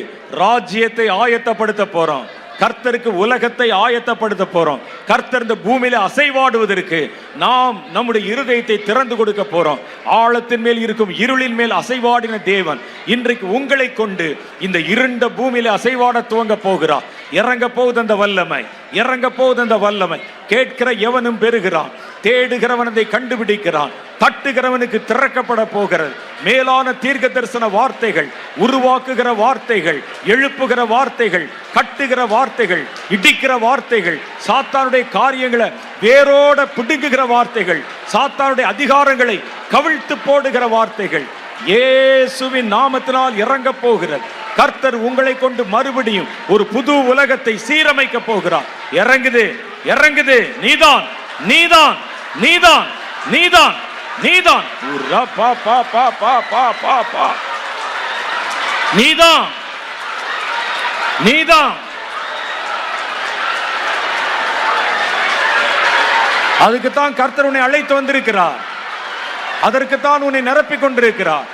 ராஜ்யத்தை ஆயத்தப்படுத்த போறோம். கர்த்தருக்கு உலகத்தை ஆயத்தப்படுத்த போறோம். கர்த்தர் இந்த பூமியில அசைவாடுவதற்கு நாம் நம்முடைய இருதயத்தை திறந்து கொடுக்க போறோம். ஆழத்தின் மேல் இருக்கும் இருளின் மேல் அசைவாடின தேவன் இன்றைக்கு உங்களை கொண்டு இந்த இருண்ட பூமியில அசைவாட துவங்க போகிறார். இறங்க போகுது அந்த வல்லமை, இறங்க போகுது அந்த வல்லமை. கேட்கிற எவனும் பெறுகிறான், தேடுகிறவன் அதை கண்டுபிடிக்கிறான், தட்டுகிறவனுக்கு திறக்கப்பட போகிறது. மேலான தீர்க்க தரிசன வார்த்தைகள், உருவாக்குகிற வார்த்தைகள், எழுப்புகிற வார்த்தைகள், கட்டுகிற வார்த்தைகள், இடிக்கிற வார்த்தைகள், சாத்தானுடைய காரியங்களை வேரோட பிடுங்குகிற வார்த்தைகள், சாத்தானுடைய அதிகாரங்களை கவிழ்த்து போடுகிற வார்த்தைகள் இயேசுவின் நாமத்தினால் இறங்க போகிறது. கர்த்தர் உங்களை கொண்டு மறுபடியும் ஒரு புது உலகத்தை சீரமைக்க போகிறார். இறங்குது, இறங்குது. நீதான், நீதான், நீதான், நீதான், நீதான், நீதான், நீதான். அதுக்குத்தான் கர்த்தர் உன்னை அழைத்து வந்திருக்கிறார். அதற்குத்தான் உன்னை நிரப்பிக் கொண்டிருக்கிறார்.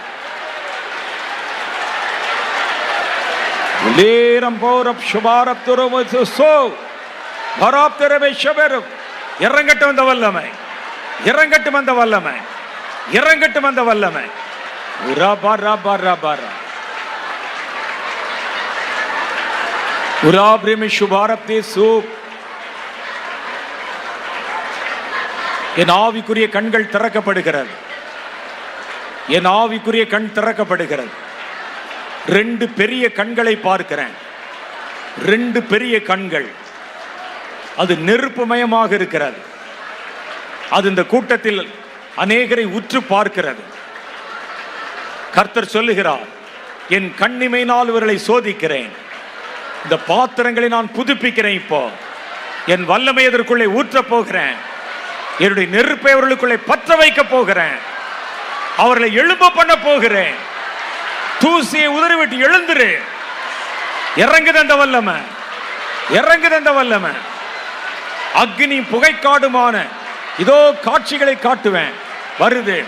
இறங்கட்டும் அந்த வல்லமை, இறங்கட்டும் அந்த வல்லமை, இறங்கட்டும் அந்த வல்லமை. என் ஆவிக்குரிய கண்கள் திறக்கப்படுகிறது. என் ஆவிக்குரிய கண் திறக்கப்படுகிறது. 2 பெரிய கண்களை பார்க்கிறேன். 2 பெரிய கண்கள். அது நெருப்புமயமாக இருக்கிறது. அது இந்த கூட்டத்தில் அநேகரை உற்று பார்க்கிறது. கர்த்தர் சொல்லுகிறார், என் கண்ணிமையினால் இவர்களை சோதிக்கிறேன். இந்த பாத்திரங்களை நான் புதுப்பிக்கிறேன். இப்போ என் வல்லமை இதற்குள்ளே ஊற்றப் போகிறேன். என்னுடைய நெருப்பை அவர்களுக்குள்ளே பற்ற வைக்க போகிறேன். அவர்களை எழும்ப பண்ண போகிறேன். தூசியை உதறிவிட்டு எழுந்துரு. இறங்குது அந்த வல்லமை, இறங்குது அந்த வல்லமை. அக்னி புகைக்காடுமான இதோ காட்சிகளை காட்டுவேன். வருது.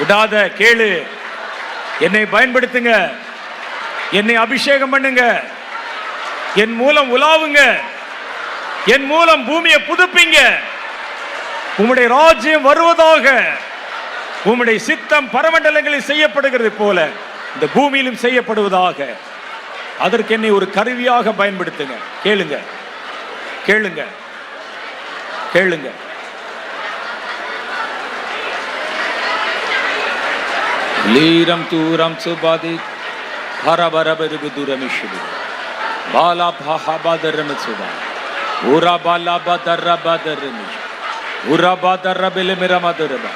விடாத, கேளு. என்னை பயன்படுத்துங்க, என்னை அபிஷேகம் பண்ணுங்க, என் மூலம் உலாவுங்க, என் மூலம் பூமியை புதுப்பிங்க. உம்முடைய ராஜ்யம் வருவதாக. உம்முடைய சித்தம் பரமண்டலங்களில் செய்யப்படுகிறது போல இந்த பூமியிலும் செய்யப்படுவதாக. அதற்கு என்னை ஒரு கருவியாக பயன்படுத்துங்க. கேளுங்க, கேளுங்க, கேளுங்க. லீரம் தூரம் சுபாதி ஹரபரபரு துரமிஷுது பாலா பஹபதரம சுபா உரா பாலா பதரபதரமிஷ் உரா பதரபிலமிரமதுரபா.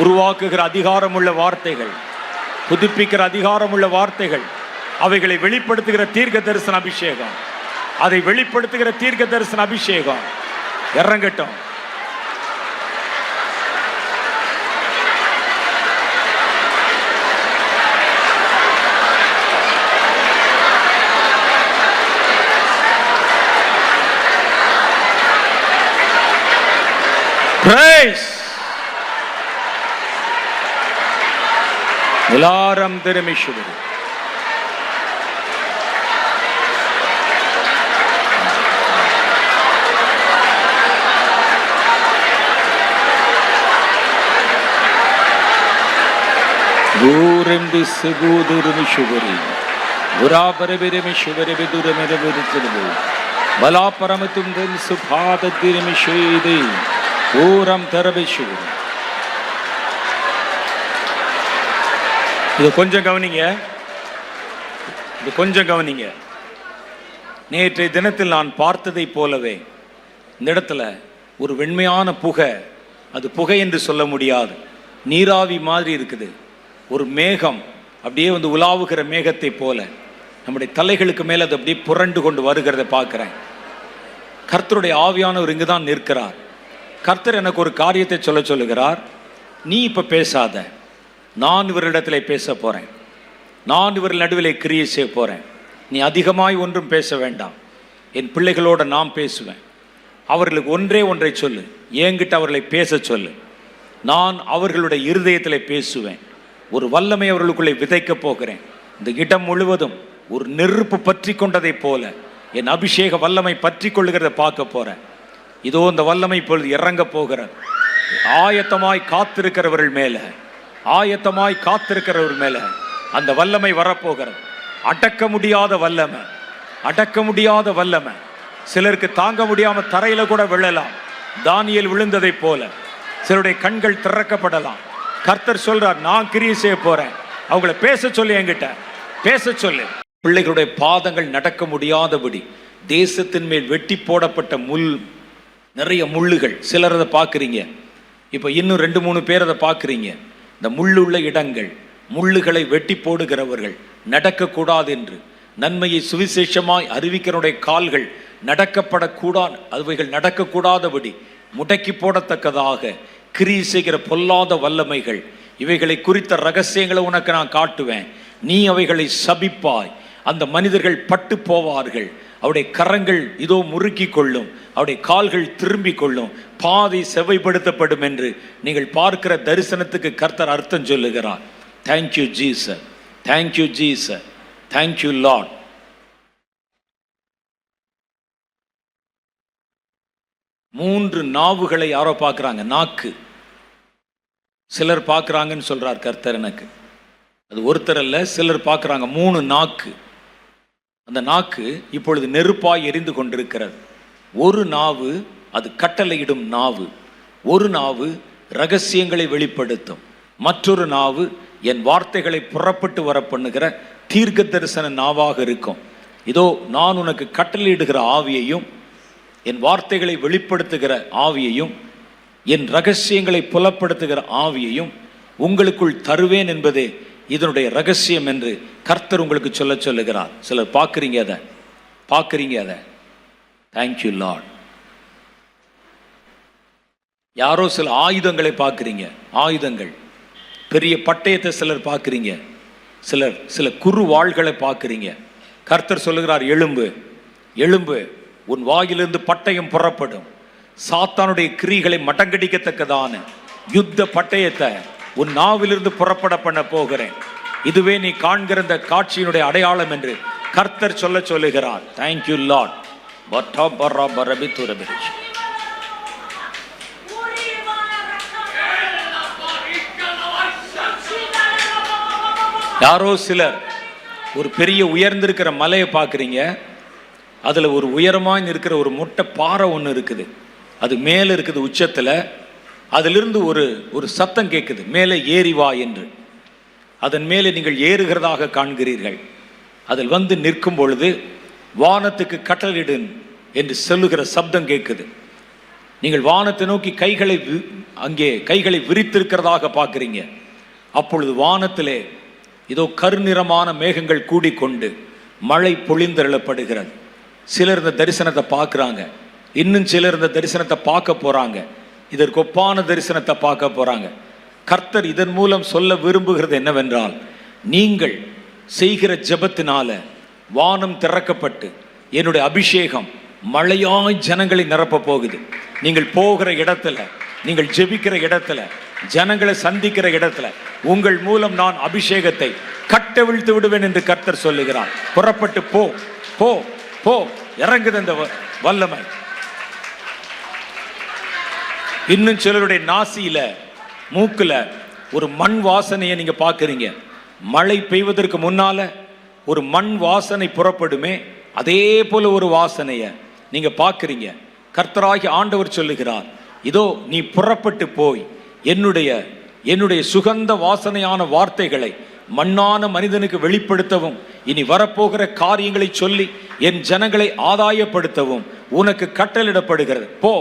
உருவாக்குகிற அதிகாரமுள்ள வார்த்தைகள், புதுப்பிக்கிற அதிகாரமுள்ள வார்த்தைகள், அவைகளை வெளிப்படுத்துகிற தீர்க்க தரிசன அபிஷேகம், அதை வெளிப்படுத்துகிற தீர்க்க தரிசன அபிஷேகம் இறங்கட்டும். Praise. Ularam Diramishudu. Gurim Disugudurimishuguri. Urabarabirimishuguri Biduramirabidu. Balaparamutum Din Subhada Dirimishidi. ஊரம் தரபிஷு. இது கொஞ்சம் கவனிங்க, இது கொஞ்சம் கவனிங்க. நேற்றைய தினத்தில் நான் பார்த்ததை போலவே இந்த இடத்துல ஒரு வெண்மையான புகை, அது புகை என்று சொல்ல முடியாது, நீராவி மாதிரி இருக்குது. ஒரு மேகம் அப்படியே வந்து உலாவுகிற மேகத்தை போல நம்முடைய தலைகளுக்கு மேலே அது அப்படியே புரண்டு கொண்டு வருகிறத பார்க்குறேன். கர்த்தருடைய ஆவியானவர் இங்கு தான் நிற்கிறார். கர்த்தர் எனக்கு ஒரு காரியத்தை சொல்லுகிறார். நீ இப்ப பேசாத, நான் இவரிடத்தில் பேச போறேன், நான் இவர்கள் நடுவில் கிரியை செய்ய போறேன். நீ அதிகமாய் ஒன்றும் பேச வேண்டாம், என் பிள்ளைகளோட நான் பேசுவேன். அவர்களுக்கு ஒன்றை சொல்லு, என்கிட்ட அவர்களை பேச சொல்லு. நான் அவர்களுடைய இருதயத்தில் பேசுவேன். ஒரு வல்லமை அவர்களுக்குள்ளே விதைக்க போகிறேன். இந்த இடம் முழுவதும் ஒரு நெருப்பு பற்றி கொண்டதை போல என் அபிஷேக வல்லமை பற்றி கொள்ளுகிறத பார்க்க போறேன். இதோ இந்த வல்லமை இப்பொழுது இறங்க போகிறது. ஆயத்தமாய் காத்திருக்கிறவர்கள் மேல, ஆயத்தமாய் காத்திருக்கிறவர்கள் மேல அந்த வல்லமை வரப்போகிறது. அடக்க முடியாத வல்லமை, அடக்க முடியாத வல்லமை. சிலருக்கு தாங்க முடியாம தரையில கூட விழலாம், தானியேல் விழுந்ததை போல. சிலருடைய கண்கள் திறக்கப்படலாம். கர்த்தர் சொல்றார், நான் கிரியை செய்ய போறேன், அவங்கள பேச சொல்லி, என்கிட்ட பேச சொல்லு. பிள்ளைகளுடைய பாதங்கள் நடக்க முடியாதபடி தேசத்தின் மேல் வெட்டி போடப்பட்ட நிறைய முள்ளுகள். சிலர் அதை பார்க்குறீங்க, இப்போ இன்னும் 2-3 பேர் அதை பார்க்குறீங்க. இந்த முள்ளுள்ள இடங்கள், முள்ளுகளை வெட்டி போடுகிறவர்கள் நடக்கக்கூடாது என்று, நன்மையை சுவிசேஷமாய் அறிவிக்கிறனுடைய கால்கள் நடக்கப்படக்கூடாது, அவைகள் நடக்கக்கூடாதபடி முடக்கி போடத்தக்கதாக கிரியை செய்கிற பொல்லாத வல்லமைகள், இவைகளை குறித்த ரகசியங்களை உனக்கு நான் காட்டுவேன். நீ அவைகளை சபிப்பாய், அந்த மனிதர்கள் பட்டு போவார்கள். அவருடைய கரங்கள் இதோ முறுக்கி கொள்ளும், அவருடைய கால்கள் திரும்பி கொள்ளும், பாதை செவ்வைப்படுத்தப்படும் என்று நீங்கள் பார்க்கிற தரிசனத்துக்கு கர்த்தர் அர்த்தம் சொல்லுகிறார். Thank you Jesus, thank you Jesus, thank you Lord. மூன்று நாவுகளை யாரோ பார்க்குறாங்க, நாக்கு. சிலர் பார்க்குறாங்கன்னு சொல்றார் கர்த்தர் எனக்கு. அது ஒருத்தர் அல்ல, சிலர் பார்க்குறாங்க. 3 நாக்கு. அந்த நாக்கு இப்பொழுது நெருப்பாய் எரிந்து கொண்டிருக்கிறது. ஒரு நாவு அது கட்டளையிடும் நாவு, ஒரு நாவு ரகசியங்களை வெளிப்படுத்தும், மற்றொரு நாவு என் வார்த்தைகளை புறப்பட்டு வர பண்ணுகிற தீர்க்க தரிசன நாவாக இருக்கும். இதோ நான் உனக்கு கட்டளையிடுகிற ஆவியையும், என் வார்த்தைகளை வெளிப்படுத்துகிற ஆவியையும், என் ரகசியங்களை புலப்படுத்துகிற ஆவியையும் உங்களுக்குள் தருவேன் என்பதே இதனுடைய ரகசியம் என்று கர்த்தர் உங்களுக்கு சொல்லுகிறார். சிலர் பார்க்குறீங்க, அதை பார்க்குறீங்க, அதை. Thank you Lord. யாரோ சில ஆயுதங்களை பார்க்குறீங்க, ஆயுதங்கள், பெரிய பட்டயத்தை சிலர் பார்க்குறீங்க, சில குறு வாள்களை பார்க்குறீங்க. கர்த்தர் சொல்லுகிறார், எழும்பு, எழும்பு, உன் வாயிலிருந்து பட்டயம் புறப்படும். சாத்தானுடைய கிரிகளை மடங்கடிக்கத்தக்கதான யுத்த பட்டயத்தை உன் நாவிலிருந்து புறப்பட பண்ண போகிறேன். இதுவே நீ காண்கிற இந்த காட்சியினுடைய அடையாளம் என்று கர்த்தர் சொல்லுகிறார். Thank you Lord. யாரோ சிலர் ஒரு பெரிய உயர்ந்திருக்கிற மலையை பார்க்குறீங்க, அதுல ஒரு உயரமாக இருக்கிற ஒரு மொட்டை பாறை ஒன்று இருக்குது. அது மேலே இருக்குது உச்சத்தில். அதிலிருந்து ஒரு சத்தம் கேட்குது, மேலே ஏறி வா என்று. அதன் மேலே நீங்கள் ஏறுகிறதாக காண்கிறீர்கள். அதில் வந்து நிற்கும் பொழுது வானத்துக்கு கட்டளையிடு என்று சொல்லுகிற சப்தம் கேட்குது. நீங்கள் வானத்தை நோக்கி கைகளை விரித்திருக்கிறதாக பார்க்குறீங்க. அப்பொழுது வானத்திலே இதோ கருநிறமான மேகங்கள் கூடிக்கொண்டு மழை பொழிந்தருளப்படுகிறது. சிலர் இந்த தரிசனத்தை பார்க்குறாங்க, இன்னும் சிலர் இந்த தரிசனத்தை பார்க்க போறாங்க, இதற்கு ஒப்பான தரிசனத்தை பார்க்க போறாங்க. கர்த்தர் இதன் மூலம் சொல்ல விரும்புகிறது என்னவென்றால், நீங்கள் செய்கிற ஜெபத்தினால வானம் திறக்கப்பட்டு என்னுடைய அபிஷேகம் மழையாய் ஜனங்களை நிரப்ப போகுது. நீங்கள் போகிற இடத்துல, நீங்கள் ஜெபிக்கிற இடத்துல, ஜனங்களை சந்திக்கிற இடத்துல உங்கள் மூலம் நான் அபிஷேகத்தை கட்டவிழ்த்து விடுவேன் என்று கர்த்தர் சொல்லுகிறார். புறப்பட்டு போ போ போ, இறங்குது அந்த வல்லமை. இன்னும் சிலருடைய நாசியில, மூக்குல ஒரு மண் வாசனையை நீங்க பார்க்குறீங்க. மழை பெய்வதற்கு முன்னால ஒரு மண் வாசனை புறப்படுமே, அதே போல ஒரு வாசனையை நீங்க பார்க்குறீங்க. கர்த்தராகி ஆண்டவர் சொல்லுகிறார், இதோ நீ புறப்பட்டு போய் என்னுடைய சுகந்த வாசனையான வார்த்தைகளை மண்ணான மனிதனுக்கு வெளிப்படுத்தவும், இனி வரப்போகிற காரியங்களை சொல்லி என் ஜனங்களை ஆதாயப்படுத்தவும் உனக்கு கட்டளிடப்படுகிறது. போ,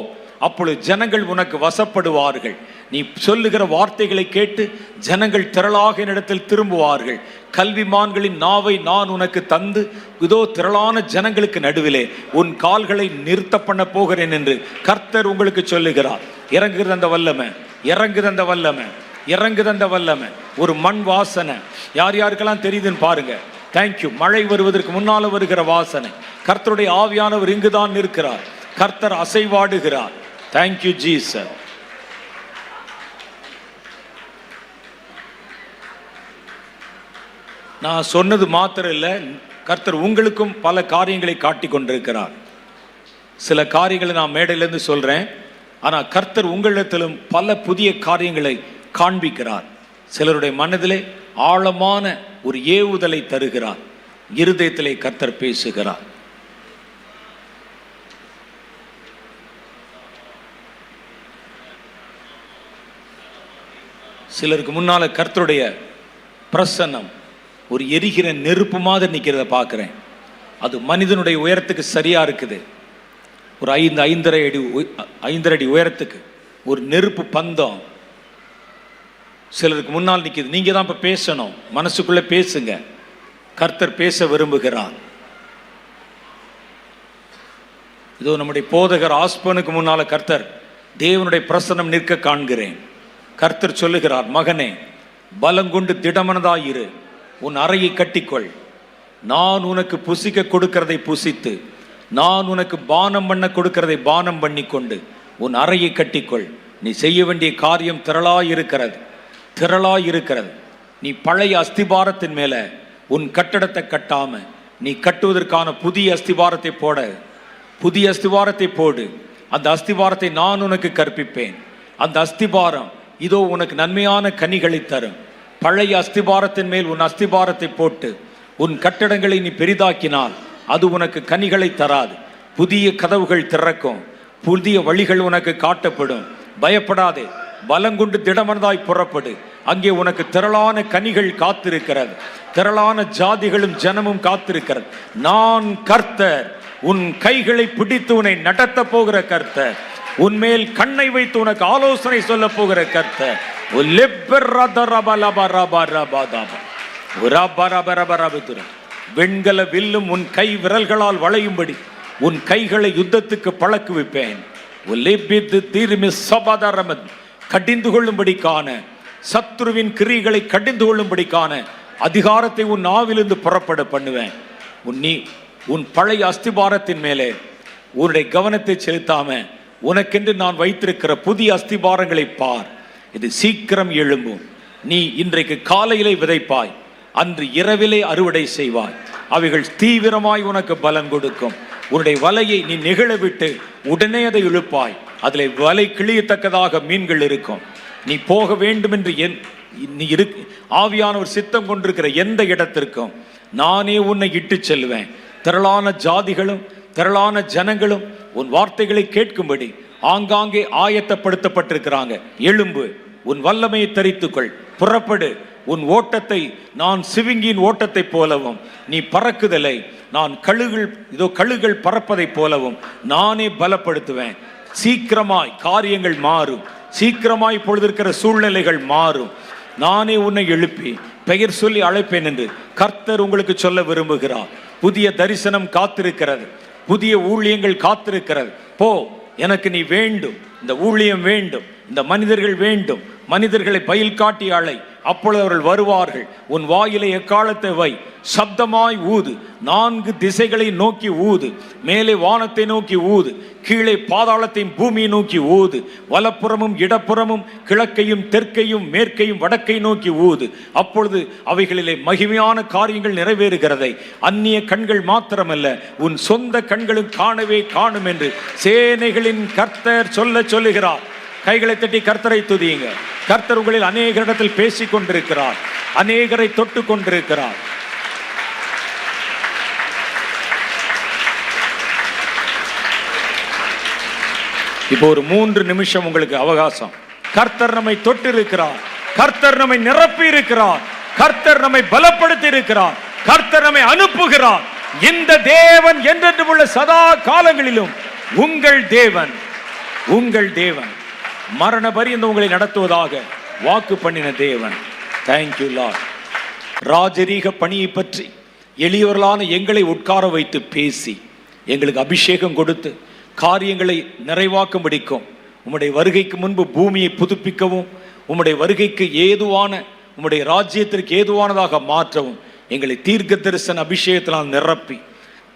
அப்பொழுது ஜனங்கள் உனக்கு வசப்படுவார்கள். நீ சொல்லுகிற வார்த்தைகளை கேட்டு ஜனங்கள் திரளாக என்னிடத்தில் திரும்புவார்கள். கல்விமான்களின் நாவை நான் உனக்கு தந்து இதோ திரளான ஜனங்களுக்கு நடுவிலே உன் கால்களை நிறுத்த பண்ண போகிறேன் என்று கர்த்தர் உங்களுக்கு சொல்லுகிறார். இறங்குகிற அந்த வல்லமை, இறங்குகிற அந்த வல்லமை, இறங்குகிற அந்த வல்லமை. ஒரு மண் வாசனை யார் யாருக்கெல்லாம் தெரியுதுன்னு பாருங்க. தேங்க்யூ. மழை வருவதற்கு முன்னால வருகிற வாசனை. கர்த்தருடைய ஆவியானவர் இங்குதான் இருக்கிறார். கர்த்தர் அசைவாடுகிறார். Thank you Jesus. நான் சொன்னது மாத்திரம் இல்லை, கர்த்தர் உங்களுக்கும் பல காரியங்களை காட்டி கொண்டிருக்கிறார். சில காரியங்களை நான் மேடையிலிருந்து சொல்றேன், ஆனால் கர்த்தர் உங்களிடத்திலும் பல புதிய காரியங்களை காண்பிக்கிறார். சிலருடைய மனதிலே ஆழமான ஒரு ஏவுதலை தருகிறார். இருதயத்திலே கர்த்தர் பேசுகிறார். சிலருக்கு முன்னால கர்த்தருடைய பிரசன்னம் ஒரு எரிகிற நெருப்பு மாதிரி நிற்கிறத பார்க்குறேன். அது மனிதனுடைய உயரத்துக்கு சரியா இருக்குது. ஒரு 5.5 அடி உயரத்துக்கு ஒரு நெருப்பு பந்தம் சிலருக்கு முன்னால் நிற்கிது. நீங்க தான் இப்ப பேசணும், மனசுக்குள்ள பேசுங்க. கர்த்தர் பேச விரும்புகிறார். இதோ நம்முடைய போதகர் ஆஸ்பனுக்கு முன்னால கர்த்தர் தேவனுடைய பிரசன்னம் நிற்க காண்கிறேன். கர்த்தர் சொல்லுகிறார், மகனே பலங்கொண்டு திடமனதாயிரு, உன் அறையை கட்டிக்கொள். நான் உனக்கு புசிக்க கொடுக்கிறதை புசித்து, நான் உனக்கு பானம் பண்ண கொடுக்கிறதை பானம் பண்ணி கொண்டு உன் அறையை கட்டிக்கொள். நீ செய்ய வேண்டிய காரியம் திரளாயிருக்கிறது, திரளாயிருக்கிறது. நீ பழைய அஸ்திபாரத்தின் மேல உன் கட்டடத்தை கட்டாம நீ கட்டுவதற்கான புதிய அஸ்திபாரத்தை போட, புதிய அஸ்திபாரத்தை போடு. அந்த அஸ்திபாரத்தை நான் உனக்கு கற்பிப்பேன். அந்த அஸ்திபாரம் இதோ உனக்கு நன்மையான கனிகளை தரும். பழைய அஸ்திபாரத்தின் மேல் உன் அஸ்திபாரத்தை போட்டு உன் கட்டடங்களை நீ பெரிதாக்கினால் அது உனக்கு கனிகளை தராது. புதிய கதவுகள் திறக்கும், புதிய வழிகள் உனக்கு காட்டப்படும். பயப்படாதே, பலங்கொண்டு திடமனதாய் புறப்படு. அங்கே உனக்கு திரளான கனிகள் காத்திருக்கிறது, திரளான ஜாதிகளும் ஜனமும் காத்திருக்கிறது. நான் கர்த்தர், உன் கைகளை பிடித்து உன்னை நடத்த போகிற கர்த்தர், உன்மேல் கண்ணை வைத்து உனக்கு ஆலோசனை சொல்ல போகிற கர்த்தர். வெண்கல வில்லும் உன் கை விரல்களால் வளையும்படி உன் கைகளை யுத்தத்துக்கு பழக்குவிப்பேன். கடிந்து கொள்ளும்படிக்கான சத்துருவின் கிரிகளை கடிந்து கொள்ளும்படிக்கான அதிகாரத்தை உன் நாவிலிருந்து புறப்பட பண்ணுவேன். உன் பழைய அஸ்திபாரத்தின் மேலே உன்னுடைய கவனத்தை செலுத்தாம உனக்கென்று நான் வைத்திருக்கிற புதிய அஸ்திபாரங்களை பார். இது சீக்கிரம் எழும்பும். நீ இன்றைக்கு காலையிலே விதைப்பாய், அன்று இரவிலே அறுவடை செய்வாய். அவைகள் தீவிரமாய் உனக்கு பலன் கொடுக்கும். உன்னுடைய வலையை நீ நெகிழ விட்டு உடனே அதை இழுப்பாய். அதில் வலை கிழியத்தக்கதாக மீன்கள் இருக்கும். நீ போக வேண்டும் என்று நீ ஆவியானவர் சித்தம் கொண்டிருக்கிற எந்த இடத்திற்கும் நானே உன்னை இட்டு செல்வேன். திரளான ஜாதிகளும் திரளான ஜனங்களும் உன் வார்த்தைகளை கேட்கும்படி ஆங்காங்கே ஆயத்தப்படுத்தப்பட்டிருக்கிறாங்க. எழும்பு, உன் வல்லமையை தரித்துக்கொள், புறப்படு. உன் ஓட்டத்தை நான் சிவிங்கியின் ஓட்டத்தை போலவும், நீ பறக்குதலை நான் கழுகுகள் பறப்பதை போலவும் நானே பலப்படுத்துவேன். சீக்கிரமாய் காரியங்கள் மாறும், சீக்கிரமாய் பொழுதிருக்கிற சூழ்நிலைகள் மாறும். நானே உன்னை எழுப்பி பெயர் சொல்லி அழைப்பேன் என்று கர்த்தர் உங்களுக்கு சொல்ல விரும்புகிறார். புதிய தரிசனம் காத்திருக்கிறது, புதிய ஊழியங்கள் காத்திருக்கிறது. போ, எனக்கு நீ வேண்டும், இந்த ஊழியம் வேண்டும், இந்த மனிதர்கள் வேண்டும். மனிதர்களை பயில் காட்டி அழை, அப்பொழுது அவர்கள் வருவார்கள். உன் வாயிலை எக்காலத்தை வை, சப்தமாய் ஊது, 4 திசைகளை நோக்கி ஊது. மேலே வானத்தை நோக்கி ஊது, கீழே பாதாளத்தையும் பூமியை நோக்கி ஊது. வலப்புறமும் இடப்புறமும் கிழக்கையும் தெற்கையும் மேற்கையும் வடக்கை நோக்கி ஊது. அப்பொழுது அவைகளிலே மகிமையான காரியங்கள் நிறைவேறுகிறதை அந்நிய கண்கள் மாத்திரமல்ல உன் சொந்த கண்களும் காணவே காணும் என்று சேனைகளின் கர்த்தர் சொல்லுகிறார். கைகளை தட்டி கர்த்தரை துதியுங்க. கர்த்தர் உங்களில் அநேக இடத்தில் பேசிக் கொண்டிருக்கிறார், அநேகரை தொட்டு கொண்டிருக்கிறார். இப்போ ஒரு 3 நிமிஷம் உங்களுக்கு அவகாசம். கர்த்தர் நம்மை தொட்டு இருக்கிறார், கர்த்தர் நம்மை நிரப்பி இருக்கிறார், கர்த்தர் நம்மை பலப்படுத்தி இருக்கிறார், கர்த்தர் நம்மை அனுப்புகிறார். இந்த தேவன் என்றென்றும் உள்ள சதா காலங்களிலும் உங்கள் தேவன். உங்கள் தேவன் மரண பரியந்த உங்களை நடத்துவதாக வாக்கு பண்ணின தேவன். Thank you Lord. ராஜரீக பணியை பற்றி எளியவர்களான எங்களை உட்கார வைத்து பேசி எங்களுக்கு அபிஷேகம் கொடுத்து காரியங்களை நிறைவாக்கும்படிக்கும், உம்முடைய வருகைக்கு முன்பு பூமியை புதுப்பிக்கவும், உம்முடைய வருகைக்கு ஏதுவான, உம்முடைய ராஜ்யத்திற்கு ஏதுவானதாக மாற்றவும் எங்களை தீர்க்க தரிசன அபிஷேகத்தினால் நிரப்பி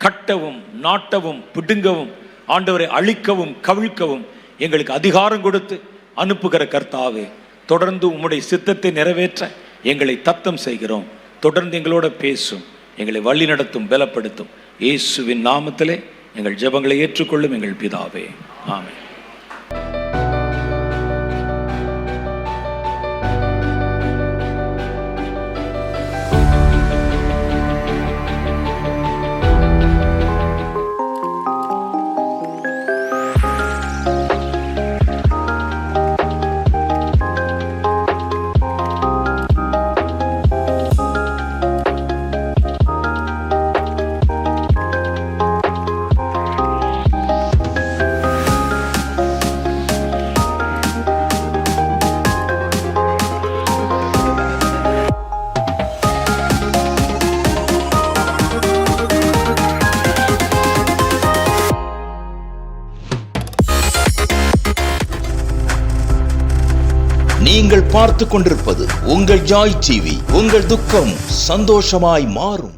கட்டவும், நாட்டவும், பிடுங்கவும், ஆண்டவரை அழிக்கவும், கவிழ்க்கவும் எங்களுக்கு அதிகாரம் கொடுத்து அனுப்புகிற கர்த்தாவே, தொடர்ந்து உம்முடைய சித்தத்தை நிறைவேற்ற எங்களை தத்தம் செய்கிறோம். தொடர்ந்து எங்களோட பேசும், எங்களை வழி நடத்தும், பலப்படுத்தும். இயேசுவின் நாமத்திலே எங்கள் ஜெபங்களை ஏற்றுக்கொள்ளும் எங்கள் பிதாவே. ஆமென். நீங்கள் பார்த்து கொண்டிருப்பது உங்கள் ஜாய் டிவி. உங்கள் துக்கம் சந்தோஷமாய் மாறும்.